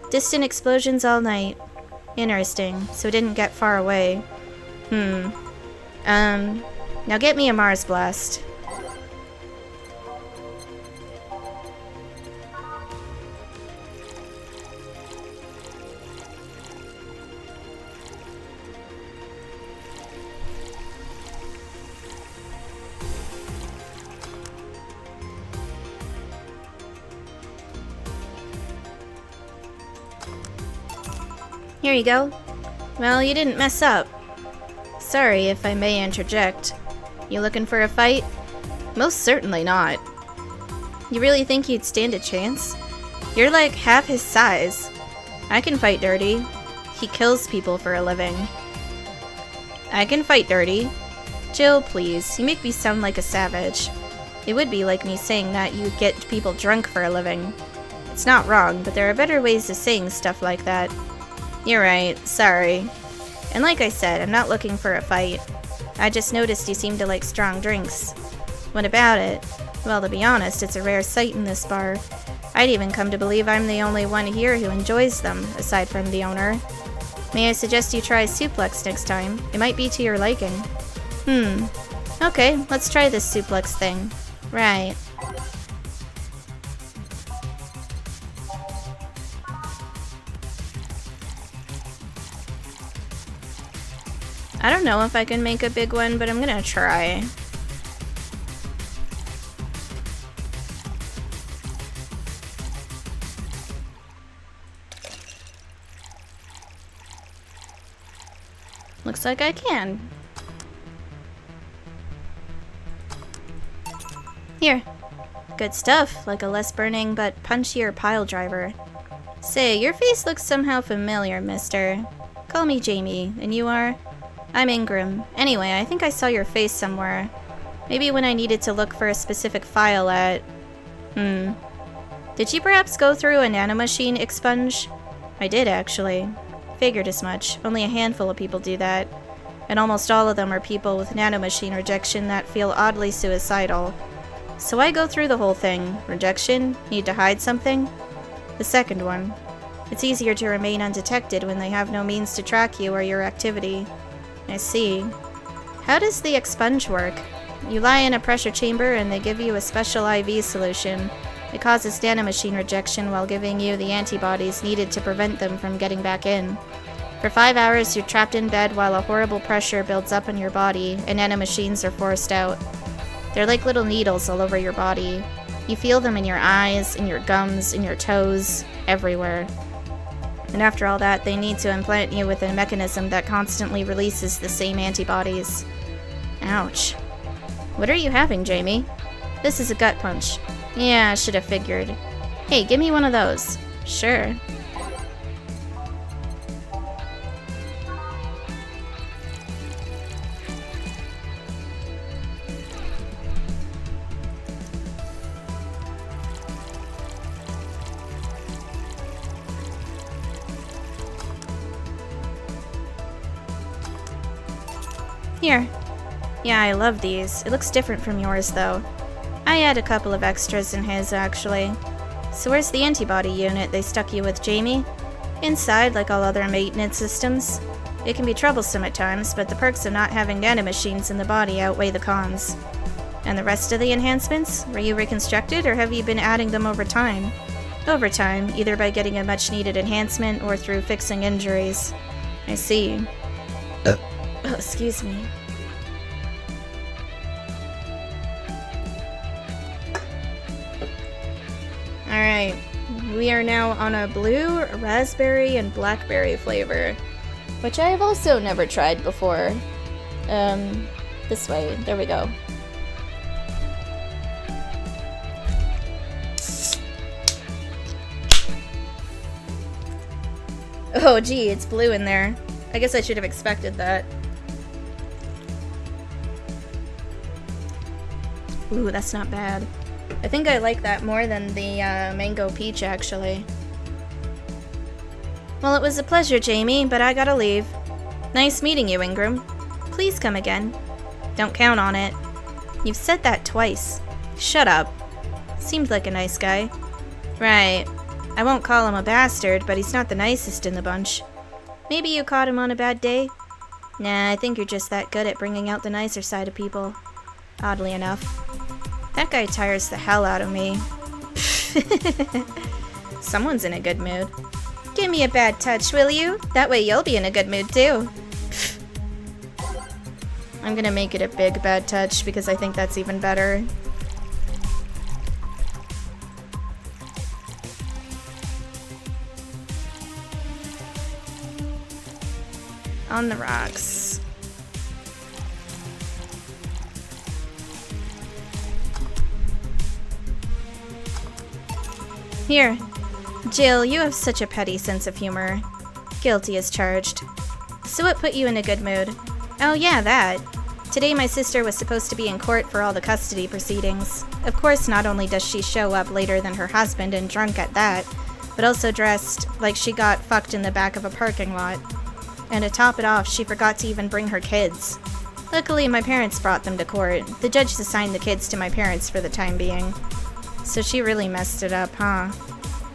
Distant explosions all night. Interesting. So it didn't get far away. Now get me a Mars Blast. Here you go. Well, you didn't mess up. Sorry if I may interject. You looking for a fight? Most certainly not. You really think you'd stand a chance? You're like half his size. I can fight dirty. He kills people for a living. I can fight dirty. Jill, please. You make me sound like a savage. It would be like me saying that you get people drunk for a living. It's not wrong, but there are better ways of saying stuff like that. You're right. Sorry. And like I said, I'm not looking for a fight. I just noticed you seem to like strong drinks. What about it? Well, to be honest, it's a rare sight in this bar. I'd even come to believe I'm the only one here who enjoys them, aside from the owner. May I suggest you try suplex next time? It might be to your liking. Okay, let's try this suplex thing. Right. I don't know if I can make a big one, but I'm gonna try. Looks like I can. Here. Good stuff, like a less burning but punchier pile driver. Say, your face looks somehow familiar, mister. Call me Jamie, and you are? I'm Ingram. Anyway, I think I saw your face somewhere. Maybe when I needed to look for a specific file at... Did you perhaps go through a nanomachine expunge? I did, actually. Figured as much. Only a handful of people do that. And almost all of them are people with nanomachine rejection that feel oddly suicidal. So I go through the whole thing. Rejection? Need to hide something? The second one. It's easier to remain undetected when they have no means to track you or your activity. I see. How does the expunge work? You lie in a pressure chamber and they give you a special IV solution. It causes nanomachine rejection while giving you the antibodies needed to prevent them from getting back in. For 5 hours, you're trapped in bed while a horrible pressure builds up in your body and nanomachines are forced out. They're like little needles all over your body. You feel them in your eyes, in your gums, in your toes, everywhere. And after all that, they need to implant you with a mechanism that constantly releases the same antibodies. Ouch. What are you having, Jamie? This is a gut punch. Yeah, I should have figured. Hey, give me one of those. Sure. Here. Yeah, I love these. It looks different from yours, though. I had a couple of extras in his, actually. So where's the antibody unit they stuck you with, Jamie? Inside, like all other maintenance systems. It can be troublesome at times, but the perks of not having nanomachines in the body outweigh the cons. And the rest of the enhancements? Were you reconstructed, or have you been adding them over time? Over time, either by getting a much-needed enhancement or through fixing injuries. I see. Oh, excuse me. Alright, we are now on a blue, raspberry, and blackberry flavor, which I have also never tried before. This way, there we go. Oh gee, it's blue in there. I guess I should have expected that. Ooh, that's not bad. I think I like that more than the mango peach, actually. Well, it was a pleasure, Jamie, but I gotta leave. Nice meeting you, Ingram. Please come again. Don't count on it. You've said that twice. Shut up. Seemed like a nice guy. Right. I won't call him a bastard, but he's not the nicest in the bunch. Maybe you caught him on a bad day? Nah, I think you're just that good at bringing out the nicer side of people. Oddly enough. That guy tires the hell out of me. Someone's in a good mood. Give me a bad touch, will you? That way you'll be in a good mood too. I'm gonna make it a big bad touch because I think that's even better. On the rocks. Here. Jill, you have such a petty sense of humor. Guilty as charged. So what put you in a good mood? Oh yeah, that. Today my sister was supposed to be in court for all the custody proceedings. Of course, not only does she show up later than her husband and drunk at that, but also dressed like she got fucked in the back of a parking lot. And to top it off, she forgot to even bring her kids. Luckily, my parents brought them to court. The judge assigned the kids to my parents for the time being. So she really messed it up, huh?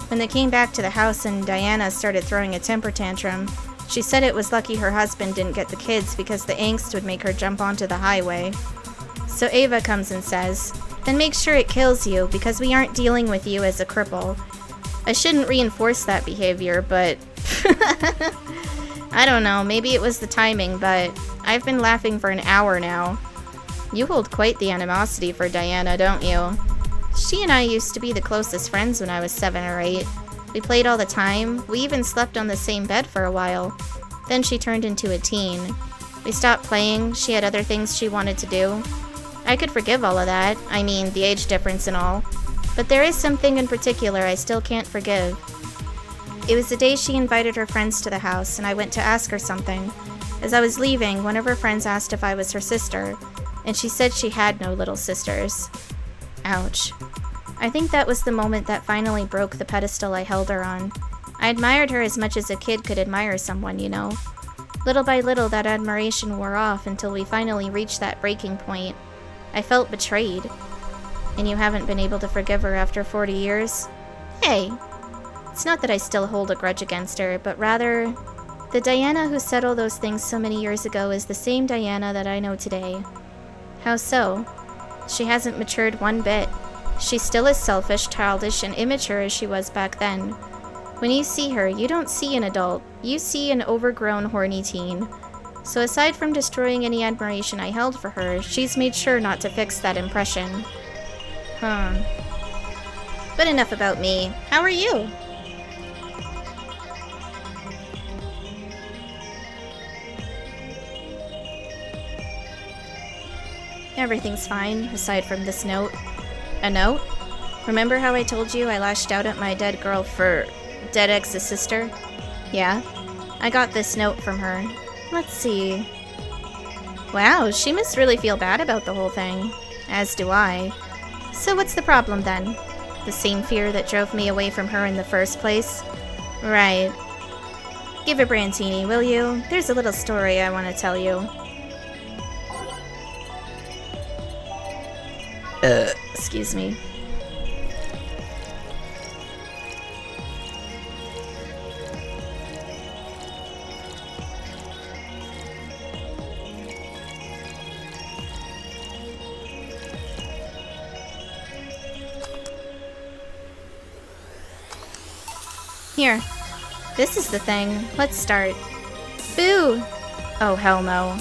When they came back to the house and Diana started throwing a temper tantrum, she said it was lucky her husband didn't get the kids because the angst would make her jump onto the highway. So Ava comes and says, "Then make sure it kills you because we aren't dealing with you as a cripple." I shouldn't reinforce that behavior, but I don't know, maybe it was the timing, but I've been laughing for an hour now. You hold quite the animosity for Diana, don't you? She and I used to be the closest friends when I was 7 or 8. We played all the time. We even slept on the same bed for a while. Then she turned into a teen. We stopped playing. She had other things she wanted to do. I could forgive all of that. I mean, the age difference and all. But there is something in particular I still can't forgive. It was the day she invited her friends to the house, and I went to ask her something. As I was leaving, one of her friends asked if I was her sister, and she said she had no little sisters. Ouch. I think that was the moment that finally broke the pedestal I held her on. I admired her as much as a kid could admire someone, you know. Little by little, that admiration wore off until we finally reached that breaking point. I felt betrayed. And you haven't been able to forgive her after 40 years? Hey! It's not that I still hold a grudge against her, but rather, the Diana who said all those things so many years ago is the same Diana that I know today. How so? She hasn't matured one bit. She's still as selfish, childish, and immature as she was back then. When you see her, you don't see an adult. You see an overgrown, horny teen. So aside from destroying any admiration I held for her, she's made sure not to fix that impression. But enough about me. How are you? Everything's fine, aside from this note. A note? Remember how I told you I lashed out at my dead ex's sister? Yeah. I got this note from her. Let's see. Wow, she must really feel bad about the whole thing. As do I. So what's the problem then? The same fear that drove me away from her in the first place? Right. Give a Brantini, will you? There's a little story I want to tell you. Excuse me. Here. This is the thing. Let's start. Boo! Oh, hell no.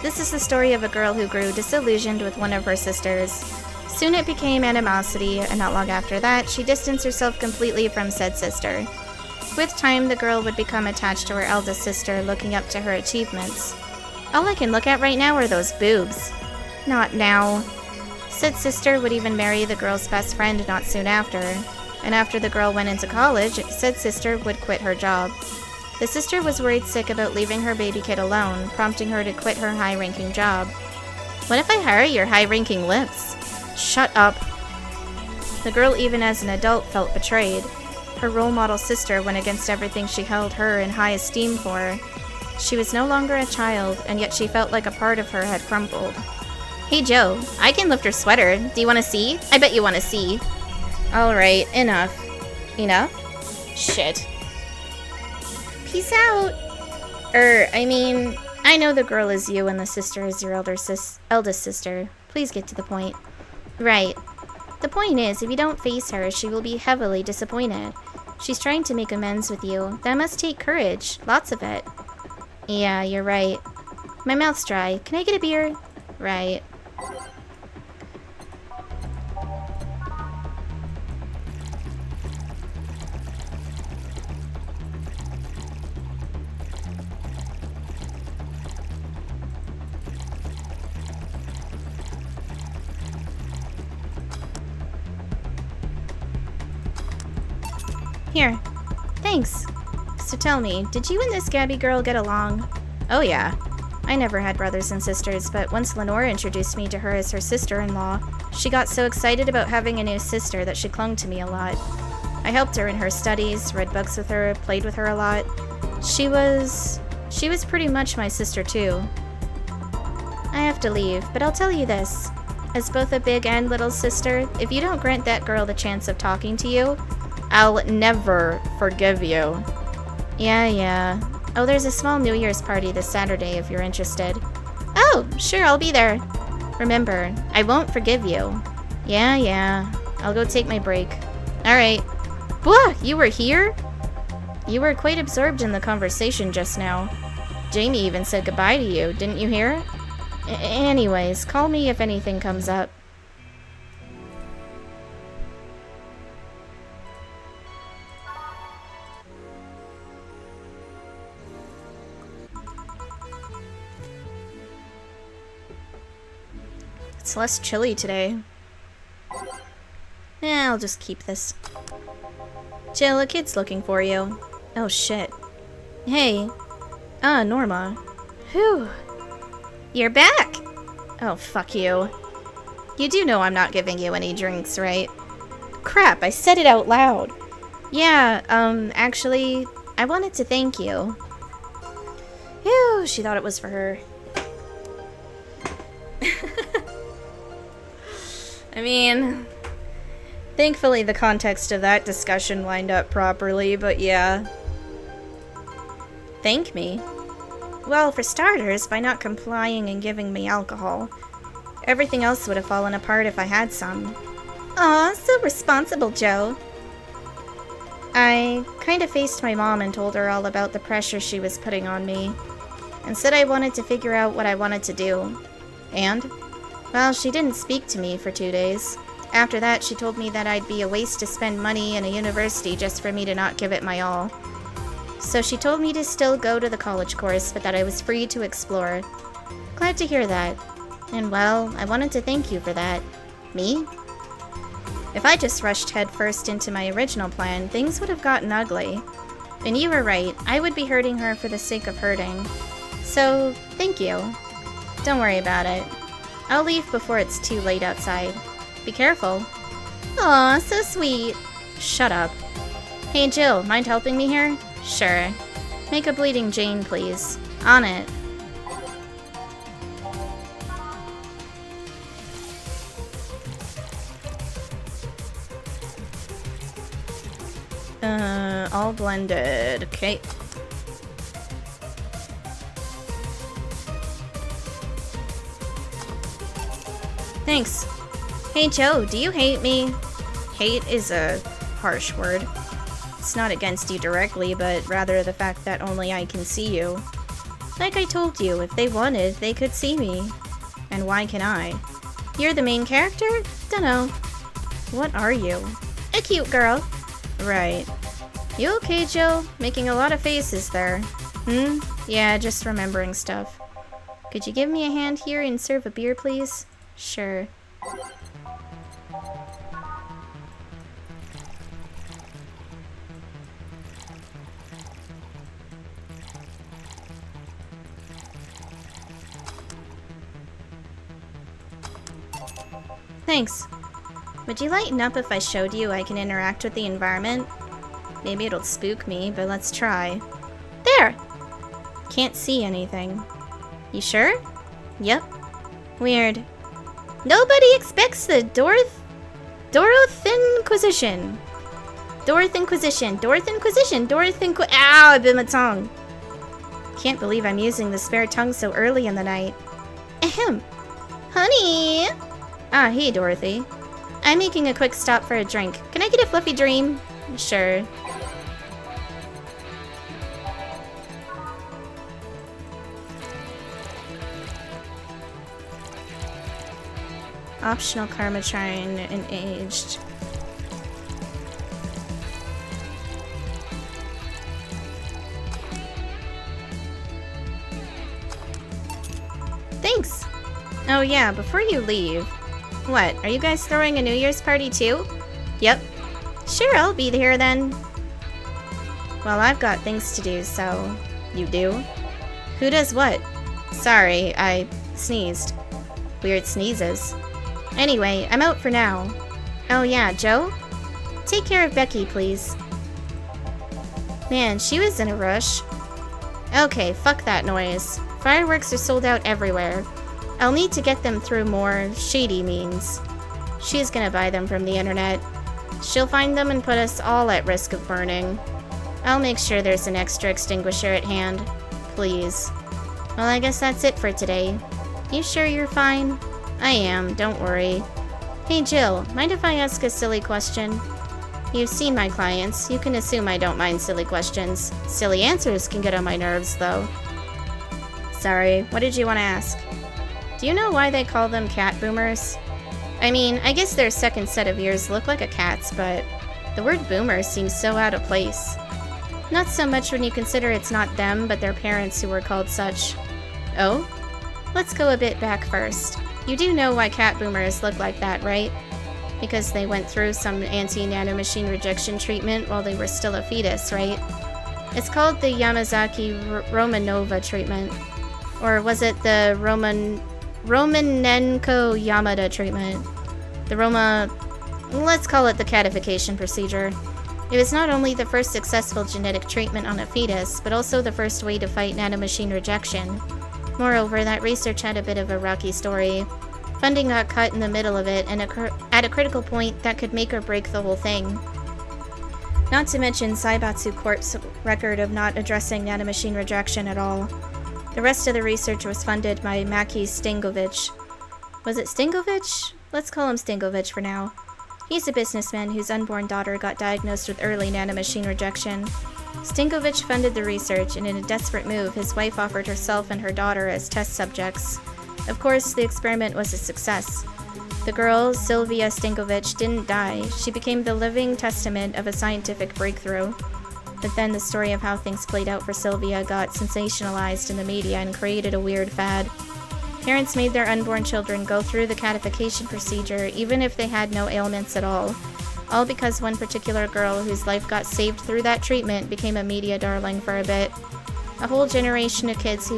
This is the story of a girl who grew disillusioned with one of her sisters. Soon it became animosity, and not long after that, she distanced herself completely from said sister. With time, the girl would become attached to her eldest sister, looking up to her achievements. All I can look at right now are those boobs. Not now. Said sister would even marry the girl's best friend not soon after. And after the girl went into college, said sister would quit her job. The sister was worried sick about leaving her baby kid alone, prompting her to quit her high-ranking job. What if I hire your high-ranking lips? Shut up. The girl, even as an adult, felt betrayed. Her role model sister went against everything she held her in high esteem for. She was no longer a child, and yet she felt like a part of her had crumbled. Hey Joe, I can lift her sweater. Do you want to see? I bet you want to see. Alright, enough. Enough? Shit. Peace out. I know the girl is you and the sister is your eldest sister. Please get to the point. Right. The point is, if you don't face her, she will be heavily disappointed. She's trying to make amends with you. That must take courage. Lots of it. Yeah, you're right. My mouth's dry. Can I get a beer? Right. Here. Thanks. So tell me, did you and this Gabby girl get along? Oh yeah. I never had brothers and sisters, but once Lenore introduced me to her as her sister-in-law, she got so excited about having a new sister that she clung to me a lot. I helped her in her studies, read books with her, played with her a lot. She was pretty much my sister too. I have to leave, but I'll tell you this. As both a big and little sister, if you don't grant that girl the chance of talking to you, I'll never forgive you. Yeah. Oh, there's a small New Year's party this Saturday if you're interested. Oh, sure, I'll be there. Remember, I won't forgive you. Yeah. I'll go take my break. Alright. Blah, you were here? You were quite absorbed in the conversation just now. Jamie even said goodbye to you, didn't you hear? Anyways, call me if anything comes up. It's less chilly today. I'll just keep this. Jill, a kid's looking for you. Oh shit. Hey. Norma. Whew. You're back! Oh, fuck you. You do know I'm not giving you any drinks, right? Crap, I said it out loud. Yeah, actually, I wanted to thank you. Phew, she thought it was for her. I mean, thankfully the context of that discussion lined up properly, but yeah. Thank me? Well, for starters, by not complying and giving me alcohol. Everything else would have fallen apart if I had some. Aw, so responsible, Joe. I kind of faced my mom and told her all about the pressure she was putting on me, and said I wanted to figure out what I wanted to do. And? Well, she didn't speak to me for 2 days. After that, she told me that I'd be a waste to spend money in a university just for me to not give it my all. So she told me to still go to the college course, but that I was free to explore. Glad to hear that. And well, I wanted to thank you for that. Me? If I just rushed headfirst into my original plan, things would have gotten ugly. And you were right, I would be hurting her for the sake of hurting. So, thank you. Don't worry about it. I'll leave before it's too late outside. Be careful. Aw, so sweet. Shut up. Hey Jill, mind helping me here? Sure. Make a bleeding Jane, please. On it. All blended. Okay. Thanks. Hey Joe, do you hate me? Hate is a harsh word. It's not against you directly, but rather the fact that only I can see you. Like I told you, if they wanted, they could see me. And why can I? You're the main character? Dunno. What are you? A cute girl. Right. You okay, Jill? Making a lot of faces there. Yeah, just remembering stuff. Could you give me a hand here and serve a beer, please? Sure. Thanks. Would you lighten up if I showed you I can interact with the environment? Maybe it'll spook me, but let's try. There! Can't see anything. You sure? Yep. Weird. Nobody expects the Doroth Inquisition. Ow, I bit my tongue. Can't believe I'm using the spare tongue so early in the night. Ahem. Honey! Ah, hey, Dorothy. I'm making a quick stop for a drink. Can I get a fluffy dream? Sure. Optional Karmatrine and aged. Thanks! Oh yeah, before you leave. What, are you guys throwing a New Year's party too? Yep. Sure, I'll be here then. Well, I've got things to do, so... You do? Who does what? Sorry, I sneezed. Weird sneezes. Anyway, I'm out for now. Oh yeah, Joe? Take care of Becky, please. Man, she was in a rush. Okay, fuck that noise. Fireworks are sold out everywhere. I'll need to get them through more shady means. She's gonna buy them from the internet. She'll find them and put us all at risk of burning. I'll make sure there's an extra extinguisher at hand. Please. Well, I guess that's it for today. You sure you're fine? I am, don't worry. Hey Jill, mind if I ask a silly question? You've seen my clients. You can assume I don't mind silly questions. Silly answers can get on my nerves, though. Sorry, what did you want to ask? Do you know why they call them cat boomers? I mean, I guess their second set of ears look like a cat's, but the word boomer seems so out of place. Not so much when you consider it's not them, but their parents who were called such. Oh? Let's go a bit back first. You do know why cat boomers look like that, right? Because they went through some anti-nanomachine rejection treatment while they were still a fetus, right? It's called the Yamazaki-Romanova treatment. Or was it the Romanenko-Yamada treatment? Let's call it the catification procedure. It was not only the first successful genetic treatment on a fetus, but also the first way to fight nanomachine rejection. Moreover, that research had a bit of a rocky story. Funding got cut in the middle of it, and at a critical point that could make or break the whole thing. Not to mention Zaibatsu Corp's record of not addressing nanomachine rejection at all. The rest of the research was funded by Maki Stangovich. Was it Stangovich? Let's call him Stangovich for now. He's a businessman whose unborn daughter got diagnosed with early nanomachine rejection. Stangovich funded the research, and in a desperate move, his wife offered herself and her daughter as test subjects. Of course, the experiment was a success. The girl, Sylvia Stangovich, didn't die. She became the living testament of a scientific breakthrough. But then the story of how things played out for Sylvia got sensationalized in the media and created a weird fad. Parents made their unborn children go through the catification procedure even if they had no ailments at all because one particular girl whose life got saved through that treatment became a media darling for a bit. A whole generation of kids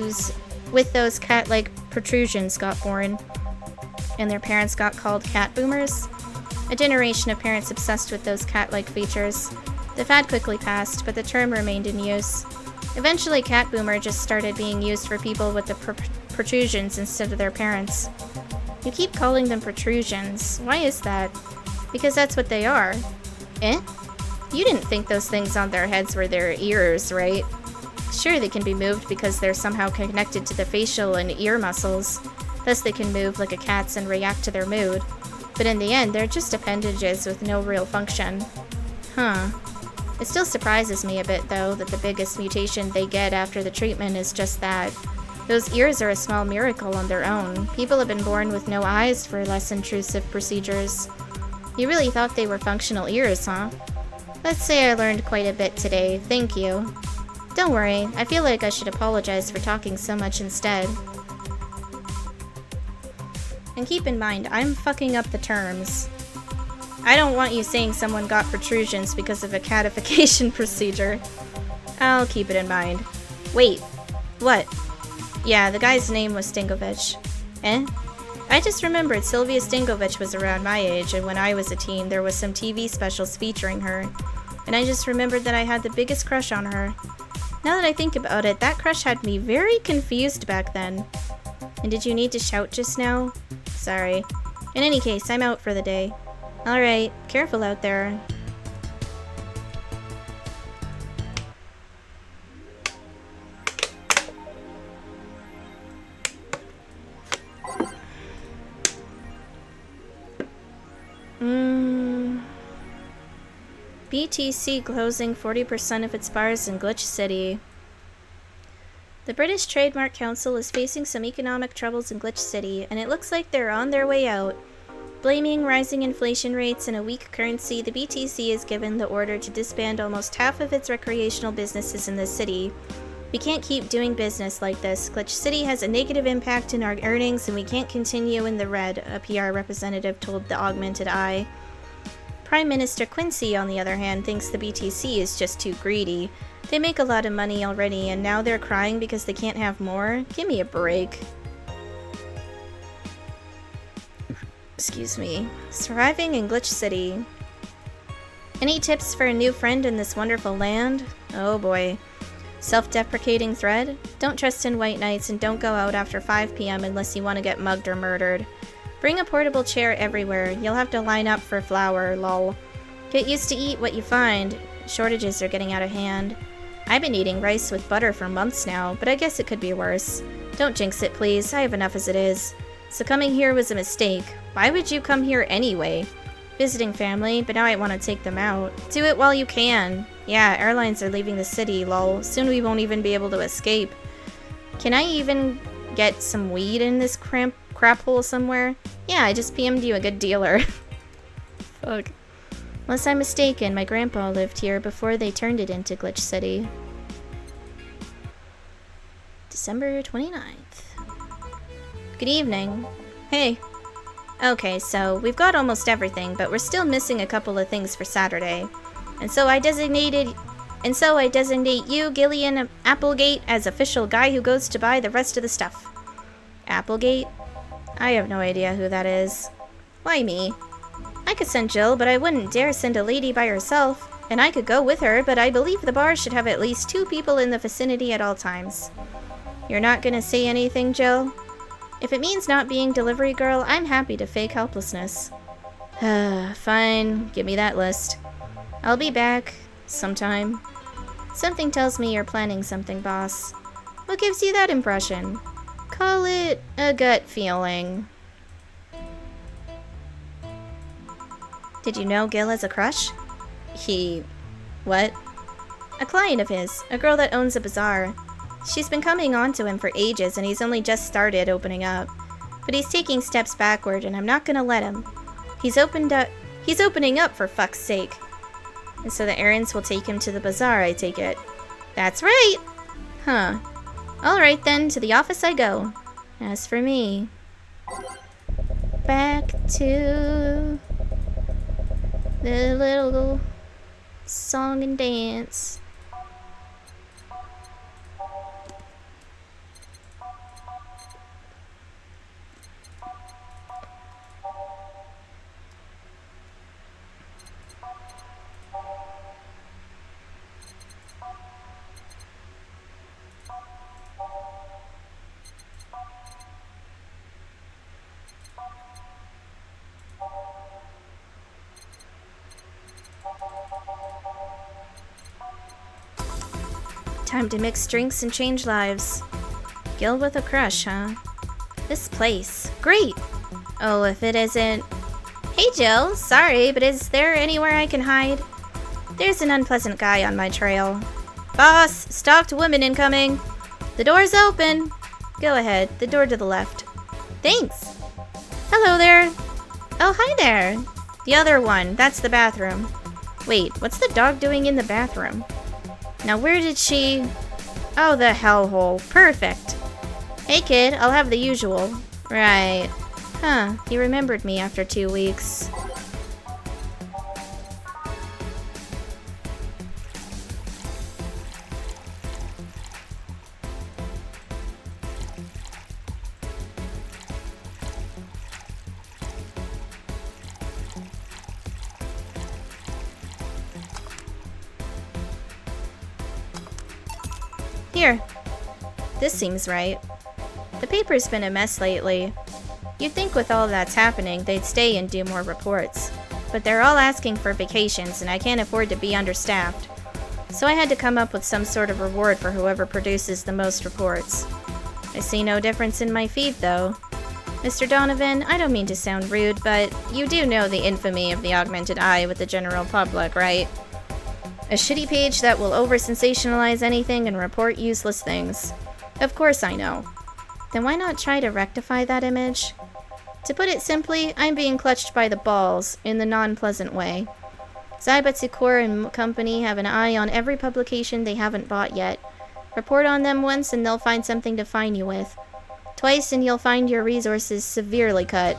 with those cat-like protrusions got born, and their parents got called cat boomers. A generation of parents obsessed with those cat-like features. The fad quickly passed, but the term remained in use. Eventually, cat boomer just started being used for people with the protrusions instead of their parents. You keep calling them protrusions. Why is that? Because that's what they are. Eh? You didn't think those things on their heads were their ears, right? Sure, they can be moved because they're somehow connected to the facial and ear muscles. Thus they can move like a cat's and react to their mood. But in the end, they're just appendages with no real function. Huh. It still surprises me a bit, though, that the biggest mutation they get after the treatment is just that. Those ears are a small miracle on their own. People have been born with no eyes for less intrusive procedures. You really thought they were functional ears, huh? Let's say I learned quite a bit today. Thank you. Don't worry, I feel like I should apologize for talking so much instead. And keep in mind, I'm fucking up the terms. I don't want you saying someone got protrusions because of a catification procedure. I'll keep it in mind. Wait, what? Yeah, the guy's name was Stangovich. Eh? I just remembered Sylvia Stangovich was around my age, and when I was a teen, there was some TV specials featuring her. And I just remembered that I had the biggest crush on her. Now that I think about it, that crush had me very confused back then. And did you need to shout just now? Sorry. In any case, I'm out for the day. Alright, careful out there. BTC closing 40% of its bars in Glitch City. The British Trademark Council is facing some economic troubles in Glitch City, and it looks like they're on their way out. Blaming rising inflation rates and a weak currency, the BTC is given the order to disband almost half of its recreational businesses in the city. We can't keep doing business like this. Glitch City has a negative impact in our earnings, and we can't continue in the red, a PR representative told the Augmented Eye. Prime Minister Quincy, on the other hand, thinks the BTC is just too greedy. They make a lot of money already, and now they're crying because they can't have more? Give me a break. Excuse me. Surviving in Glitch City. Any tips for a new friend in this wonderful land? Oh boy. Self-deprecating thread? Don't trust in white knights and don't go out after 5 p.m. unless you want to get mugged or murdered. Bring a portable chair everywhere. You'll have to line up for flour, lol. Get used to eat what you find. Shortages are getting out of hand. I've been eating rice with butter for months now, but I guess it could be worse. Don't jinx it, please. I have enough as it is. So coming here was a mistake. Why would you come here anyway? Visiting family, but now I want to take them out. Do it while you can. Yeah, airlines are leaving the city, lol. Soon we won't even be able to escape. Can I even get some weed in this crap hole somewhere? Yeah, I just PM'd you a good dealer. Fuck. Unless I'm mistaken, my grandpa lived here before they turned it into Glitch City. December 29th. Good evening. Hey. Okay, so we've got almost everything, but we're still missing a couple of things for Saturday. And so I designate you, Gillian Applegate, as official guy who goes to buy the rest of the stuff. Applegate? I have no idea who that is. Why me? I could send Jill, but I wouldn't dare send a lady by herself. And I could go with her, but I believe the bar should have at least 2 people in the vicinity at all times. You're not gonna say anything, Jill? If it means not being delivery girl, I'm happy to fake helplessness. Fine, give me that list. I'll be back sometime. Something tells me you're planning something, boss. What gives you that impression? Call it a gut feeling. Did you know Gil has a crush? What? A client of his, a girl that owns a bazaar. She's been coming on to him for ages and he's only just started opening up. But he's taking steps backward and I'm not gonna let him. He's opening up for fuck's sake. And so the errands will take him to the bazaar, I take it. That's right! Huh. Alright then, to the office I go. As for me... back to... the little song and dance. Time to mix drinks and change lives. Gil with a crush, huh? This place. Great! Oh, if it isn't... Hey, Jill. Sorry, but is there anywhere I can hide? There's an unpleasant guy on my trail. Boss! Stalked woman incoming! The door's open! Go ahead. The door to the left. Thanks! Hello there! Oh, hi there! The other one. That's the bathroom. Wait, what's the dog doing in the bathroom? Now where did she... Oh, the hellhole. Perfect. Hey kid, I'll have the usual. Right. Huh, he remembered me after 2 weeks. Here. This seems right. The paper's been a mess lately. You'd think with all that's happening, they'd stay and do more reports. But they're all asking for vacations, and I can't afford to be understaffed. So I had to come up with some sort of reward for whoever produces the most reports. I see no difference in my feed, though. Mr. Donovan, I don't mean to sound rude, but you do know the infamy of the augmented eye with the general public, right? A shitty page that will over-sensationalize anything and report useless things. Of course I know. Then why not try to rectify that image? To put it simply, I'm being clutched by the balls, in the non-pleasant way. Zybatsikor and company have an eye on every publication they haven't bought yet. Report on them once and they'll find something to fine you with. Twice and you'll find your resources severely cut.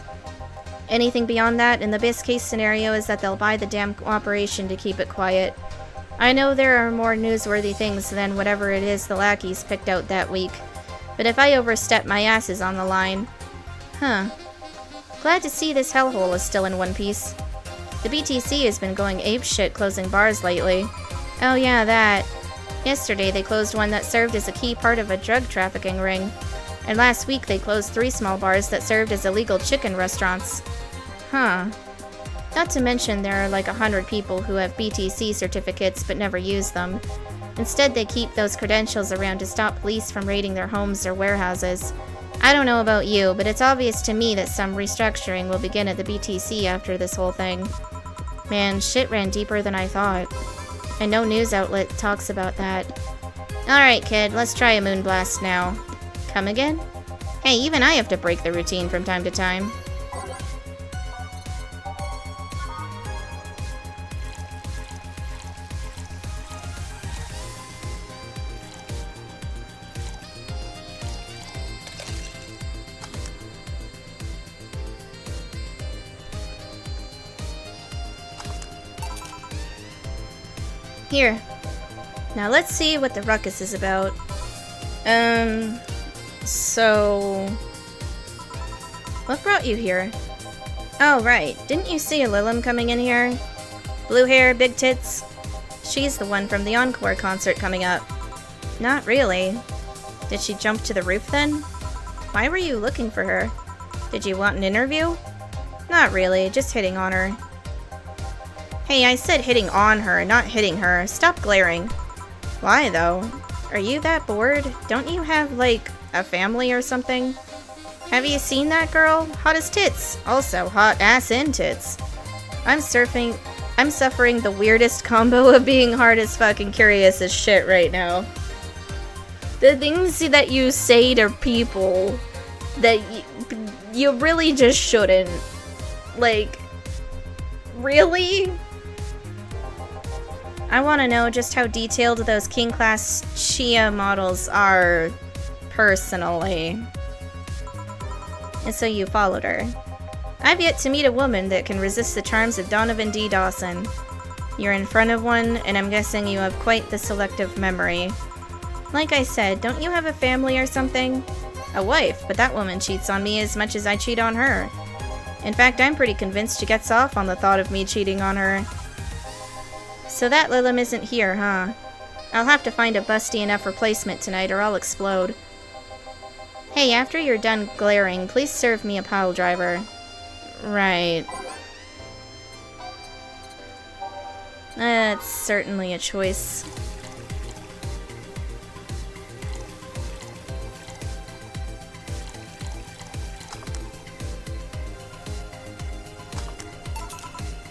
Anything beyond that, in the best case scenario, is that they'll buy the damn operation to keep it quiet. I know there are more newsworthy things than whatever it is the lackeys picked out that week, but if I overstep, my ass is on the line. Huh. Glad to see this hellhole is still in one piece. The BTC has been going apeshit closing bars lately. Oh yeah, that. Yesterday they closed one that served as a key part of a drug trafficking ring. And last week they closed 3 small bars that served as illegal chicken restaurants. Huh. Not to mention there are like 100 people who have BTC certificates but never use them. Instead they keep those credentials around to stop police from raiding their homes or warehouses. I don't know about you, but it's obvious to me that some restructuring will begin at the BTC after this whole thing. Man, shit ran deeper than I thought. And no news outlet talks about that. Alright kid, let's try a moonblast now. Come again? Hey, even I have to break the routine from time to time. Here. Now let's see what the ruckus is about. So... What brought you here? Oh, right. Didn't you see Lilim coming in here? Blue hair, big tits? She's the one from the Encore concert coming up. Not really. Did she jump to the roof then? Why were you looking for her? Did you want an interview? Not really, just hitting on her. Hey, I said hitting on her, not hitting her. Stop glaring. Why, though? Are you that bored? Don't you have, like, a family or something? Have you seen that girl? Hot as tits. Also, hot ass and tits. I'm suffering the weirdest combo of being hard as fucking curious as shit right now. The things that you say to people that you really just shouldn't. Like, really? I want to know just how detailed those King Class Chia models are, personally. And so you followed her. I've yet to meet a woman that can resist the charms of Donovan D. Dawson. You're in front of one, and I'm guessing you have quite the selective memory. Like I said, don't you have a family or something? A wife, but that woman cheats on me as much as I cheat on her. In fact, I'm pretty convinced she gets off on the thought of me cheating on her. So that Lilim isn't here, huh? I'll have to find a busty enough replacement tonight or I'll explode. Hey, after you're done glaring, please serve me a pile driver. Right. That's certainly a choice.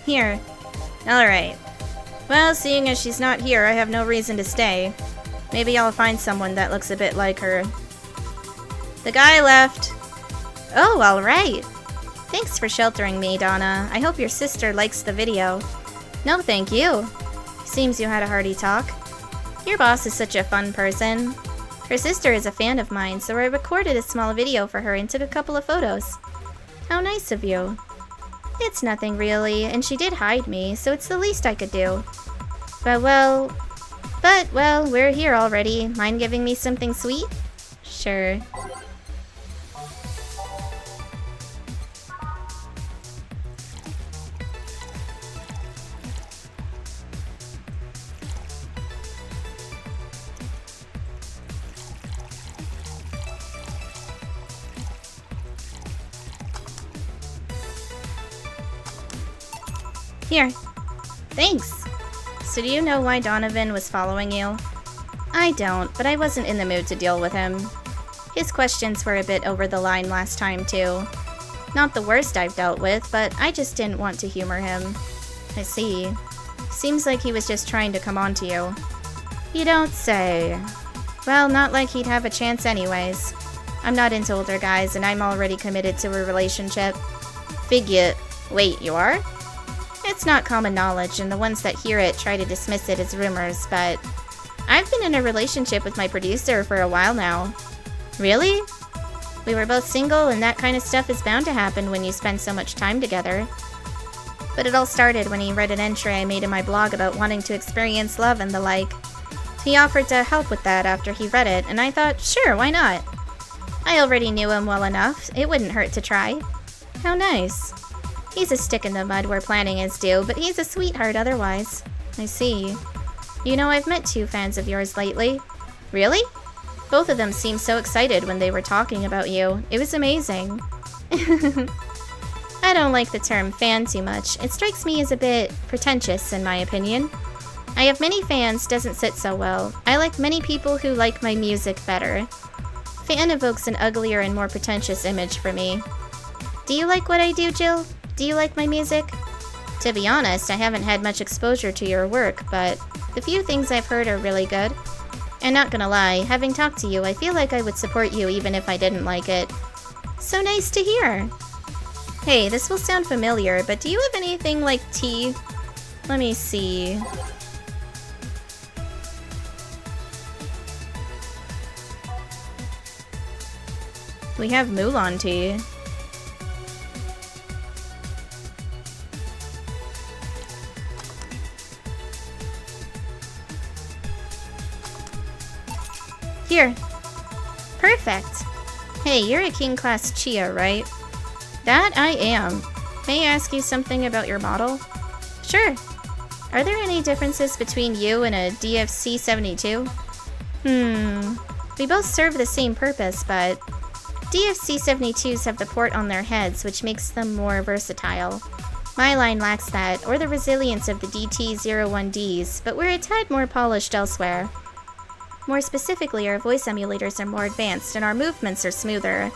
Here. Alright. Well, seeing as she's not here, I have no reason to stay. Maybe I'll find someone that looks a bit like her. The guy left. Oh, alright. Thanks for sheltering me, Donna. I hope your sister likes the video. No, thank you. Seems you had a hearty talk. Your boss is such a fun person. Her sister is a fan of mine, so I recorded a small video for her and took a couple of photos. How nice of you. It's nothing really, and she did hide me, so it's the least I could do. But well, we're here already. Mind giving me something sweet? Sure. Here. Thanks. So do you know why Donovan was following you? I don't, but I wasn't in the mood to deal with him. His questions were a bit over the line last time, too. Not the worst I've dealt with, but I just didn't want to humor him. I see. Seems like he was just trying to come on to you. You don't say. Well, not like he'd have a chance anyways. I'm not into older guys, and I'm already committed to a relationship. Figure. Wait, you are? It's not common knowledge, and the ones that hear it try to dismiss it as rumors, but I've been in a relationship with my producer for a while now. Really? We were both single, and that kind of stuff is bound to happen when you spend so much time together. But it all started when he read an entry I made in my blog about wanting to experience love and the like. He offered to help with that after he read it, and I thought, sure, why not? I already knew him well enough, it wouldn't hurt to try. How nice. He's a stick in the mud where planning is due, but he's a sweetheart otherwise. I see. You know, I've met 2 fans of yours lately. Really? Both of them seemed so excited when they were talking about you. It was amazing. I don't like the term fan too much. It strikes me as a bit pretentious, in my opinion. I have many fans doesn't sit so well. I like many people who like my music better. Fan evokes an uglier and more pretentious image for me. Do you like what I do, Jill? Do you like my music? To be honest, I haven't had much exposure to your work, but the few things I've heard are really good. And not gonna lie, having talked to you, I feel like I would support you even if I didn't like it. So nice to hear! Hey, this will sound familiar, but do you have anything like tea? Let me see. We have Mulan tea. Here. Perfect. Hey, you're a King Class Chia, right? That I am. May I ask you something about your model? Sure. Are there any differences between you and a DFC-72? We both serve the same purpose, but DFC-72s have the port on their heads, which makes them more versatile. My line lacks that, or the resilience of the DT-01Ds, but we're a tad more polished elsewhere. More specifically, our voice emulators are more advanced and our movements are smoother.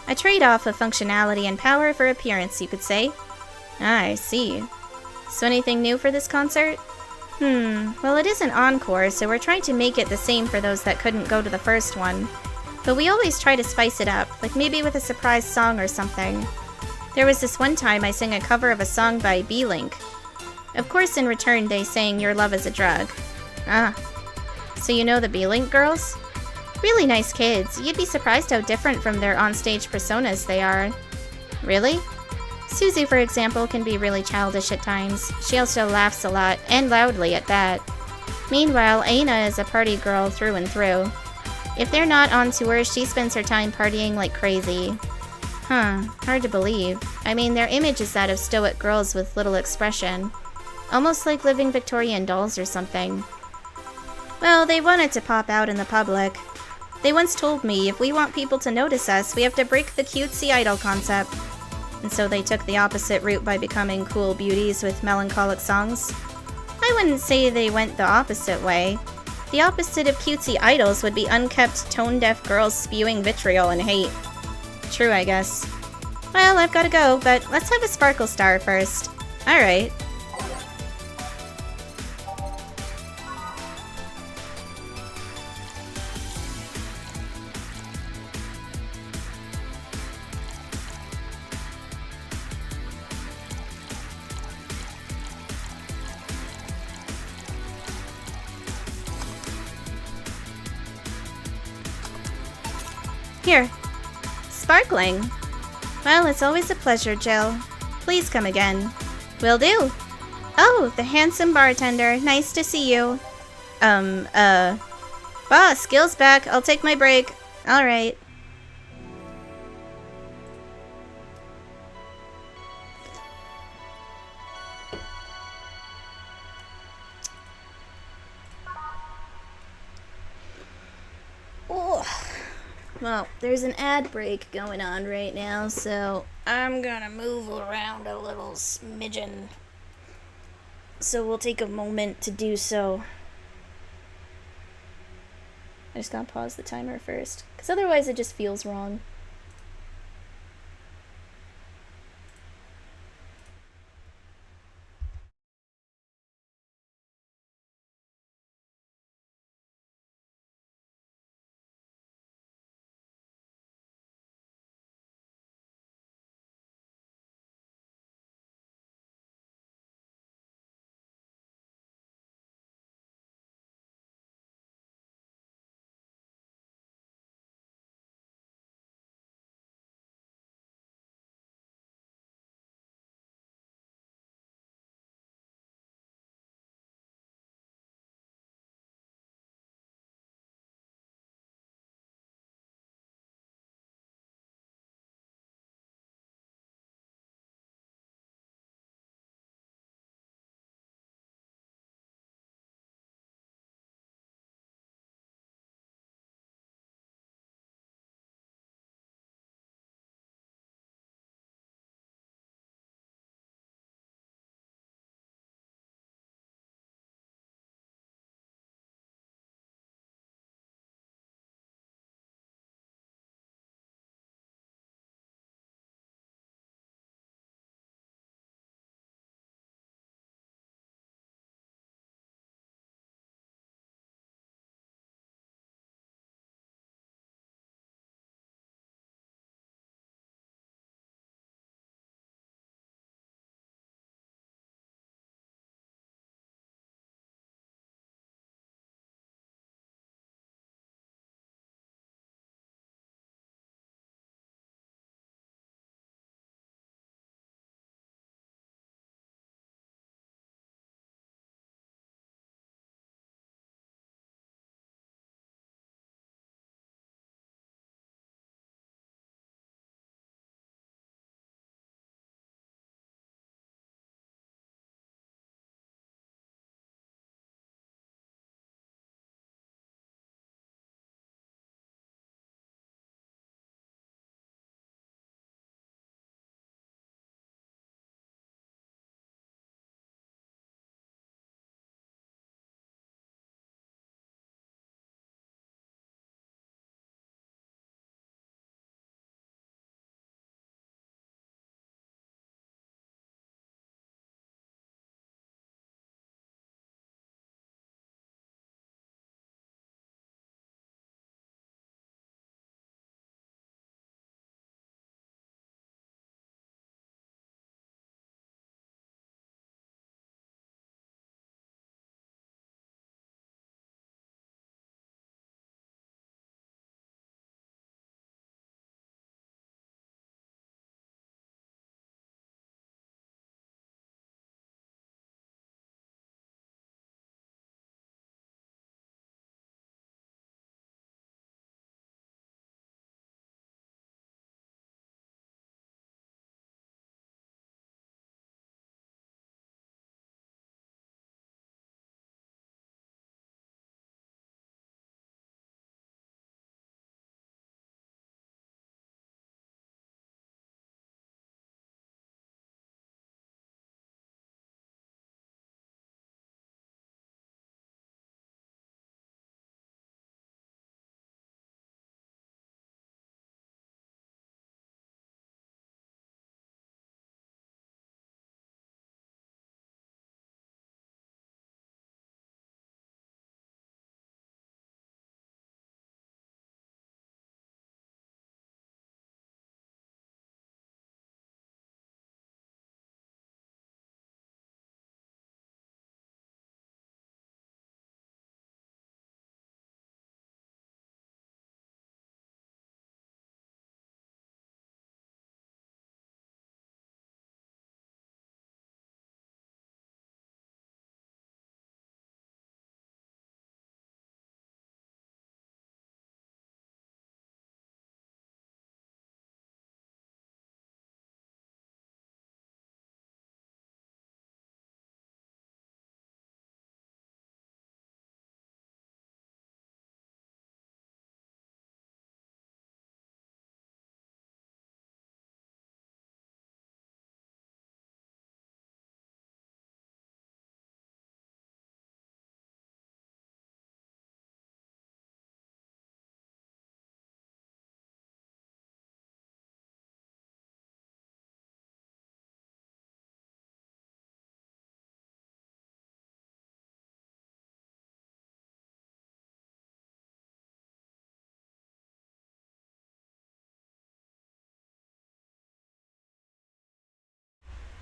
A trade-off of functionality and power for appearance, you could say. Ah, I see. So anything new for this concert? Well, it is an encore, so we're trying to make it the same for those that couldn't go to the first one. But we always try to spice it up, like maybe with a surprise song or something. There was this one time I sang a cover of a song by B-Link. Of course, in return, they sang Your Love is a Drug. Ah. So you know the B-Link girls? Really nice kids. You'd be surprised how different from their onstage personas they are. Really? Susie, for example, can be really childish at times. She also laughs a lot, and loudly at that. Meanwhile, Aina is a party girl through and through. If they're not on tour, she spends her time partying like crazy. Hard to believe. I mean, their image is that of stoic girls with little expression. Almost like living Victorian dolls or something. Well, they wanted to pop out in the public. They once told me if we want people to notice us, we have to break the cutesy idol concept. And so they took the opposite route by becoming cool beauties with melancholic songs. I wouldn't say they went the opposite way. The opposite of cutesy idols would be unkept, tone-deaf girls spewing vitriol and hate. True, I guess. Well, I've gotta go, but let's have a Sparkle Star first. Alright. Here. Sparkling. Well, it's always a pleasure, Jill. Please come again. Will do. Oh, the handsome bartender. Nice to see you. Boss, Gil's back. I'll take my break. Alright. Well, there's an ad break going on right now, so I'm gonna move around a little smidgen. So we'll take a moment to do so. I just gotta pause the timer first, because otherwise it just feels wrong.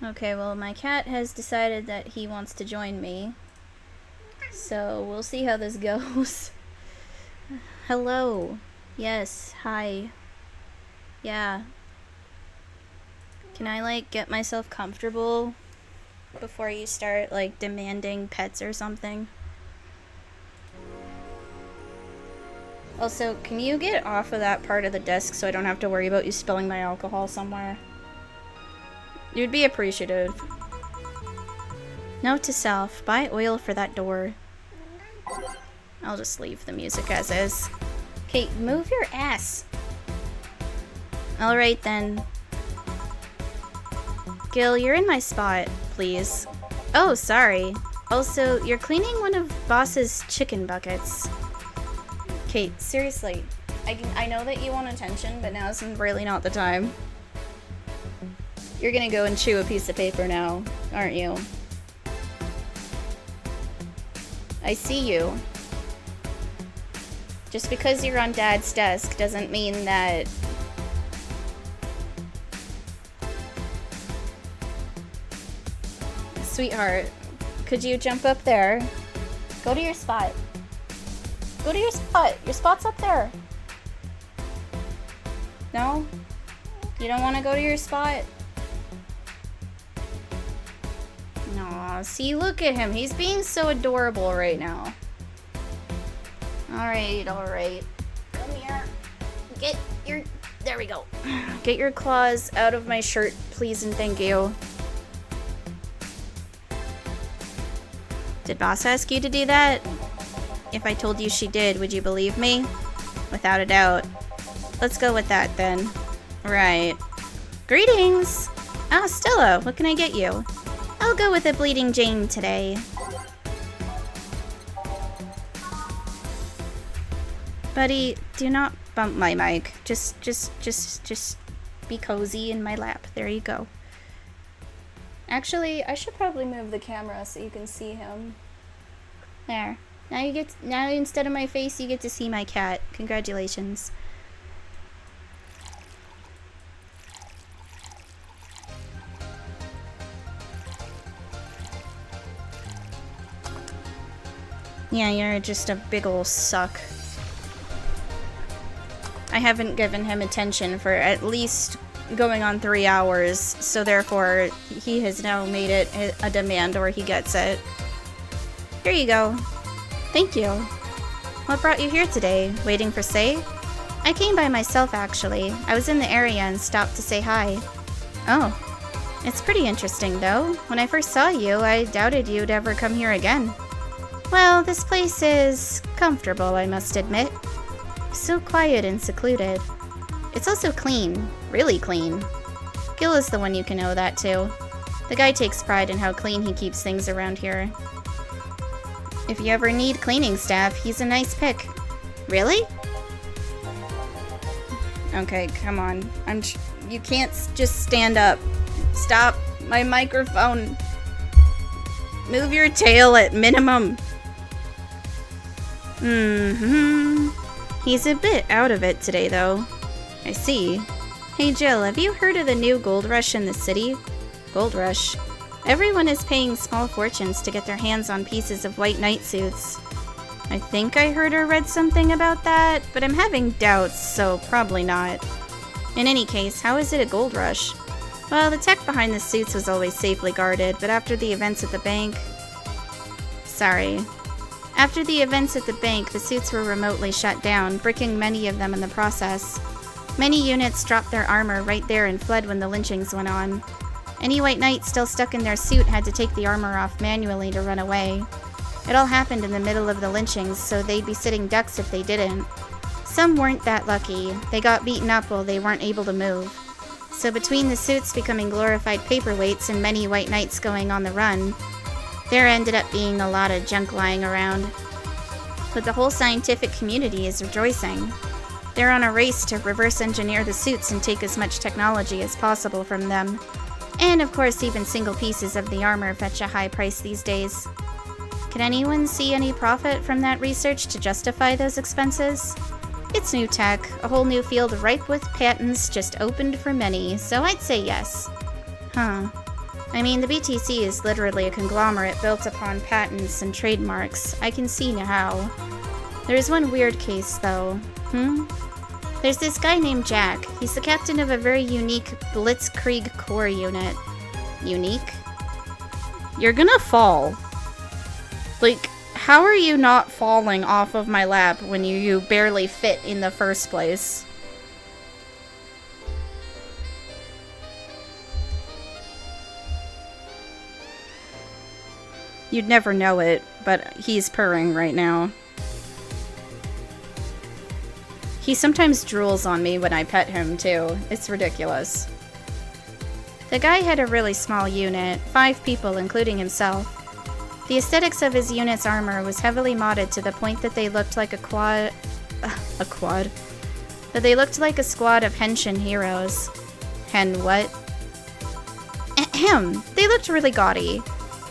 Okay, well, my cat has decided that he wants to join me. So, we'll see how this goes. Hello. Yes, hi. Yeah. Can I, like, get myself comfortable before you start, like, demanding pets or something? Also, can you get off of that part of the desk so I don't have to worry about you spilling my alcohol somewhere? You'd be appreciative. Note to self, buy oil for that door. I'll just leave the music as is. Kate, move your ass. Alright then. Gil, you're in my spot, please. Oh, sorry. Also, you're cleaning one of Boss's chicken buckets. Kate, seriously. I know that you want attention, but now's really not the time. You're gonna go and chew a piece of paper now, aren't you? I see you. Just because you're on Dad's desk doesn't mean that... Sweetheart, could you jump up there? Go to your spot. Go to your spot. Your spot's up there. No? You don't want to go to your spot? Aw, see, look at him. He's being so adorable right now. Alright, alright. Come here. Get your... There we go. Get your claws out of my shirt, please and thank you. Did Boss ask you to do that? If I told you she did, would you believe me? Without a doubt. Let's go with that then. Right. Greetings! Ah, Stella, what can I get you? I'll go with a Bleeding Jane today. Buddy, do not bump my mic. Just be cozy in my lap. There you go. Actually, I should probably move the camera so you can see him. There. Now instead of my face, you get to see my cat. Congratulations. Yeah, you're just a big ol' suck. I haven't given him attention for at least going on 3 hours, so therefore he has now made it a demand where he gets it. Here you go. Thank you. What brought you here today? Waiting for Say? I came by myself, actually. I was in the area and stopped to say hi. Oh. It's pretty interesting, though. When I first saw you, I doubted you'd ever come here again. Well, this place is comfortable, I must admit. So quiet and secluded. It's also clean. Really clean. Gil is the one you can owe that to. The guy takes pride in how clean he keeps things around here. If you ever need cleaning staff, he's a nice pick. Really? Okay, come on. You can't just stand up. Stop my microphone. Move your tail at minimum. He's a bit out of it today, though. I see. Hey Jill, have you heard of the new gold rush in the city? Gold rush? Everyone is paying small fortunes to get their hands on pieces of white knight suits. I think I heard or read something about that, but I'm having doubts, so probably not. In any case, how is it a gold rush? Well, the tech behind the suits was always safely guarded, but after the events at the bank... After the events at the bank, the suits were remotely shut down, bricking many of them in the process. Many units dropped their armor right there and fled when the lynchings went on. Any white knight still stuck in their suit had to take the armor off manually to run away. It all happened in the middle of the lynchings, so they'd be sitting ducks if they didn't. Some weren't that lucky. They got beaten up while they weren't able to move. So between the suits becoming glorified paperweights and many white knights going on the run, there ended up being a lot of junk lying around. But the whole scientific community is rejoicing. They're on a race to reverse engineer the suits and take as much technology as possible from them. And of course, even single pieces of the armor fetch a high price these days. Can anyone see any profit from that research to justify those expenses? It's new tech, a whole new field ripe with patents just opened for many, so I'd say yes. Huh. I mean, the BTC is literally a conglomerate built upon patents and trademarks. I can see now how. There's one weird case, though. There's this guy named Jack. He's the captain of a very unique Blitzkrieg Corps unit. Unique? You're gonna fall. Like, how are you not falling off of my lap when you barely fit in the first place? You'd never know it, but he's purring right now. He sometimes drools on me when I pet him, too. It's ridiculous. The guy had a really small unit, 5 people including himself. The aesthetics of his unit's armor was heavily modded to the point that they looked like that they looked like a squad of henshin heroes. Hen what? Ahem. They looked really gaudy.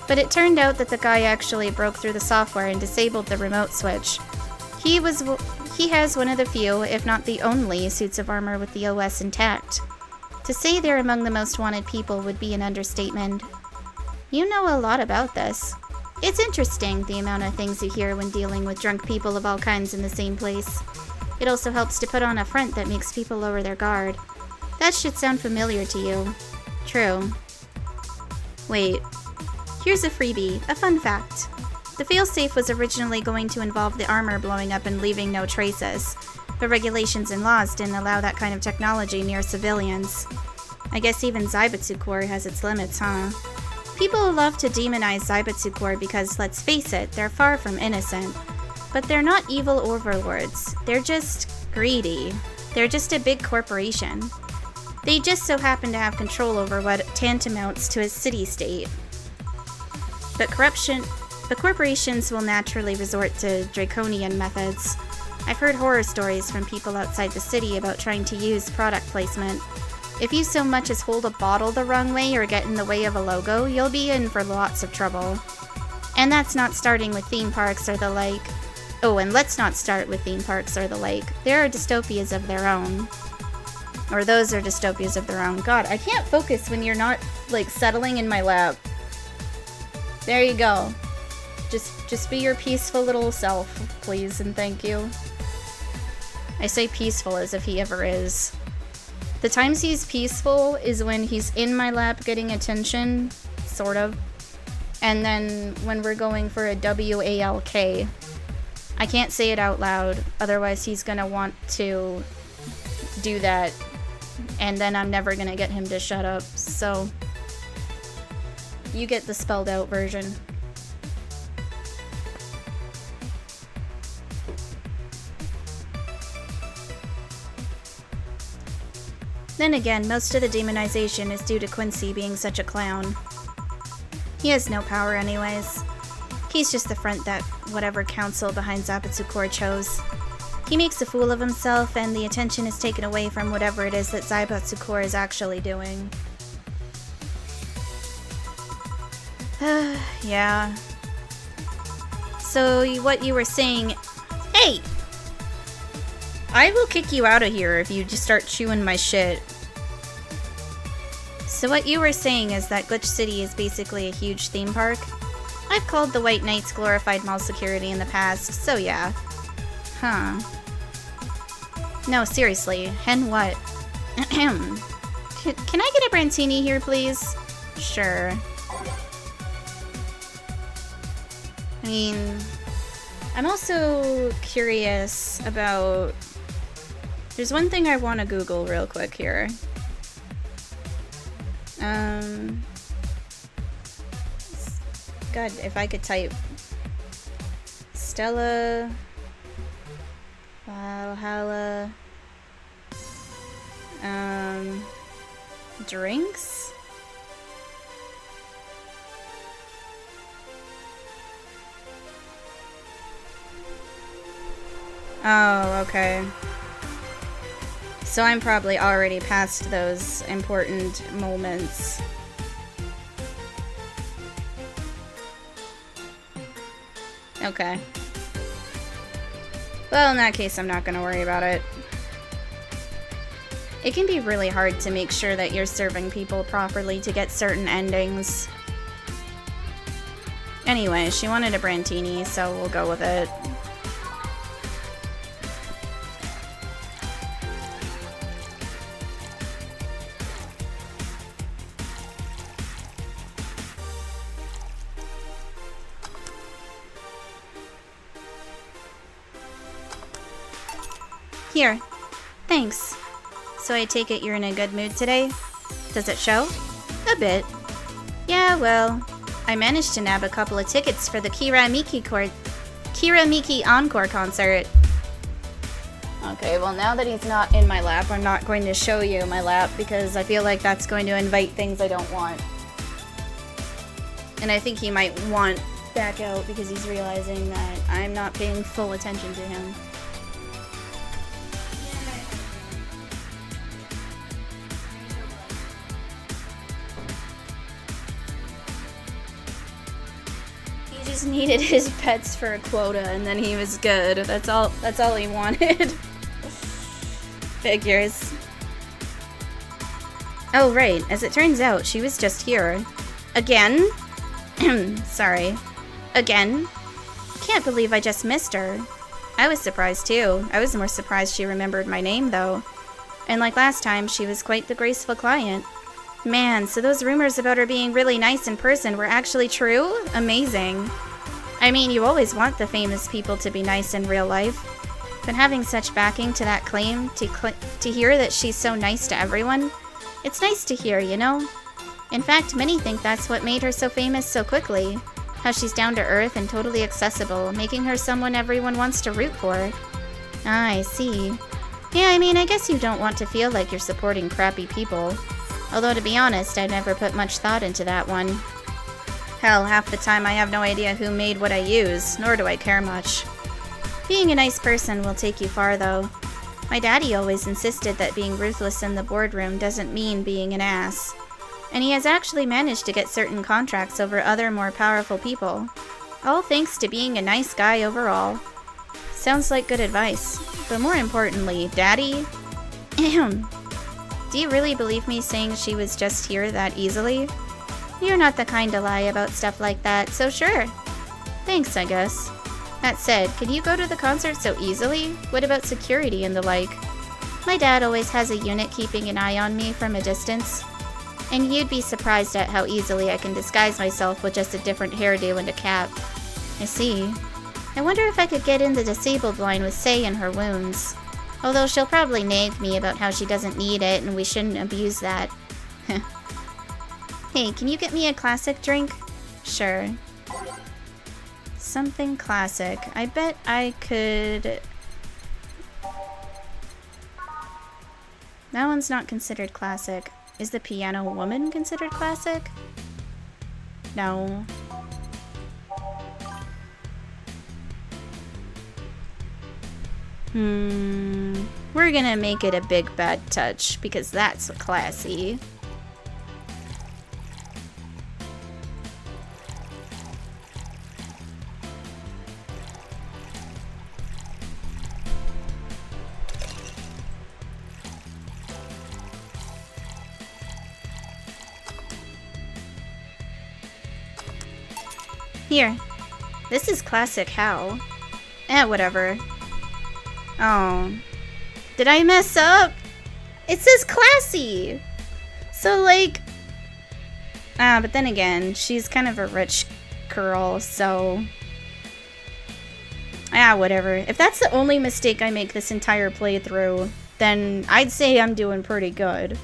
But it turned out that the guy actually broke through the software and disabled the remote switch. He has one of the few, if not the only, suits of armor with the OS intact. To say they're among the most wanted people would be an understatement. You know a lot about this. It's interesting, the amount of things you hear when dealing with drunk people of all kinds in the same place. It also helps to put on a front that makes people lower their guard. That should sound familiar to you. True. Wait. Here's a freebie, a fun fact. The failsafe was originally going to involve the armor blowing up and leaving no traces, but regulations and laws didn't allow that kind of technology near civilians. I guess even Zaibatsu Corps has its limits, huh? People love to demonize Zaibatsu Corps because, let's face it, they're far from innocent. But they're not evil overlords, they're just greedy. They're just a big corporation. They just so happen to have control over what tantamounts to a city-state. But corporations will naturally resort to draconian methods. I've heard horror stories from people outside the city about trying to use product placement. If you so much as hold a bottle the wrong way or get in the way of a logo, you'll be in for lots of trouble. And that's not starting with theme parks or the like. Oh, and let's not start with theme parks or the like. There are dystopias of their own. Or those are dystopias of their own. God, I can't focus when you're not, like, settling in my lap. There you go. Just be your peaceful little self, please, and thank you. I say peaceful as if he ever is. The times he's peaceful is when he's in my lap getting attention, sort of. And then when we're going for a WALK. I can't say it out loud, otherwise he's gonna want to do that. And then I'm never gonna get him to shut up, so... You get the spelled out version. Then again, most of the demonization is due to Quincy being such a clown. He has no power anyways. He's just the front that whatever council behind Zaibatsu Corps chose. He makes a fool of himself and the attention is taken away from whatever it is that Zaibatsu Corps is actually doing. Yeah. So, what you were saying... Hey! I will kick you out of here if you just start chewing my shit. So what you were saying is that Glitch City is basically a huge theme park? I've called the White Knights glorified mall security in the past, so yeah. Huh. No, seriously. Hen what? Can I get a Brantini here, please? Sure. I mean, I'm also curious about... There's one thing I want to Google real quick here. God, if I could type... Stella... Valhalla... Drinks? Oh, okay. So I'm probably already past those important moments. Okay. Well, in that case, I'm not gonna worry about it. It can be really hard to make sure that you're serving people properly to get certain endings. Anyway, she wanted a Brantini, so we'll go with it. Here. Thanks. So I take it you're in a good mood today? Does it show? A bit. Yeah, well, I managed to nab a couple of tickets for the Kira Miki Encore concert. Okay, well now that he's not in my lap, I'm not going to show you my lap because I feel like that's going to invite things I don't want. And I think he might want back out because he's realizing that I'm not paying full attention to him. Needed his pets for a quota and then he was good. That's all he wanted. Figures. Oh right, as it turns out, she was just here. Again? Sorry. Again? Can't believe I just missed her. I was surprised too. I was more surprised she remembered my name though. And like last time, she was quite the graceful client. Man, so those rumors about her being really nice in person were actually true? Amazing. I mean, you always want the famous people to be nice in real life. But having such backing to that claim, to hear that she's so nice to everyone, it's nice to hear, you know? In fact, many think that's what made her so famous so quickly. How she's down to earth and totally accessible, making her someone everyone wants to root for. Ah, I see. Yeah, I mean, I guess you don't want to feel like you're supporting crappy people. Although, to be honest, I've never put much thought into that one. Hell, half the time I have no idea who made what I use, nor do I care much. Being a nice person will take you far, though. My daddy always insisted that being ruthless in the boardroom doesn't mean being an ass. And he has actually managed to get certain contracts over other more powerful people. All thanks to being a nice guy overall. Sounds like good advice. But more importantly, Daddy? Ahem. Do you really believe me saying she was just here that easily? You're not the kind to lie about stuff like that, so sure. Thanks, I guess. That said, can you go to the concert so easily? What about security and the like? My dad always has a unit keeping an eye on me from a distance. And you'd be surprised at how easily I can disguise myself with just a different hairdo and a cap. I see. I wonder if I could get in the disabled line with Sei and her wounds. Although she'll probably nag me about how she doesn't need it and we shouldn't abuse that. Hey, can you get me a classic drink? Sure. Something classic. I bet I could... That one's not considered classic. Is the Piano Woman considered classic? No. We're gonna make it a Big Bad Touch, because that's classy. Here. This is classic how? Whatever. Oh. Did I mess up? It says classy! So, like... but then again, she's kind of a rich girl, so... whatever. If that's the only mistake I make this entire playthrough, then I'd say I'm doing pretty good.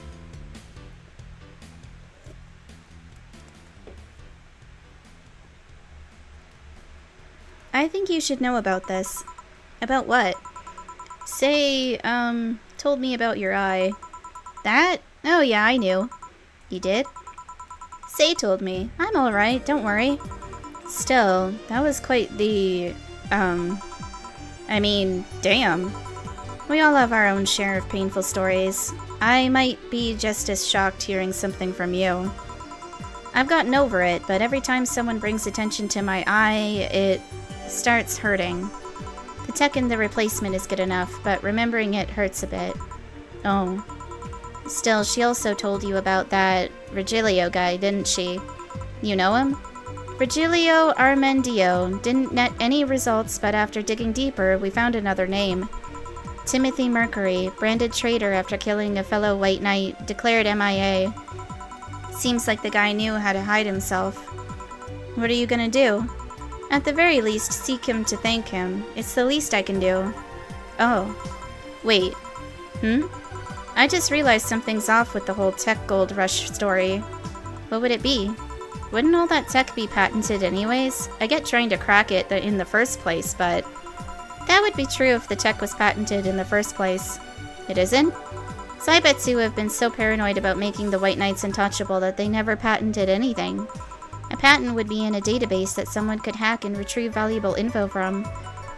I think you should know about this. About what? Sei, told me about your eye. That? Oh yeah, I knew. You did? Sei told me. I'm alright, don't worry. Still, that was quite the, I mean, damn. We all have our own share of painful stories. I might be just as shocked hearing something from you. I've gotten over it, but every time someone brings attention to my eye, it starts hurting. The tech in the replacement is good enough, but remembering it hurts a bit. Oh. Still, she also told you about that Virgilio guy, didn't she? You know him? Virgilio Armendio. Didn't net any results, but after digging deeper, we found another name. Timothy Mercury, branded traitor after killing a fellow White Knight, declared MIA. Seems like the guy knew how to hide himself. What are you gonna do? At the very least, seek him to thank him. It's the least I can do. Oh. Wait. I just realized something's off with the whole tech gold rush story. What would it be? Wouldn't all that tech be patented anyways? I get trying to crack it in the first place, but... That would be true if the tech was patented in the first place. It isn't? Saibetsu have been so paranoid about making the White Knights untouchable that they never patented anything. A patent would be in a database that someone could hack and retrieve valuable info from.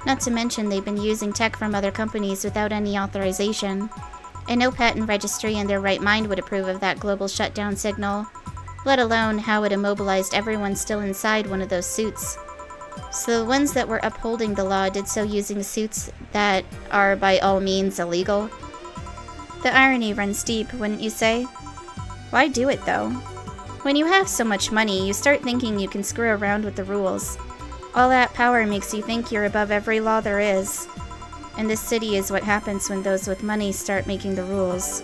Not to mention they've been using tech from other companies without any authorization. And no patent registry in their right mind would approve of that global shutdown signal, let alone how it immobilized everyone still inside one of those suits. So the ones that were upholding the law did so using suits that are by all means illegal. The irony runs deep, wouldn't you say? Why do it though? When you have so much money, you start thinking you can screw around with the rules. All that power makes you think you're above every law there is. And this city is what happens when those with money start making the rules.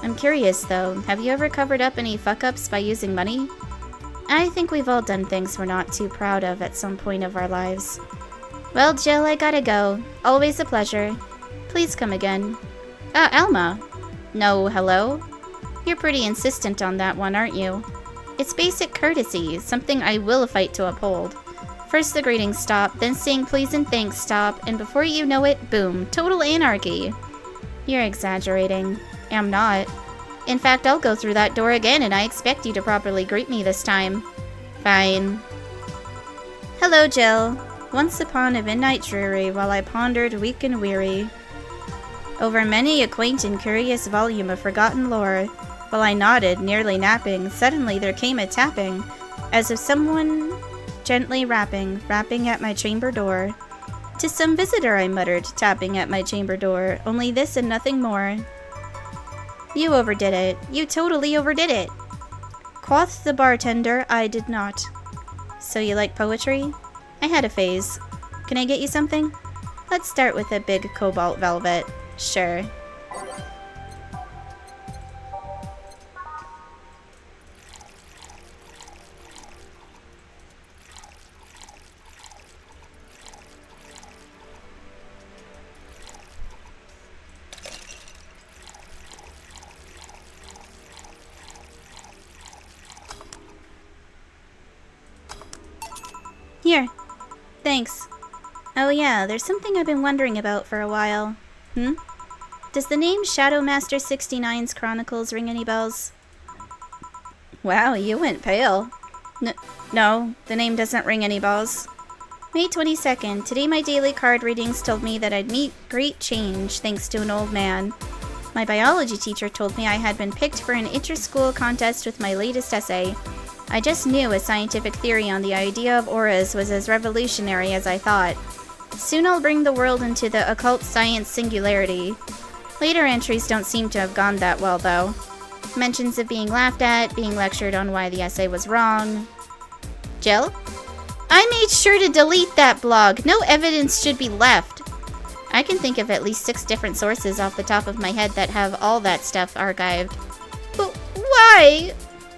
I'm curious though, have you ever covered up any fuck-ups by using money? I think we've all done things we're not too proud of at some point of our lives. Well, Jill, I gotta go. Always a pleasure. Please come again. Alma. No, hello? You're pretty insistent on that one, aren't you? It's basic courtesy, something I will fight to uphold. First the greetings stop, then saying please and thanks stop, and before you know it, boom, total anarchy. You're exaggerating. I'm not. In fact, I'll go through that door again, and I expect you to properly greet me this time. Fine. Hello, Jill. Once upon a midnight dreary, while I pondered weak and weary over many a quaint and curious volume of forgotten lore, while I nodded, nearly napping, suddenly there came a tapping, as of someone gently rapping at my chamber door. "'Tis some visitor," I muttered, tapping at my chamber door, "only this and nothing more." You overdid it. You totally overdid it. Quoth the bartender, I did not. So you like poetry? I had a phase. Can I get you something? Let's start with a big cobalt velvet. Sure. Here. Thanks. Oh yeah, there's something I've been wondering about for a while. Does the name Shadowmaster 69's Chronicles ring any bells? Wow, you went pale. No, the name doesn't ring any bells. May 22nd. Today my daily card readings told me that I'd meet great change thanks to an old man. My biology teacher told me I had been picked for an inter-school contest with my latest essay. I just knew a scientific theory on the idea of auras was as revolutionary as I thought. Soon I'll bring the world into the occult science singularity. Later entries don't seem to have gone that well, though. Mentions of being laughed at, being lectured on why the essay was wrong. Jill? I made sure to delete that blog. No evidence should be left. I can think of at least 6 different sources off the top of my head that have all that stuff archived. But why?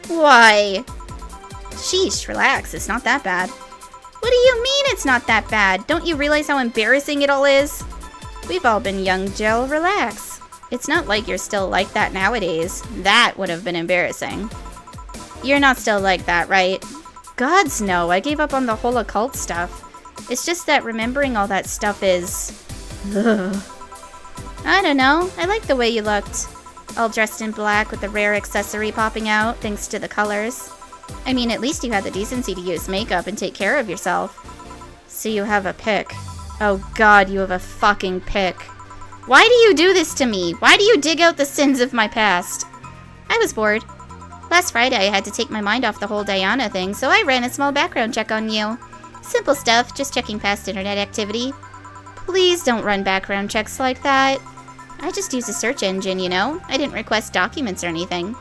Why? Sheesh, relax. It's not that bad. What do you mean it's not that bad? Don't you realize how embarrassing it all is? We've all been young, Jill. Relax. It's not like you're still like that nowadays. That would have been embarrassing. You're not still like that, right? Gods, no. I gave up on the whole occult stuff. It's just that remembering all that stuff is... Ugh. I don't know. I like the way you looked. All dressed in black with a rare accessory popping out, thanks to the colors. I mean, at least you had the decency to use makeup and take care of yourself. So you have a pick. Oh god, you have a fucking pick. Why do you do this to me? Why do you dig out the sins of my past? I was bored. Last Friday I had to take my mind off the whole Diana thing, so I ran a small background check on you. Simple stuff, just checking past internet activity. Please don't run background checks like that. I just use a search engine, you know? I didn't request documents or anything.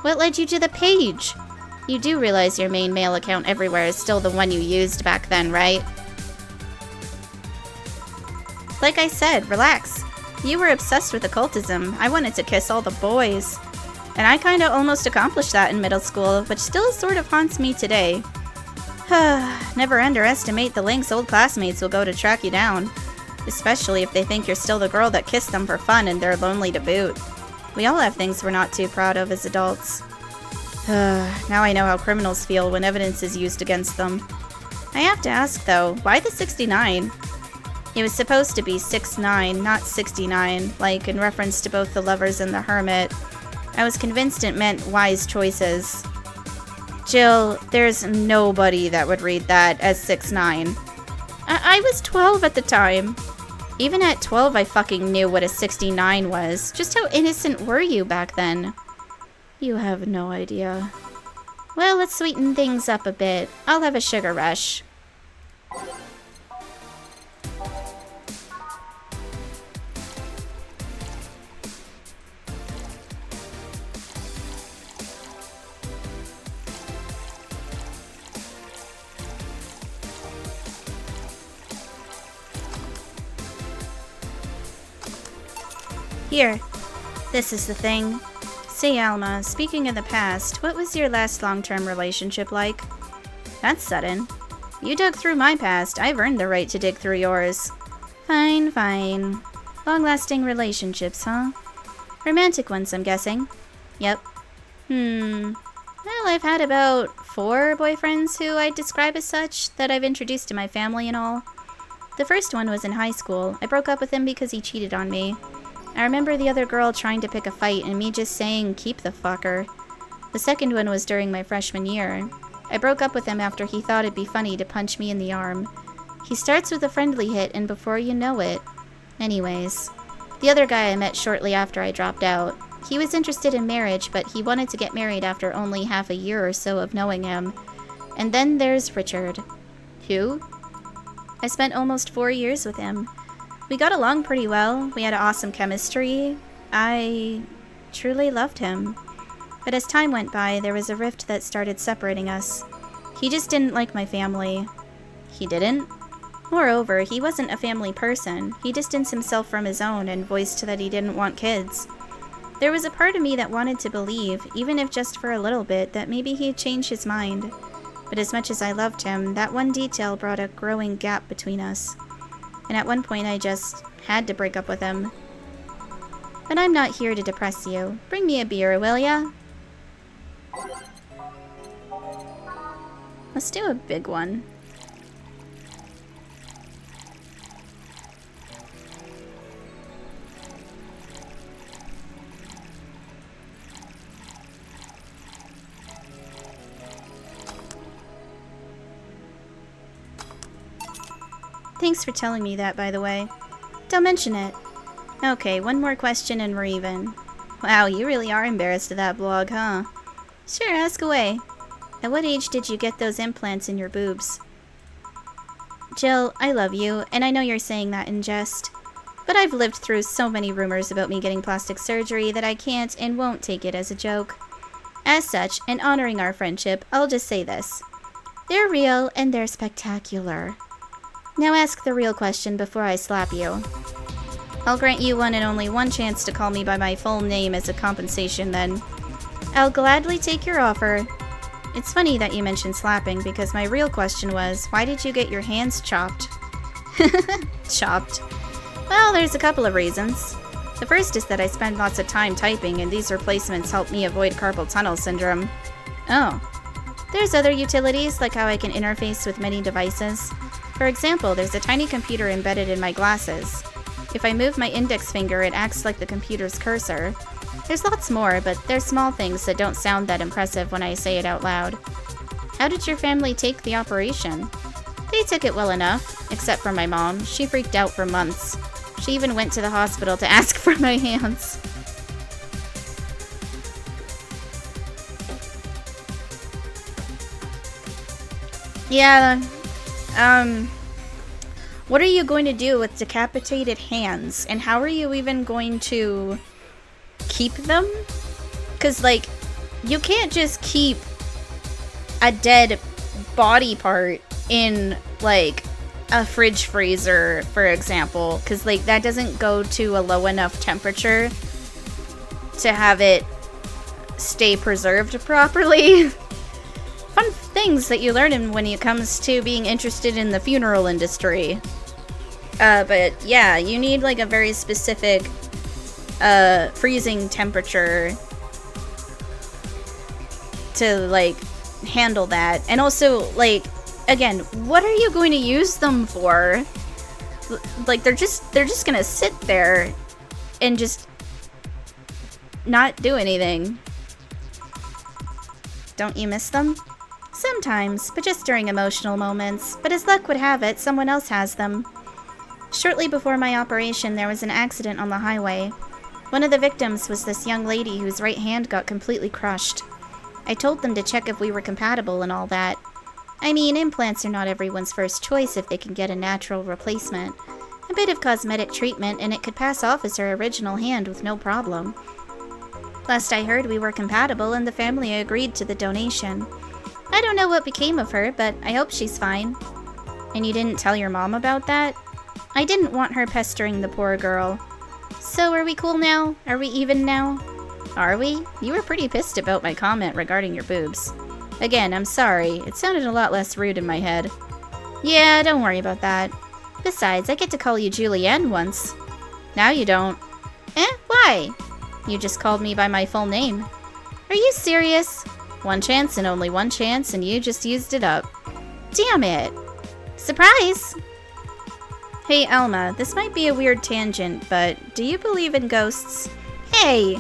What led you to the page? You do realize your main mail account everywhere is still the one you used back then, right? Like I said, relax. You were obsessed with occultism. I wanted to kiss all the boys. And I kinda almost accomplished that in middle school, which still sort of haunts me today. Never underestimate the lengths old classmates will go to track you down. Especially if they think you're still the girl that kissed them for fun and they're lonely to boot. We all have things we're not too proud of as adults. Now I know how criminals feel when evidence is used against them. I have to ask though, why the 69? It was supposed to be 6'9", not 69, like in reference to both the Lovers and the Hermit. I was convinced it meant wise choices. Jill, there's nobody that would read that as 6'9". I was 12 at the time. Even at 12, I fucking knew what a 69 was. Just how innocent were you back then? You have no idea. Well, let's sweeten things up a bit. I'll have a sugar rush. Here, this is the thing. Say, Alma, speaking of the past, what was your last long-term relationship like? That's sudden. You dug through my past. I've earned the right to dig through yours. Fine, fine. Long-lasting relationships, huh? Romantic ones, I'm guessing. Yep. Well, I've had about 4 boyfriends who I'd describe as such, that I've introduced to my family and all. The first one was in high school. I broke up with him because he cheated on me. I remember the other girl trying to pick a fight and me just saying, keep the fucker. The second one was during my freshman year. I broke up with him after he thought it'd be funny to punch me in the arm. He starts with a friendly hit and before you know it. Anyways, the other guy I met shortly after I dropped out. He was interested in marriage, but he wanted to get married after only half a year or so of knowing him. And then there's Richard. Who? I spent almost 4 years with him. We got along pretty well. We had awesome chemistry. I truly loved him. But as time went by, there was a rift that started separating us. He just didn't like my family. He didn't? Moreover, he wasn't a family person. He distanced himself from his own and voiced that he didn't want kids. There was a part of me that wanted to believe, even if just for a little bit, that maybe he'd change his mind. But as much as I loved him, that one detail brought a growing gap between us. And at one point I just had to break up with him. But I'm not here to depress you. Bring me a beer, will ya? Let's do a big one. Thanks for telling me that, by the way. Don't mention it. Okay, one more question and we're even. Wow, you really are embarrassed of that blog, huh? Sure, ask away. At what age did you get those implants in your boobs? Jill, I love you, and I know you're saying that in jest. But I've lived through so many rumors about me getting plastic surgery that I can't and won't take it as a joke. As such, in honoring our friendship, I'll just say this. They're real and they're spectacular. Now ask the real question before I slap you. I'll grant you one and only one chance to call me by my full name as a compensation then. I'll gladly take your offer. It's funny that you mentioned slapping because my real question was, why did you get your hands chopped? Chopped. Well, there's a couple of reasons. The first is that I spend lots of time typing and these replacements help me avoid carpal tunnel syndrome. Oh. There's other utilities like how I can interface with many devices. For example, there's a tiny computer embedded in my glasses. If I move my index finger, it acts like the computer's cursor. There's lots more, but they're small things that don't sound that impressive when I say it out loud. How did your family take the operation? They took it well enough, except for my mom. She freaked out for months. She even went to the hospital to ask for my hands. Yeah, What are you going to do with decapitated hands? And how are you even going to keep them? Because, like, you can't just keep a dead body part in, like, a fridge freezer, for example. Because, like, that doesn't go to a low enough temperature to have it stay preserved properly. Fun things that you learn when it comes to being interested in the funeral industry. But yeah, you need like a very specific freezing temperature to like handle that. And also, like, again, what are you going to use them for? Like, they're just gonna sit there and just not do anything. Don't you miss them? Sometimes, but just during emotional moments. But as luck would have it, someone else has them. Shortly before my operation, there was an accident on the highway. One of the victims was this young lady whose right hand got completely crushed. I told them to check if we were compatible and all that. I mean, implants are not everyone's first choice if they can get a natural replacement. A bit of cosmetic treatment and it could pass off as her original hand with no problem. Last I heard, we were compatible and the family agreed to the donation. I don't know what became of her, but I hope she's fine. And you didn't tell your mom about that? I didn't want her pestering the poor girl. So are we cool now? Are we even now? Are we? You were pretty pissed about my comment regarding your boobs. Again, I'm sorry. It sounded a lot less rude in my head. Yeah, don't worry about that. Besides, I get to call you Julianne once. Now you don't. Why? You just called me by my full name. Are you serious? One chance and only one chance, and you just used it up. Damn it! Surprise! Hey, Alma, this might be a weird tangent, but do you believe in ghosts? Hey!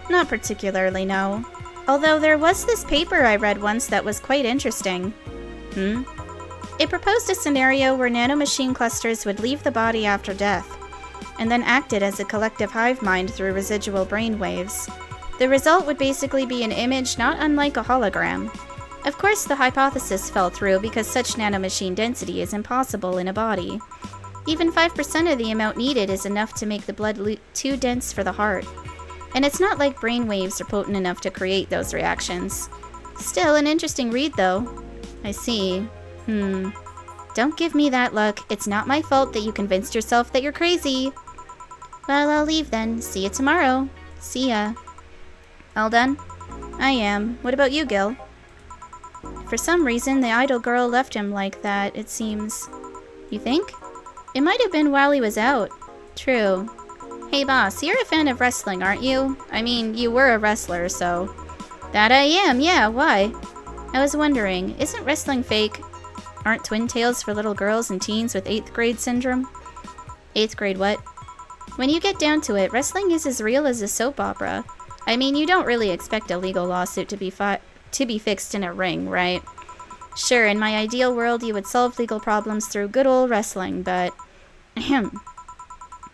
Not particularly, no. Although there was this paper I read once that was quite interesting. It proposed a scenario where nanomachine clusters would leave the body after death, and then acted as a collective hive mind through residual brain waves. The result would basically be an image not unlike a hologram. Of course, the hypothesis fell through because such nanomachine density is impossible in a body. Even 5% of the amount needed is enough to make the blood too dense for the heart. And it's not like brain waves are potent enough to create those reactions. Still, an interesting read, though. I see. Don't give me that look. It's not my fault that you convinced yourself that you're crazy. Well, I'll leave then. See you tomorrow. See ya. All done? I am. What about you, Gil? For some reason, the idol girl left him like that, it seems. You think? It might have been while he was out. True. Hey boss, you're a fan of wrestling, aren't you? I mean, you were a wrestler, so... That I am, yeah, why? I was wondering, isn't wrestling fake? Aren't twin tails for little girls and teens with 8th grade syndrome? 8th grade what? When you get down to it, wrestling is as real as a soap opera. I mean, you don't really expect a legal lawsuit to be fixed in a ring, right? Sure, in my ideal world, you would solve legal problems through good old wrestling, but... Ahem.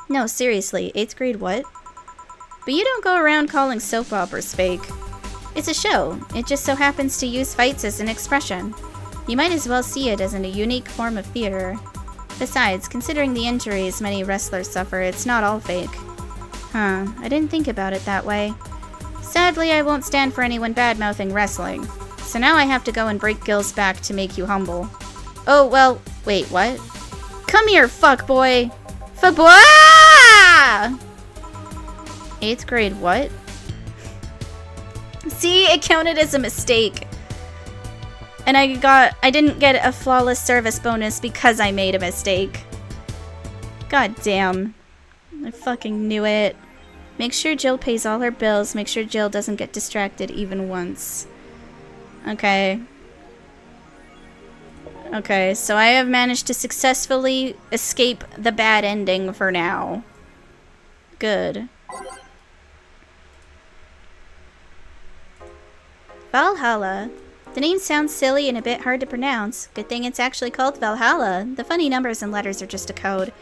No, seriously, 8th grade what? But you don't go around calling soap operas fake. It's a show. It just so happens to use fights as an expression. You might as well see it as a unique form of theater. Besides, considering the injuries many wrestlers suffer, it's not all fake. Huh, I didn't think about it that way. Sadly, I won't stand for anyone bad-mouthing wrestling. So now I have to go and break Gil's back to make you humble. Oh, well, wait, what? Come here, fuckboy! Fuckboy! 8th grade what? See, it counted as a mistake. And I didn't get a flawless service bonus because I made a mistake. God damn. I fucking knew it. Make sure Jill pays all her bills. Make sure Jill doesn't get distracted even once. Okay. Okay, so I have managed to successfully escape the bad ending for now. Good. Valhalla. The name sounds silly and a bit hard to pronounce. Good thing it's actually called Valhalla. The funny numbers and letters are just a code.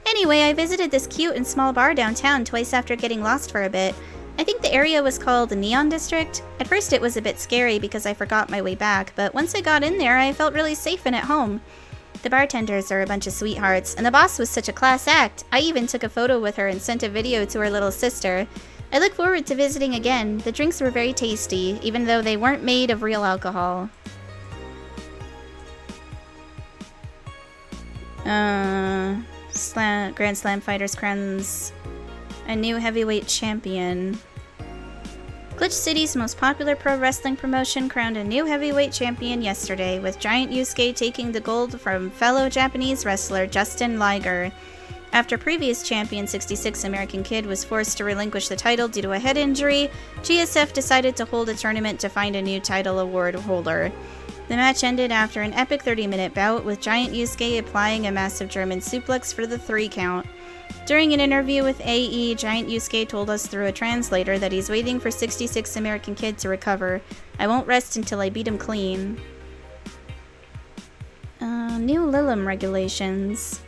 Anyway, I visited this cute and small bar downtown twice after getting lost for a bit. I think the area was called the Neon District. At first it was a bit scary because I forgot my way back, but once I got in there, I felt really safe and at home. The bartenders are a bunch of sweethearts, and the boss was such a class act. I even took a photo with her and sent a video to her little sister. I look forward to visiting again. The drinks were very tasty, even though they weren't made of real alcohol. Grand Slam Fighters crowns a new heavyweight champion. Glitch City's most popular pro wrestling promotion crowned a new heavyweight champion yesterday, with Giant Yusuke taking the gold from fellow Japanese wrestler Justin Liger. After previous champion 66 American Kid was forced to relinquish the title due to a head injury, GSF decided to hold a tournament to find a new title award holder. The match ended after an epic 30-minute bout, with Giant Yusuke applying a massive German suplex for the 3 count. During an interview with AE, Giant Yusuke told us through a translator that he's waiting for 66 American Kid to recover. I won't rest until I beat him clean. New Lilim regulations.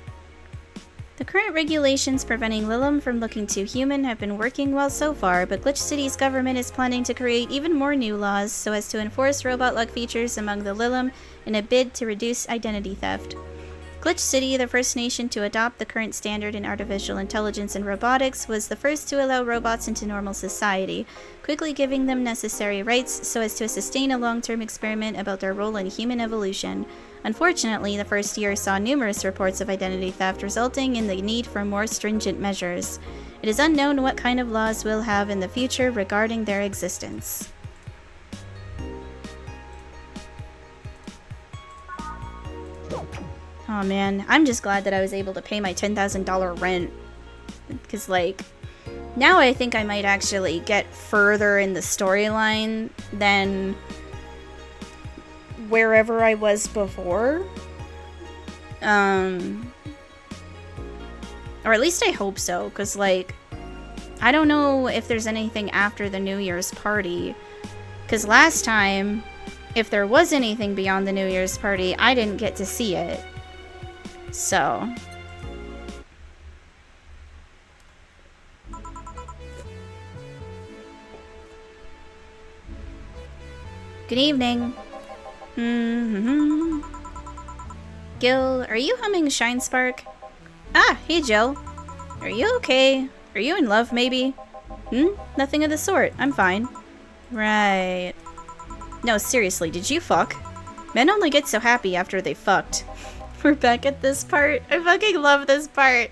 The current regulations preventing Lilim from looking too human have been working well so far, but Glitch City's government is planning to create even more new laws so as to enforce robot-like features among the Lilim in a bid to reduce identity theft. Glitch City, the first nation to adopt the current standard in artificial intelligence and robotics, was the first to allow robots into normal society, quickly giving them necessary rights so as to sustain a long-term experiment about their role in human evolution. Unfortunately, the first year saw numerous reports of identity theft, resulting in the need for more stringent measures. It is unknown what kind of laws we'll have in the future regarding their existence. Oh man, I'm just glad that I was able to pay my $10,000 rent. Because, like, now I think I might actually get further in the storyline than wherever I was before. Or at least I hope so, because, like, I don't know if there's anything after the New Year's party. Because last time, if there was anything beyond the New Year's party, I didn't get to see it. So. Good evening. Gil, are you humming Shine Spark? Ah, hey Jill. Are you okay? Are you in love, maybe? Nothing of the sort. I'm fine. Right. No, seriously, did you fuck? Men only get so happy after they fucked. We're back at this part. I fucking love this part.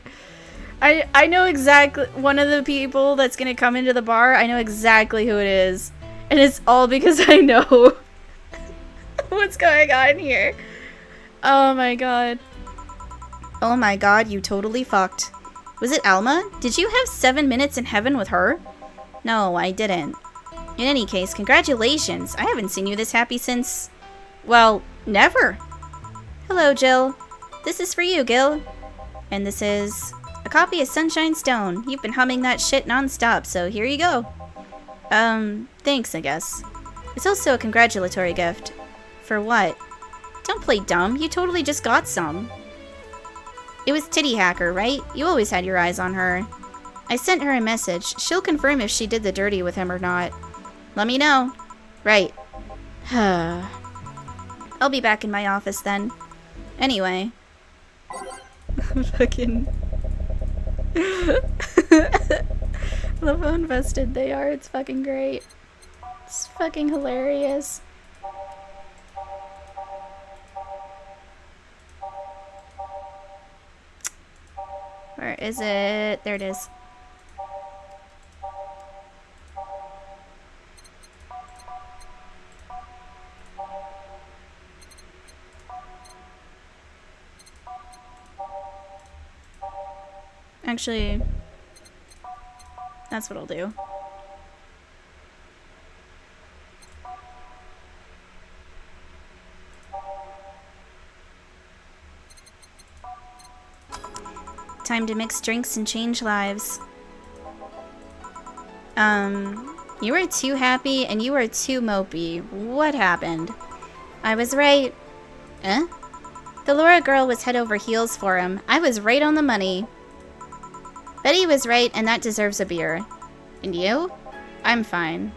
I know exactly one of the people that's gonna come into the bar. I know exactly who it is. And it's all because I know what's going on here. Oh my god. Oh my god, you totally fucked. Was it Alma? Did you have 7 minutes in heaven with her? No, I didn't. In any case, congratulations. I haven't seen you this happy since... well, never. Hello, Jill. This is for you, Gil. And this is a copy of Sunshine Stone. You've been humming that shit non-stop, so here you go. Thanks, I guess. It's also a congratulatory gift. For what? Don't play dumb. You totally just got some. It was Titty Hacker, right? You always had your eyes on her. I sent her a message. She'll confirm if she did the dirty with him or not. Let me know. Right. I'll be back in my office then. Anyway. Fucking... Love how invested they are. It's fucking great. It's fucking hilarious. Where is it? There it is. Actually, that's what I'll do. Time to mix drinks and change lives. You were too happy and you were too mopey. What happened? I was right. Eh? The Laura girl was head over heels for him. I was right on the money. Betty was right, and that deserves a beer. And you? I'm fine.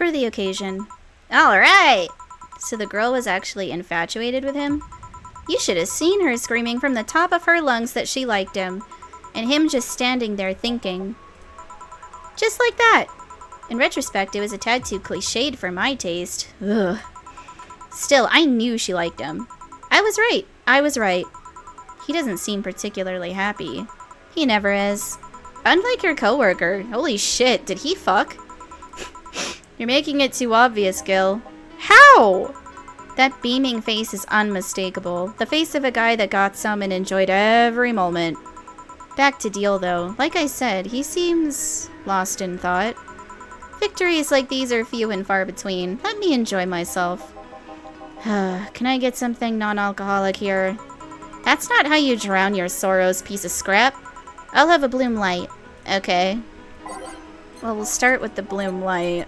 for the occasion. Alright! So the girl was actually infatuated with him? You should have seen her screaming from the top of her lungs that she liked him, and him just standing there thinking. Just like that! In retrospect, it was a tad too cliched for my taste. Ugh. Still, I knew she liked him. I was right. I was right. He doesn't seem particularly happy. He never is. Unlike your coworker. Holy shit, did he fuck? You're making it too obvious, Gil. How? That beaming face is unmistakable. The face of a guy that got some and enjoyed every moment. Back to Deal, though. Like I said, he seems lost in thought. Victories like these are few and far between. Let me enjoy myself. Can I get something non-alcoholic here? That's not how you drown your sorrows, piece of scrap. I'll have a Bloom Light. Okay. Well, we'll start with the Bloom Light.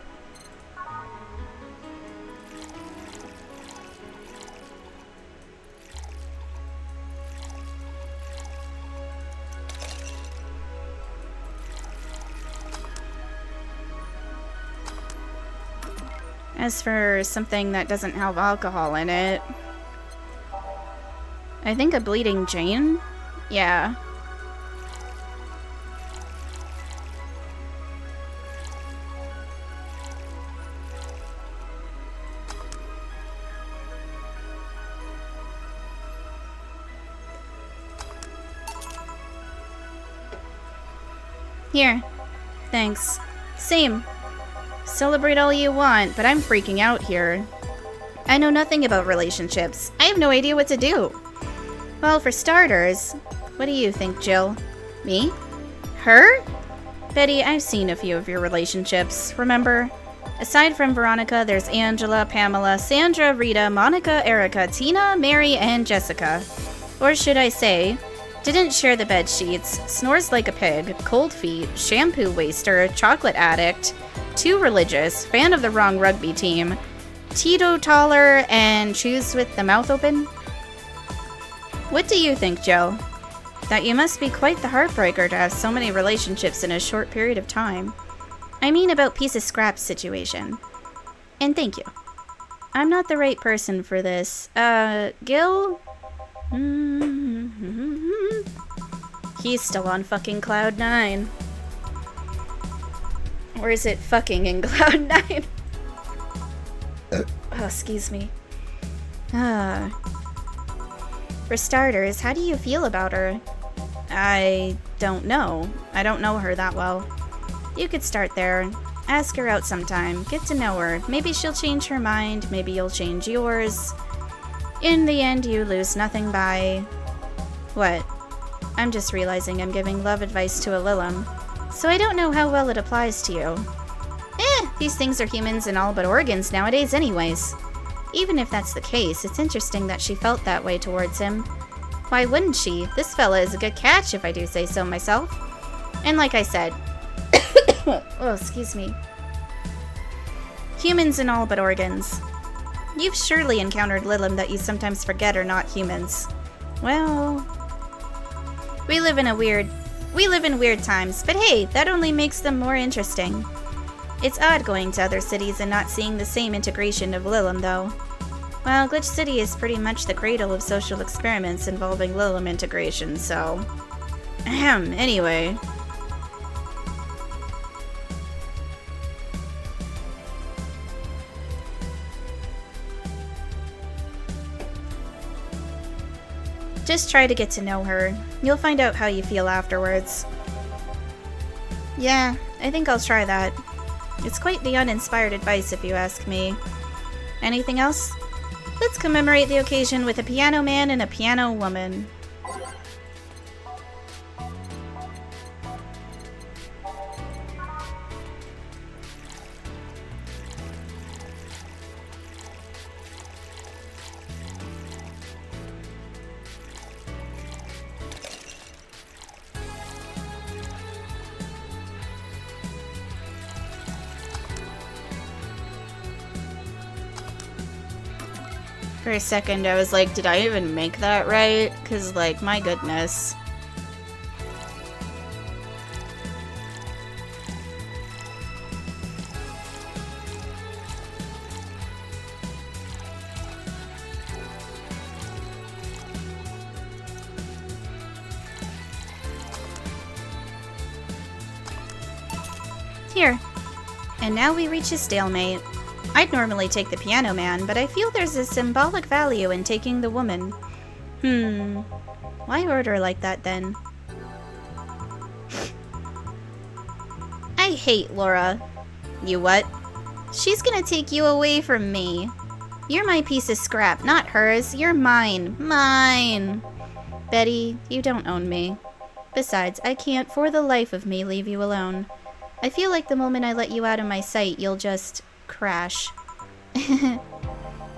As for something that doesn't have alcohol in it, I think a Bleeding Jane? Yeah. Here. Thanks. Same. Celebrate all you want, but I'm freaking out here. I know nothing about relationships. I have no idea what to do. Well, for starters, what do you think, Jill? Me? Her? Betty, I've seen a few of your relationships, remember? Aside from Veronica, there's Angela, Pamela, Sandra, Rita, Monica, Erica, Tina, Mary, and Jessica. Or should I say, didn't share the bed sheets, snores like a pig, cold feet, shampoo waster, chocolate addict, too religious, fan of the wrong rugby team, teetotaler, and chews with the mouth open? What do you think, Jill? That you must be quite the heartbreaker to have so many relationships in a short period of time. I mean about piece of scrap situation. And thank you. I'm not the right person for this. Gil? He's still on fucking Cloud 9. Or is it fucking in Cloud 9? Oh, excuse me. For starters, how do you feel about her? I don't know. I don't know her that well. You could start there. Ask her out sometime. Get to know her. Maybe she'll change her mind. Maybe you'll change yours. In the end, you lose nothing by... What? I'm just realizing I'm giving love advice to a Lilim. So I don't know how well it applies to you. These things are humans and all but organs nowadays anyways. Even if that's the case, it's interesting that she felt that way towards him. Why wouldn't she? This fella is a good catch, if I do say so myself. And like I said... oh, excuse me. Humans and all but organs. You've surely encountered Lilim that you sometimes forget are not humans. Well... We live in weird times, but hey, that only makes them more interesting. It's odd going to other cities and not seeing the same integration of Lilim, though. Well, Glitch City is pretty much the cradle of social experiments involving Lilim integration, so... Ahem, anyway... Just try to get to know her. You'll find out how you feel afterwards. Yeah, I think I'll try that. It's quite the uninspired advice if you ask me. Anything else? Let's commemorate the occasion with a piano man and a piano woman. For a second, I was like, did I even make that right? Because, like, my goodness. And now we reach a stalemate. I'd normally take the piano man, but I feel there's a symbolic value in taking the woman. Why order like that then? I hate Laura. You what? She's gonna take you away from me. You're my piece of scrap, not hers. You're mine. Mine. Betty, you don't own me. Besides, I can't for the life of me leave you alone. I feel like the moment I let you out of my sight, you'll just crash.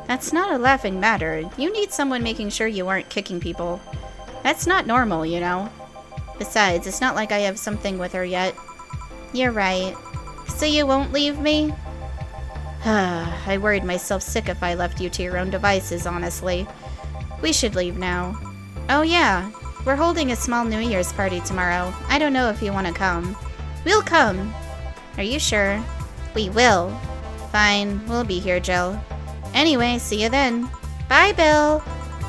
That's not a laughing matter. You need someone making sure you aren't kicking people. That's not normal, you know. Besides, it's not like I have something with her yet. You're right. So you won't leave me? I worried myself sick if I left you to your own devices, honestly. We should leave now. Oh yeah, we're holding a small New Year's party tomorrow. I don't know if you want to come. We'll come. Are you sure? We will. Fine, we'll be here, Jill. Anyway, see you then. Bye, Bill.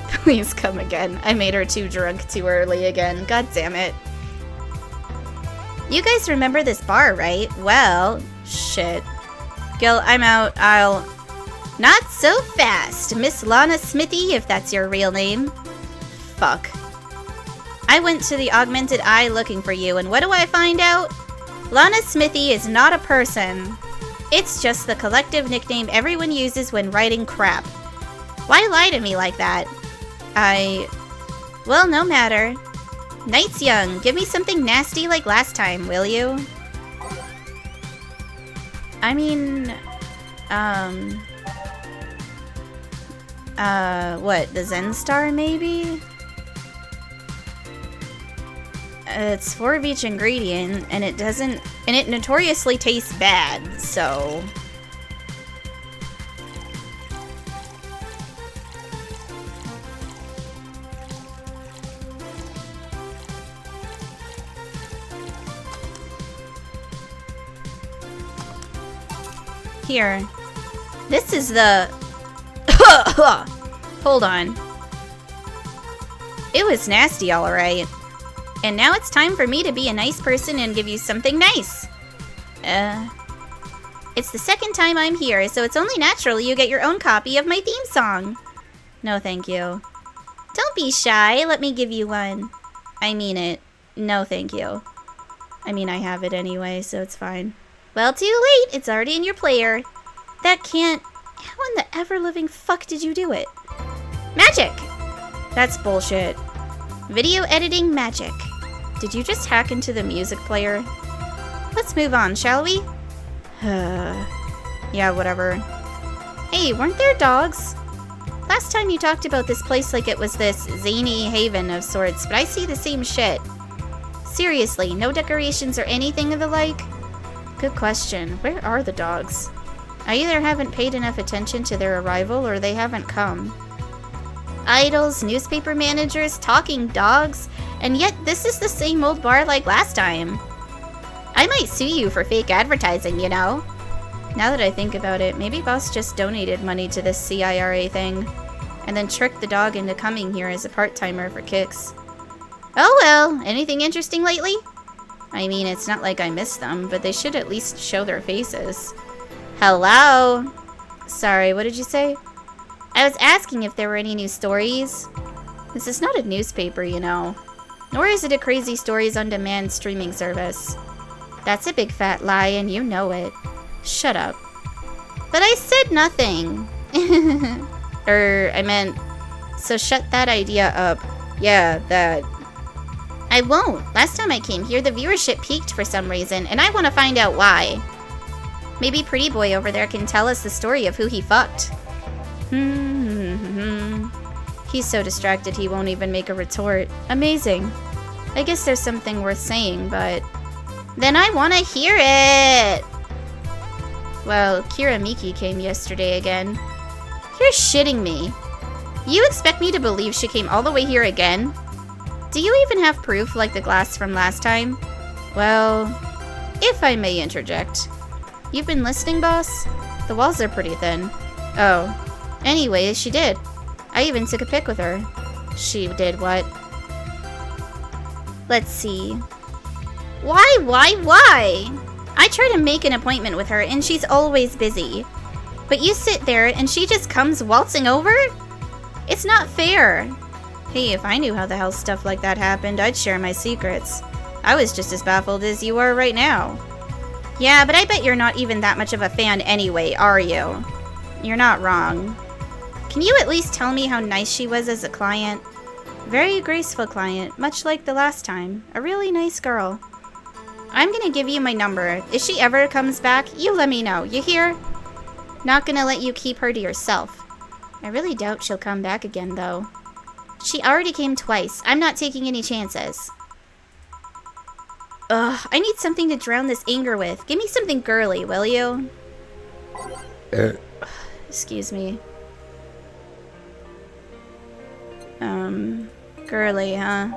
Please come again. I made her too drunk too early again. God damn it. You guys remember this bar, right? Well, shit. Gil, I'm out. I'll... Not so fast, Miss Lana Smithy, if that's your real name. Fuck. I went to the augmented eye looking for you, and what do I find out? Lana Smithy is not a person. It's just the collective nickname everyone uses when writing crap. Why lie to me like that? Well, no matter. Night's young. Give me something nasty like last time, will you? I mean, what, the Zen Star, maybe? It's 4 of each ingredient, and it notoriously tastes bad, so... Here. This is the... Hold on. It was nasty, alright. And now it's time for me to be a nice person and give you something nice. It's the second time I'm here, so it's only natural you get your own copy of my theme song. No, thank you. Don't be shy. Let me give you one. I mean it. No, thank you. I mean, I have it anyway, so it's fine. Well, too late. It's already in your player. That can't... How in the ever-living fuck did you do it? Magic! That's bullshit. Video editing magic. Did you just hack into the music player? Let's move on, shall we? Yeah, whatever. Hey, weren't there dogs? Last time you talked about this place like it was this zany haven of sorts, but I see the same shit. Seriously, no decorations or anything of the like? Good question. Where are the dogs? I either haven't paid enough attention to their arrival or they haven't come. Idols, newspaper managers, talking dogs, and yet this is the same old bar like last time. I might sue you for fake advertising, you know? Now that I think about it, maybe Boss just donated money to this CIRA thing, and then tricked the dog into coming here as a part-timer for kicks. Oh well, anything interesting lately? I mean, it's not like I miss them, but they should at least show their faces. Hello? Sorry, what did you say? I was asking if there were any new stories. This is not a newspaper, you know. Nor is it a Crazy Stories on Demand streaming service. That's a big fat lie, and you know it. Shut up. But I said nothing. I meant... So shut that idea up. Yeah, that... I won't. Last time I came here, the viewership peaked for some reason, and I want to find out why. Maybe Pretty Boy over there can tell us the story of who he fucked. He's so distracted he won't even make a retort. Amazing. I guess there's something worth saying, but... Then I want to hear it! Well, Kira Miki came yesterday again. You're shitting me. You expect me to believe she came all the way here again? Do you even have proof like the glass from last time? Well, if I may interject. You've been listening, boss? The walls are pretty thin. Oh. Anyways, she did. I even took a pic with her. She did what? Let's see. Why? I try to make an appointment with her and she's always busy. But you sit there and she just comes waltzing over? It's not fair. Hey, if I knew how the hell stuff like that happened, I'd share my secrets. I was just as baffled as you are right now. Yeah, but I bet you're not even that much of a fan anyway, are you? You're not wrong. Can you at least tell me how nice she was as a client? Very graceful client, much like the last time. A really nice girl. I'm gonna give you my number. If she ever comes back, you let me know, you hear? Not gonna let you keep her to yourself. I really doubt she'll come back again, though. She already came twice. I'm not taking any chances. Ugh, I need something to drown this anger with. Give me something girly, will you? Excuse me. Girly, huh?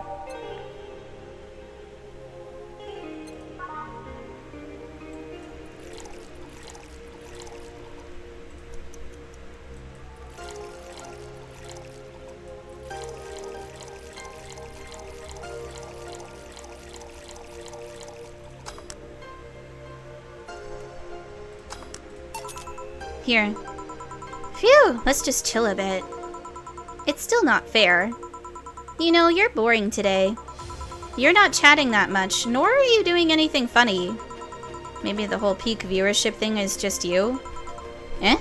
Here. Phew, let's just chill a bit. It's still not fair. You know, you're boring today. You're not chatting that much, nor are you doing anything funny. Maybe the whole peak viewership thing is just you? Eh?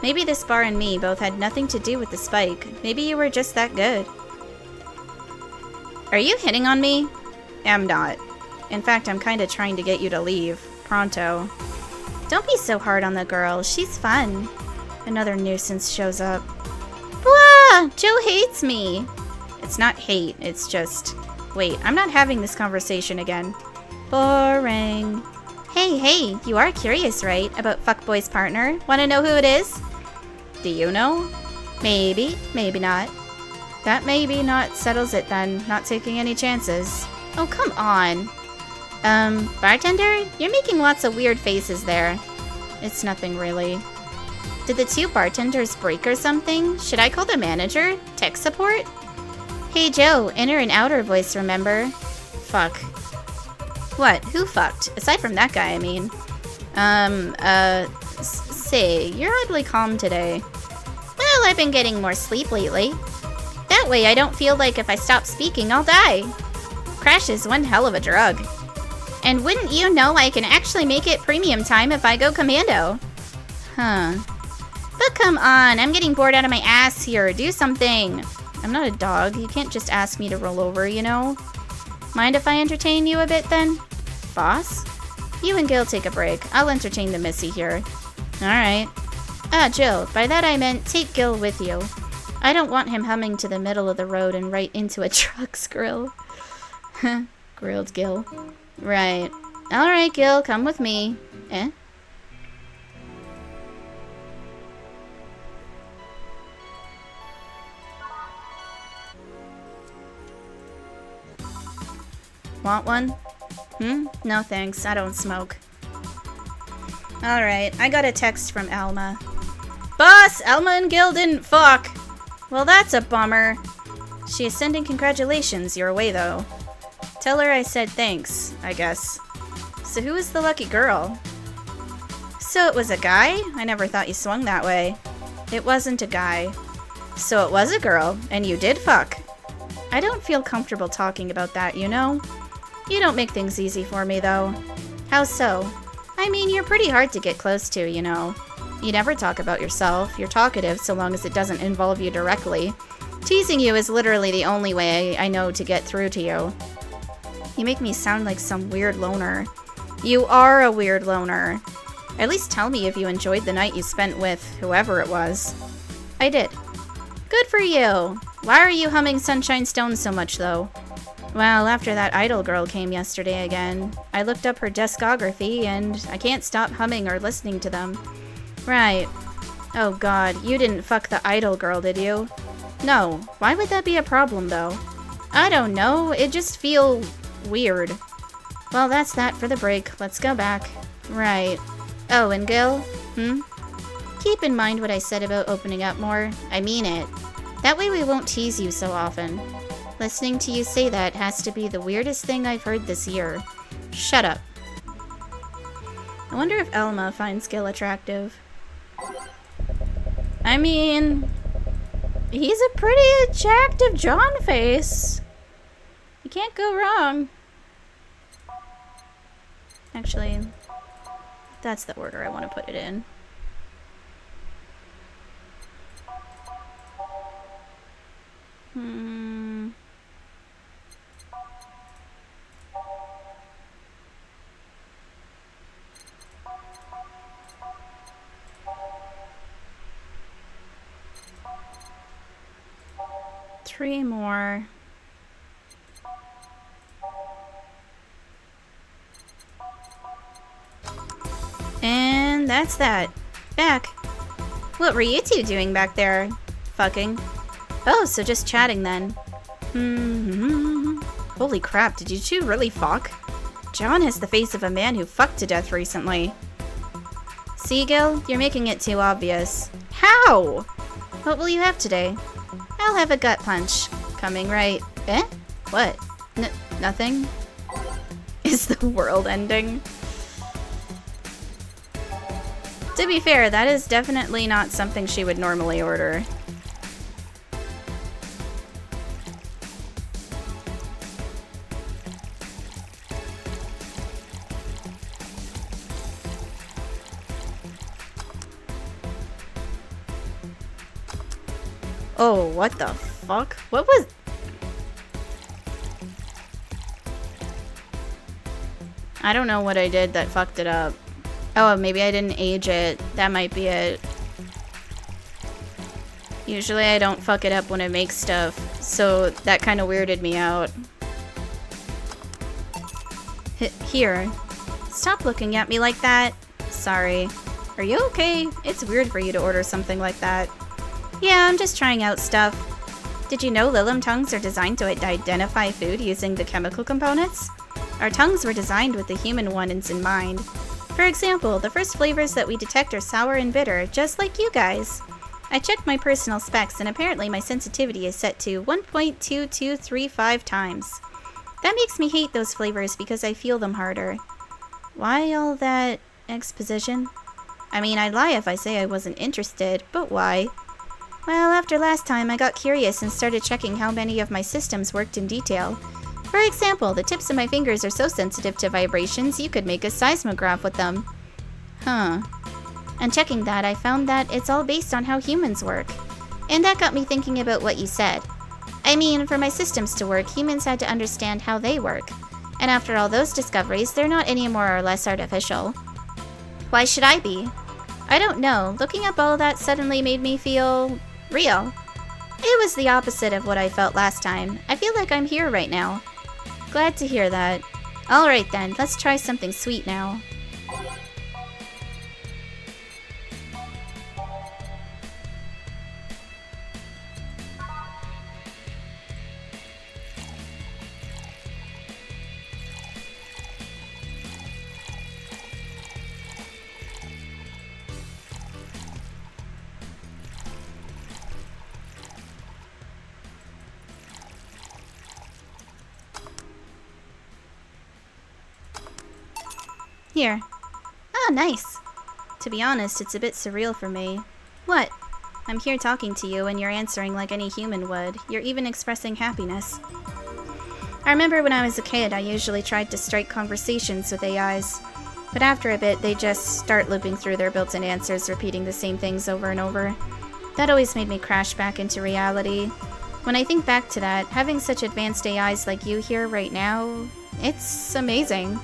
Maybe this bar and me both had nothing to do with the spike. Maybe you were just that good. Are you hitting on me? Am not. In fact, I'm kinda trying to get you to leave. Pronto. Don't be so hard on the girl. She's fun. Another nuisance shows up. Blah! Joe hates me. It's not hate, it's just... Wait, I'm not having this conversation again. Boring. Hey, you are curious, right? About Fuckboy's partner? Wanna know who it is? Do you know? Maybe, maybe not. That maybe not settles it then. Not taking any chances. Oh, come on. Bartender? You're making lots of weird faces there. It's nothing really. Did the two bartenders break or something? Should I call the manager? Tech support? Hey Joe, inner and outer voice, remember? Fuck. What? Who fucked? Aside from that guy, I mean. Say, you're oddly calm today. Well, I've been getting more sleep lately. That way I don't feel like if I stop speaking, I'll die. Crash is one hell of a drug. And wouldn't you know I can actually make it premium time if I go commando? Huh. But come on, I'm getting bored out of my ass here. Do something. I'm not a dog. You can't just ask me to roll over, you know? Mind if I entertain you a bit then? Boss? You and Gil take a break. I'll entertain the missy here. Alright. Ah, Jill, by that I meant take Gil with you. I don't want him humming to the middle of the road and right into a truck's grill. Grilled Gil. Right. Alright, Gil, come with me. Eh? Want one? No thanks, I don't smoke. Alright, I got a text from Alma. Boss, Alma and Gil didn't fuck! Well, that's a bummer. She is sending congratulations your way, though. Tell her I said thanks, I guess. So who is the lucky girl? So it was a guy? I never thought you swung that way. It wasn't a guy. So it was a girl, and you did fuck. I don't feel comfortable talking about that, you know? You don't make things easy for me, though. How so? I mean, you're pretty hard to get close to, you know. You never talk about yourself. You're talkative so long as it doesn't involve you directly. Teasing you is literally the only way I know to get through to you. You make me sound like some weird loner. You are a weird loner. At least tell me if you enjoyed the night you spent with whoever it was. I did. Good for you. Why are you humming Sunshine Stone so much, though? Well, after that idol girl came yesterday again, I looked up her discography, and I can't stop humming or listening to them. Right. Oh god, you didn't fuck the idol girl, did you? No. Why would that be a problem, though? I don't know, it just feels weird. Well, that's that for the break. Let's go back. Right. Oh, and Gil? Keep in mind what I said about opening up more. I mean it. That way we won't tease you so often. Listening to you say that has to be the weirdest thing I've heard this year. Shut up. I wonder if Elma finds Gil attractive. I mean, he's a pretty attractive John face. You can't go wrong. Actually, that's the order I want to put it in. Three more. And that's that. Back. What were you two doing back there? Fucking. Oh, so just chatting then. Holy crap, did you two really fuck? John has the face of a man who fucked to death recently. See, Gil? You're making it too obvious. How? What will you have today? I'll have a gut punch. Coming right. Eh? What? Nothing? Is the world ending? To be fair, that is definitely not something she would normally order. Oh, what the fuck? What was... I don't know what I did that fucked it up. Oh, maybe I didn't age it. That might be it. Usually I don't fuck it up when I make stuff, so that kind of weirded me out. Here. Stop looking at me like that. Sorry. Are you okay? It's weird for you to order something like that. Yeah, I'm just trying out stuff. Did you know Lilim tongues are designed to identify food using the chemical components? Our tongues were designed with the human ones in mind. For example, the first flavors that we detect are sour and bitter, just like you guys. I checked my personal specs and apparently my sensitivity is set to 1.2235 times. That makes me hate those flavors because I feel them harder. Why all that exposition? I mean, I'd lie if I say I wasn't interested, but why? Well, after last time, I got curious and started checking how many of my systems worked in detail. For example, the tips of my fingers are so sensitive to vibrations, you could make a seismograph with them. Huh. And checking that, I found that it's all based on how humans work. And that got me thinking about what you said. I mean, for my systems to work, humans had to understand how they work. And after all those discoveries, they're not any more or less artificial. Why should I be? I don't know. Looking up all that suddenly made me feel... real. It was the opposite of what I felt last time. I feel like I'm here right now. Glad to hear that. Alright then, let's try something sweet now. Here. Ah, nice. To be honest, it's a bit surreal for me. What? I'm here talking to you and you're answering like any human would. You're even expressing happiness. I remember when I was a kid, I usually tried to strike conversations with AIs. But after a bit, they just start looping through their built-in answers, repeating the same things over and over. That always made me crash back into reality. When I think back to that, having such advanced AIs like you here right now, it's amazing.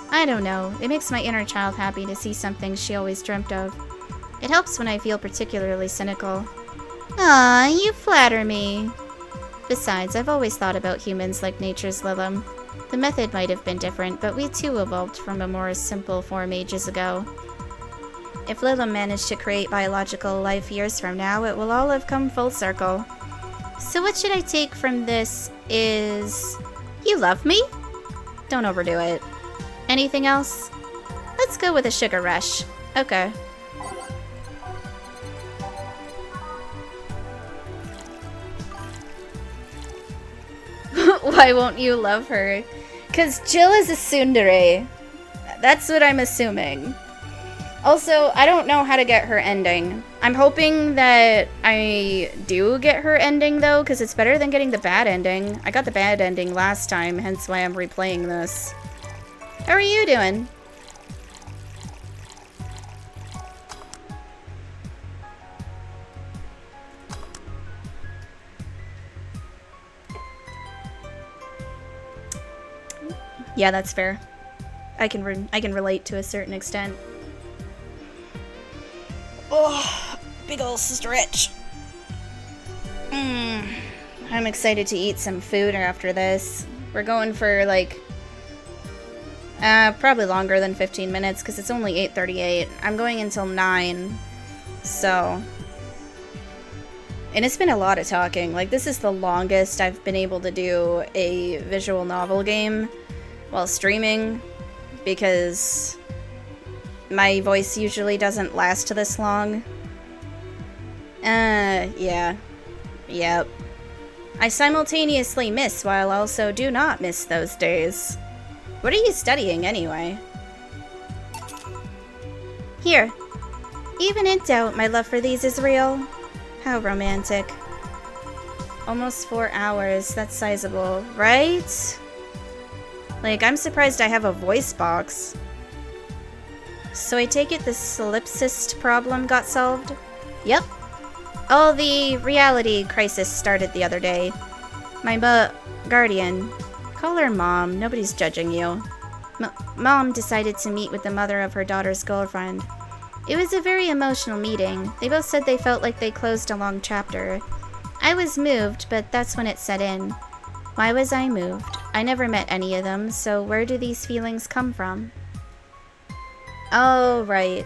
I don't know, it makes my inner child happy to see something she always dreamt of. It helps when I feel particularly cynical. Aw, you flatter me. Besides, I've always thought about humans like nature's Lilim. The method might have been different, but we too evolved from a more simple form ages ago. If Lilim managed to create biological life years from now, it will all have come full circle. So what should I take from this is... you love me? Don't overdo it. Anything else? Let's go with a sugar rush. Okay. Why won't you love her? 'Cause Jill is a tsundere. That's what I'm assuming. Also, I don't know how to get her ending. I'm hoping that I do get her ending, though, because it's better than getting the bad ending. I got the bad ending last time, hence why I'm replaying this. How are you doing? Yeah, that's fair. I can relate to a certain extent. Oh, big ol' stretch. I'm excited to eat some food after this. We're going for like probably longer than 15 minutes because it's only 8:38. I'm going until 9. So, and it's been a lot of talking. Like, this is the longest I've been able to do a visual novel game while streaming, because my voice usually doesn't last this long. Yeah. Yep. I simultaneously miss while also do not miss those days. What are you studying anyway? Here. Even in doubt, my love for these is real. How romantic. Almost 4 hours. That's sizable, right? Like, I'm surprised I have a voice box. So I take it the solipsist problem got solved? Yep. Oh, the reality crisis started the other day. My guardian. Call her Mom. Nobody's judging you. Mom decided to meet with the mother of her daughter's girlfriend. It was a very emotional meeting. They both said they felt like they closed a long chapter. I was moved, but that's when it set in. Why was I moved? I never met any of them, so where do these feelings come from? Oh, right.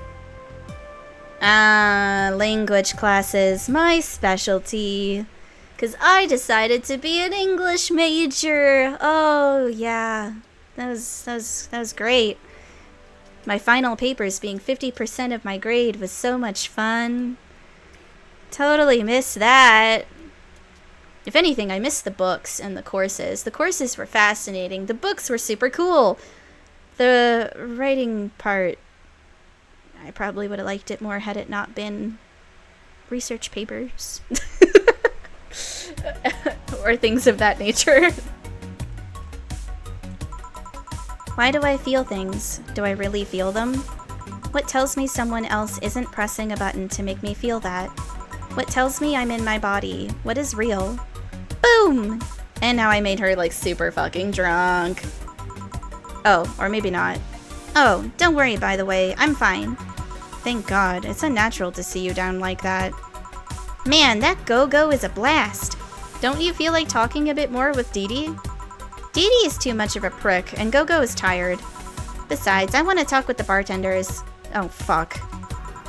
Language classes, my specialty. 'Cause I decided to be an English major. Oh, yeah. That was great. My final papers being 50% of my grade was so much fun. Totally missed that. If anything, I missed the books and the courses. The courses were fascinating. The books were super cool. The writing part, I probably would have liked it more had it not been research papers. Or things of that nature. Why do I feel things? Do I really feel them? What tells me someone else isn't pressing a button to make me feel that? What tells me I'm in my body? What is real? Boom! And now I made her, like, super fucking drunk. Oh, or maybe not. Oh, don't worry, by the way. I'm fine. Thank God. It's unnatural to see you down like that. Man, that go-go is a blast. Don't you feel like talking a bit more with Dee Dee? Dee Dee is too much of a prick, and Go-Go is tired. Besides, I want to talk with the bartenders. Oh, fuck.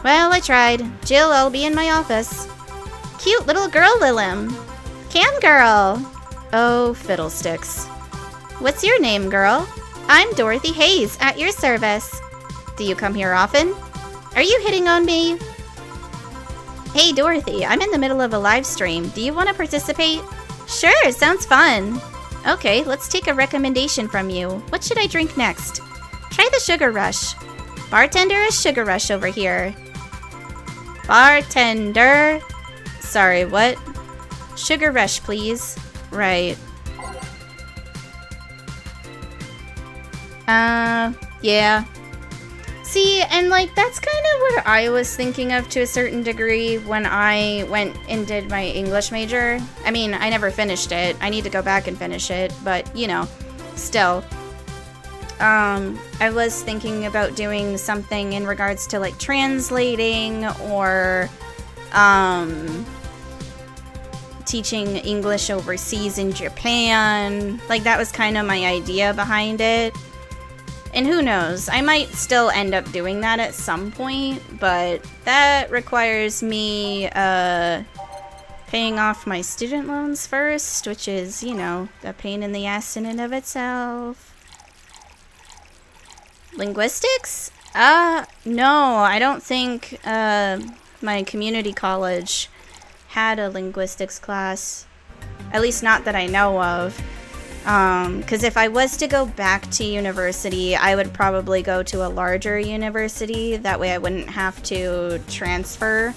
Well, I tried. Jill, I'll be in my office. Cute little girl, Lilim. Cam girl. Oh, fiddlesticks. What's your name, girl? I'm Dorothy Hayes, at your service. Do you come here often? Are you hitting on me? Hey, Dorothy, I'm in the middle of a live stream. Do you want to participate? Sure, sounds fun. Okay, let's take a recommendation from you. What should I drink next? Try the Sugar Rush. Bartender, a Sugar Rush over here. Bartender. Sorry, what? Sugar Rush, please. Right. Yeah. See, and like, that's kind of what I was thinking of to a certain degree when I went and did my English major. I mean, I never finished it. I need to go back and finish it, but, you know, still. I was thinking about doing something in regards to, like, translating or, teaching English overseas in Japan. Like, that was kind of my idea behind it. And who knows, I might still end up doing that at some point, but that requires me, paying off my student loans first, which is, you know, a pain in the ass in and of itself. Linguistics? No, I don't think, my community college had a linguistics class. At least not that I know of. Because if I was to go back to university, I would probably go to a larger university. That way I wouldn't have to transfer.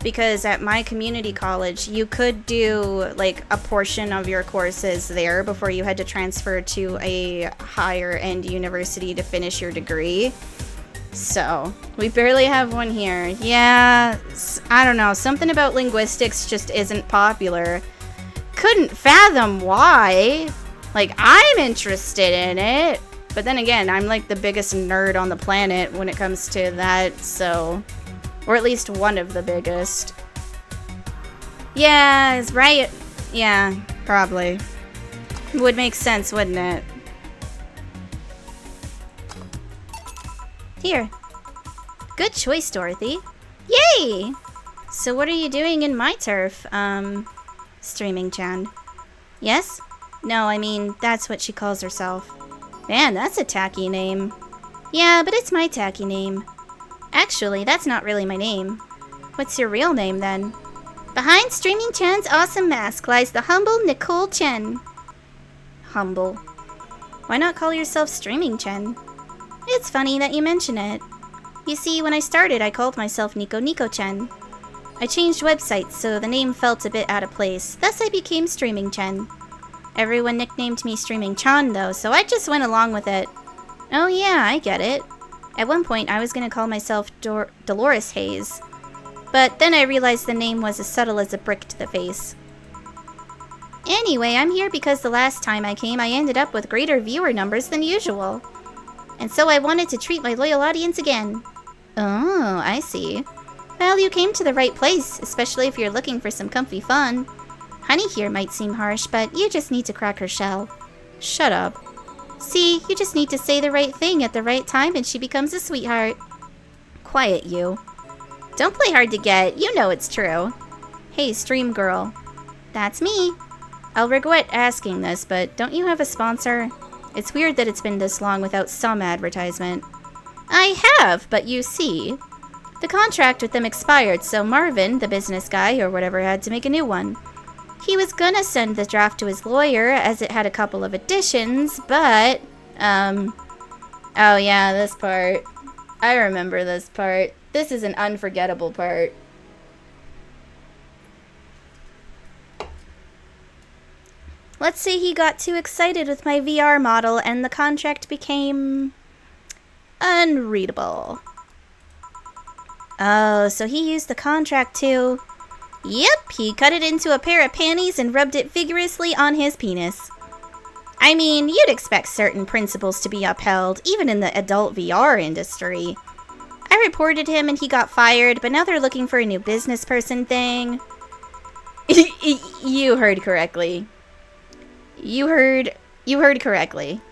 Because at my community college, you could do like a portion of your courses there before you had to transfer to a higher end university to finish your degree. So, we barely have one here. Yeah, I don't know. Something about linguistics just isn't popular. Couldn't fathom why. Like, I'm interested in it. But then again, I'm like the biggest nerd on the planet when it comes to that, so... Or at least one of the biggest. Yeah, is right. Yeah, probably. Would make sense, wouldn't it? Here. Good choice, Dorothy. Yay! So what are you doing in my turf? Streaming-chan. Yes? No, I mean, that's what she calls herself. Man, that's a tacky name. Yeah, but it's my tacky name. Actually, that's not really my name. What's your real name, then? Behind Streaming Chan's awesome mask lies the humble Nicole Chen. Humble. Why not call yourself Streaming Chen? It's funny that you mention it. You see, when I started, I called myself Nico Nico Chen. I changed websites, so the name felt a bit out of place. Thus, I became Streaming Chen. Everyone nicknamed me Streaming Chan, though, so I just went along with it. Oh yeah, I get it. At one point, I was going to call myself Dolores Hayes. But then I realized the name was as subtle as a brick to the face. Anyway, I'm here because the last time I came, I ended up with greater viewer numbers than usual. And so I wanted to treat my loyal audience again. Oh, I see. Well, you came to the right place, especially if you're looking for some comfy fun. Honey here might seem harsh, but you just need to crack her shell. Shut up. See, you just need to say the right thing at the right time and she becomes a sweetheart. Quiet, you. Don't play hard to get, you know it's true. Hey, stream girl. That's me. I'll regret asking this, but don't you have a sponsor? It's weird that it's been this long without some advertisement. I have, but you see, the contract with them expired, so Marvin, the business guy or whatever, had to make a new one. He was gonna send the draft to his lawyer as it had a couple of additions, but, oh yeah, this part. I remember this part. This is an unforgettable part. Let's say he got too excited with my VR model and the contract became unreadable. Oh, so he used the contract to... Yep, he cut it into a pair of panties and rubbed it vigorously on his penis. I mean, you'd expect certain principles to be upheld, even in the adult VR industry. I reported him and he got fired, but now they're looking for a new business person thing. You heard correctly. You heard correctly.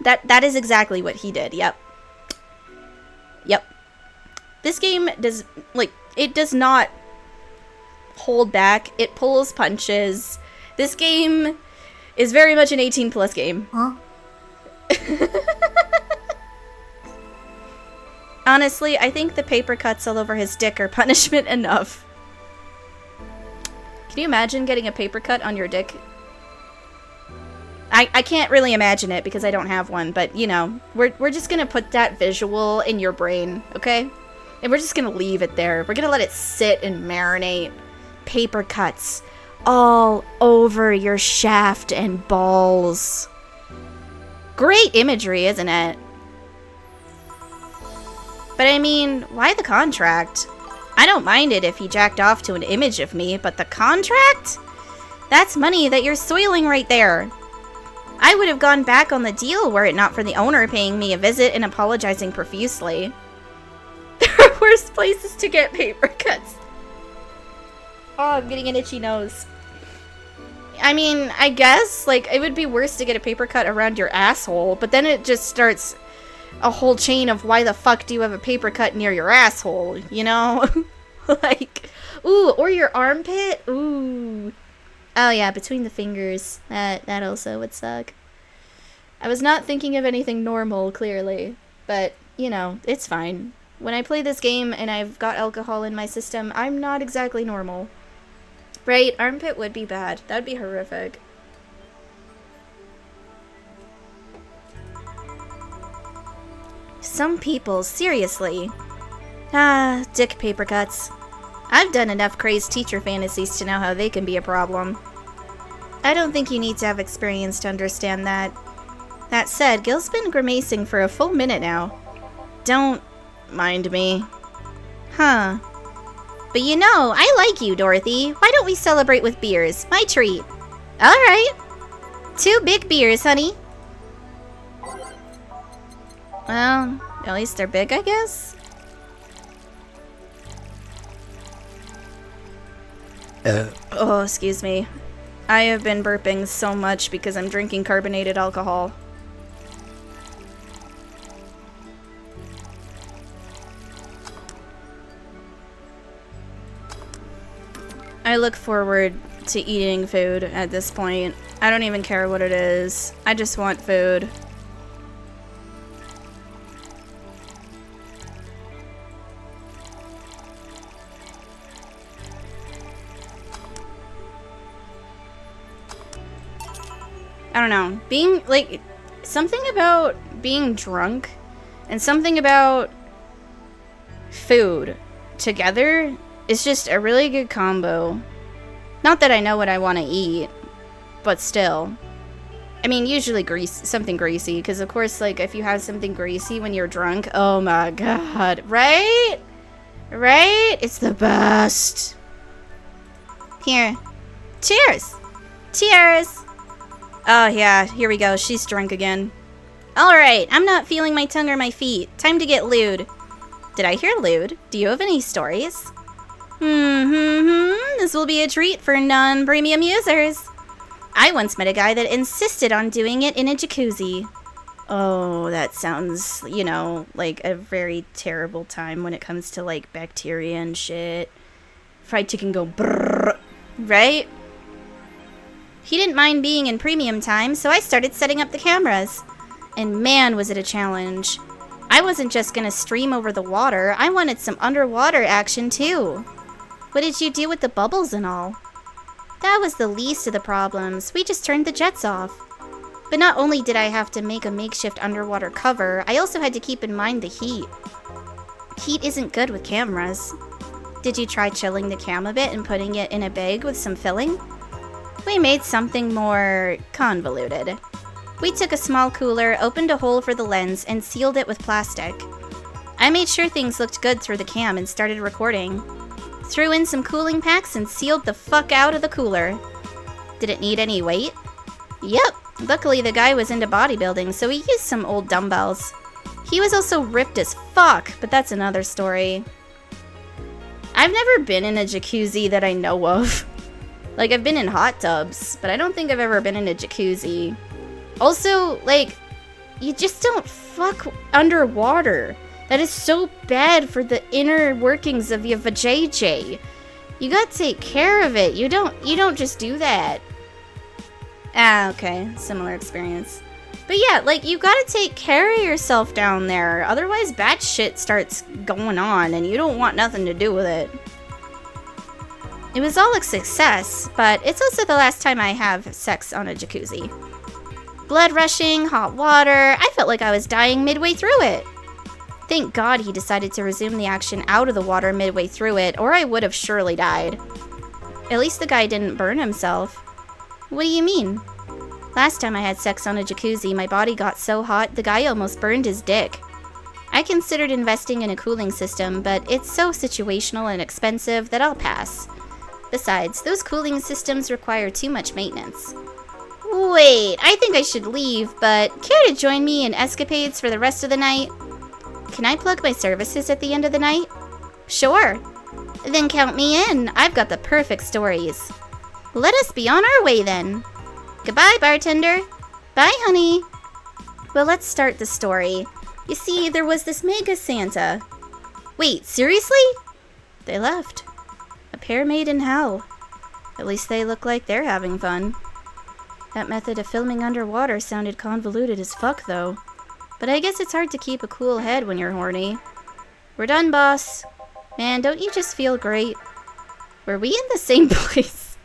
That is exactly what he did, yep. Yep. This game does, like, it does not hold back. It pulls punches. This game is very much an 18+ game. Huh? Honestly, I think the paper cuts all over his dick are punishment enough. Can you imagine getting a paper cut on your dick? I can't really imagine it because I don't have one, but, you know, we're just gonna put that visual in your brain, okay? And we're just gonna leave it there. We're gonna let it sit and marinate. Paper cuts all over your shaft and balls. Great imagery, isn't it? But I mean, why the contract? I don't mind it if he jacked off to an image of me, but the contract? That's money that you're soiling right there. I would have gone back on the deal were it not for the owner paying me a visit and apologizing profusely. There are worse places to get paper cuts. Oh, I'm getting an itchy nose. I mean, I guess, like, it would be worse to get a paper cut around your asshole, but then it just starts a whole chain of why the fuck do you have a paper cut near your asshole, you know? Like, ooh, or your armpit? Ooh. Oh yeah, between the fingers. That also would suck. I was not thinking of anything normal, clearly, but, you know, it's fine. When I play this game and I've got alcohol in my system, I'm not exactly normal. Right? Armpit would be bad. That would be horrific. some people, seriously. Ah, dick paper cuts. I've done enough crazed teacher fantasies to know how they can be a problem. I don't think you need to have experience to understand that. That said, Gil's been grimacing for a full minute now. Don't mind me. Huh. But you know, I like you, Dorothy. Why don't we celebrate with beers? My treat. Alright. 2 big beers, honey. Well, at least they're big, I guess? Oh, excuse me. I have been burping so much because I'm drinking carbonated alcohol. I look forward to eating food at this point. I don't even care what it is. I just want food. I don't know. Being, like, something about being drunk and something about food together is just a really good combo. Not that I know what I want to eat, but still. I mean, usually something greasy, because of course, like, if you have something greasy when you're drunk, oh my god, right? Right? It's the best. Here. Cheers! Cheers! Oh yeah, here we go. She's drunk again. Alright, I'm not feeling my tongue or my feet. Time to get lewd. Did I hear lewd? Do you have any stories? This will be a treat for non-premium users. I once met a guy that insisted on doing it in a jacuzzi. Oh, that sounds, you know, like a very terrible time when it comes to, like, bacteria and shit. Fried chicken go brrrr, right? He didn't mind being in premium time, so I started setting up the cameras. And man, was it a challenge. I wasn't just gonna stream over the water, I wanted some underwater action too. What did you do with the bubbles and all? That was the least of the problems. We just turned the jets off. But not only did I have to make a makeshift underwater cover, I also had to keep in mind the heat. Heat isn't good with cameras. Did you try chilling the cam a bit and putting it in a bag with some filling? We made something more convoluted. We took a small cooler, opened a hole for the lens, and sealed it with plastic. I made sure things looked good through the cam and started recording. Threw in some cooling packs and sealed the fuck out of the cooler. Did it need any weight? Yep. Luckily the guy was into bodybuilding, so he used some old dumbbells. He was also ripped as fuck, but that's another story. I've never been in a jacuzzi that I know of. Like, I've been in hot tubs, but I don't think I've ever been in a jacuzzi. Also, like, you just don't fuck underwater. That is so bad for the inner workings of your vajayjay. You gotta take care of it. You don't just do that. Ah, okay. Similar experience. But yeah, like, you gotta take care of yourself down there. Otherwise, bad shit starts going on, and you don't want nothing to do with it. It was all a success, but it's also the last time I have sex on a jacuzzi. Blood rushing, hot water, I felt like I was dying midway through it. Thank God he decided to resume the action out of the water midway through it, or I would have surely died. At least the guy didn't burn himself. What do you mean? Last time I had sex on a jacuzzi, my body got so hot, the guy almost burned his dick. I considered investing in a cooling system, but it's so situational and expensive that I'll pass. Besides, those cooling systems require too much maintenance. Wait, I think I should leave, but care to join me in escapades for the rest of the night? Can I plug my services at the end of the night? Sure. Then count me in. I've got the perfect stories. Let us be on our way then. Goodbye, bartender. Bye, honey. Well, let's start the story. You see, there was this mega Santa. Wait, seriously? They left. A pair made in hell. At least they look like they're having fun. That method of filming underwater sounded convoluted as fuck, though. But I guess it's hard to keep a cool head when you're horny. We're done, boss. Man, don't you just feel great? Were we in the same place?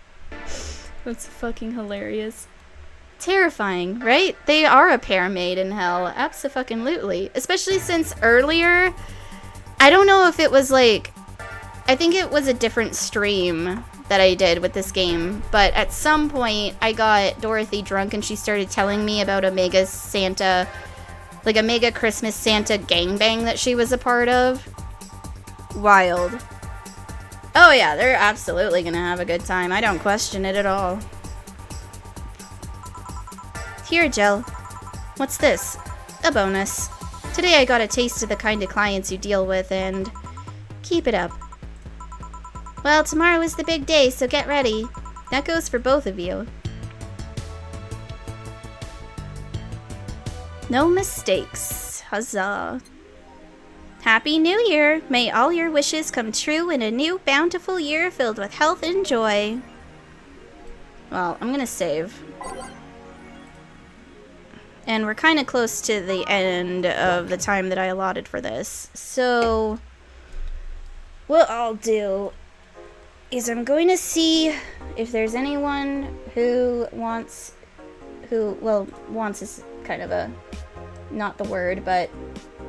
That's fucking hilarious. Terrifying, right? They are a pair made in hell. Abso-fucking-lutely. Especially since earlier, I don't know if it was like, I think it was a different stream that I did with this game, but at some point I got Dorothy drunk and she started telling me about a mega Santa, like a mega Christmas Santa gangbang that she was a part of. Wild. Oh yeah, they're absolutely gonna have a good time. I don't question it at all. Here, Jill. What's this? A bonus. Today I got a taste of the kind of clients you deal with, and keep it up. Well, tomorrow is the big day, so get ready. That goes for both of you. No mistakes. Huzzah. Happy New Year! May all your wishes come true in a new bountiful year filled with health and joy. Well, I'm gonna save. And we're kind of close to the end of the time that I allotted for this. So, what I'll do is I'm going to see if there's anyone who wants is kind of a, not the word, but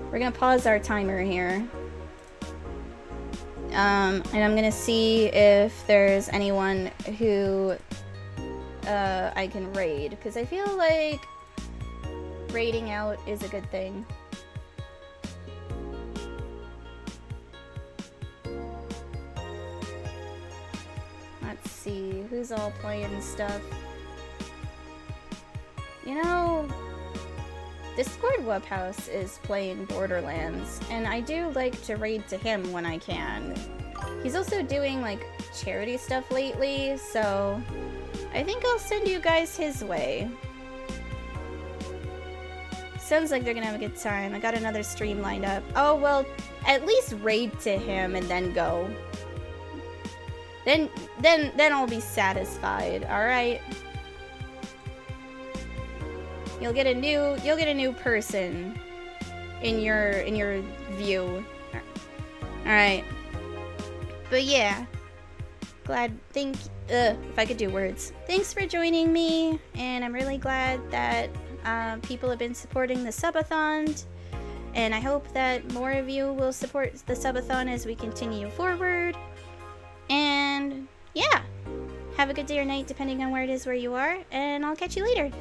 we're going to pause our timer here. And I'm going to see if there's anyone who I can raid, because I feel like raiding out is a good thing. Let's see, who's all playing stuff? You know, Discord Webhouse is playing Borderlands, and I do like to raid to him when I can. He's also doing, like, charity stuff lately, so I think I'll send you guys his way. Sounds like they're gonna have a good time. I got another stream lined up. Oh, well, at least raid to him and then go. Then I'll be satisfied, alright? You'll get a new person in your view. Alright. But yeah. If I could do words. Thanks for joining me, and I'm really glad that people have been supporting the subathon, and I hope that more of you will support the subathon as we continue forward. And yeah, have a good day or night depending on where it is where you are, and I'll catch you later.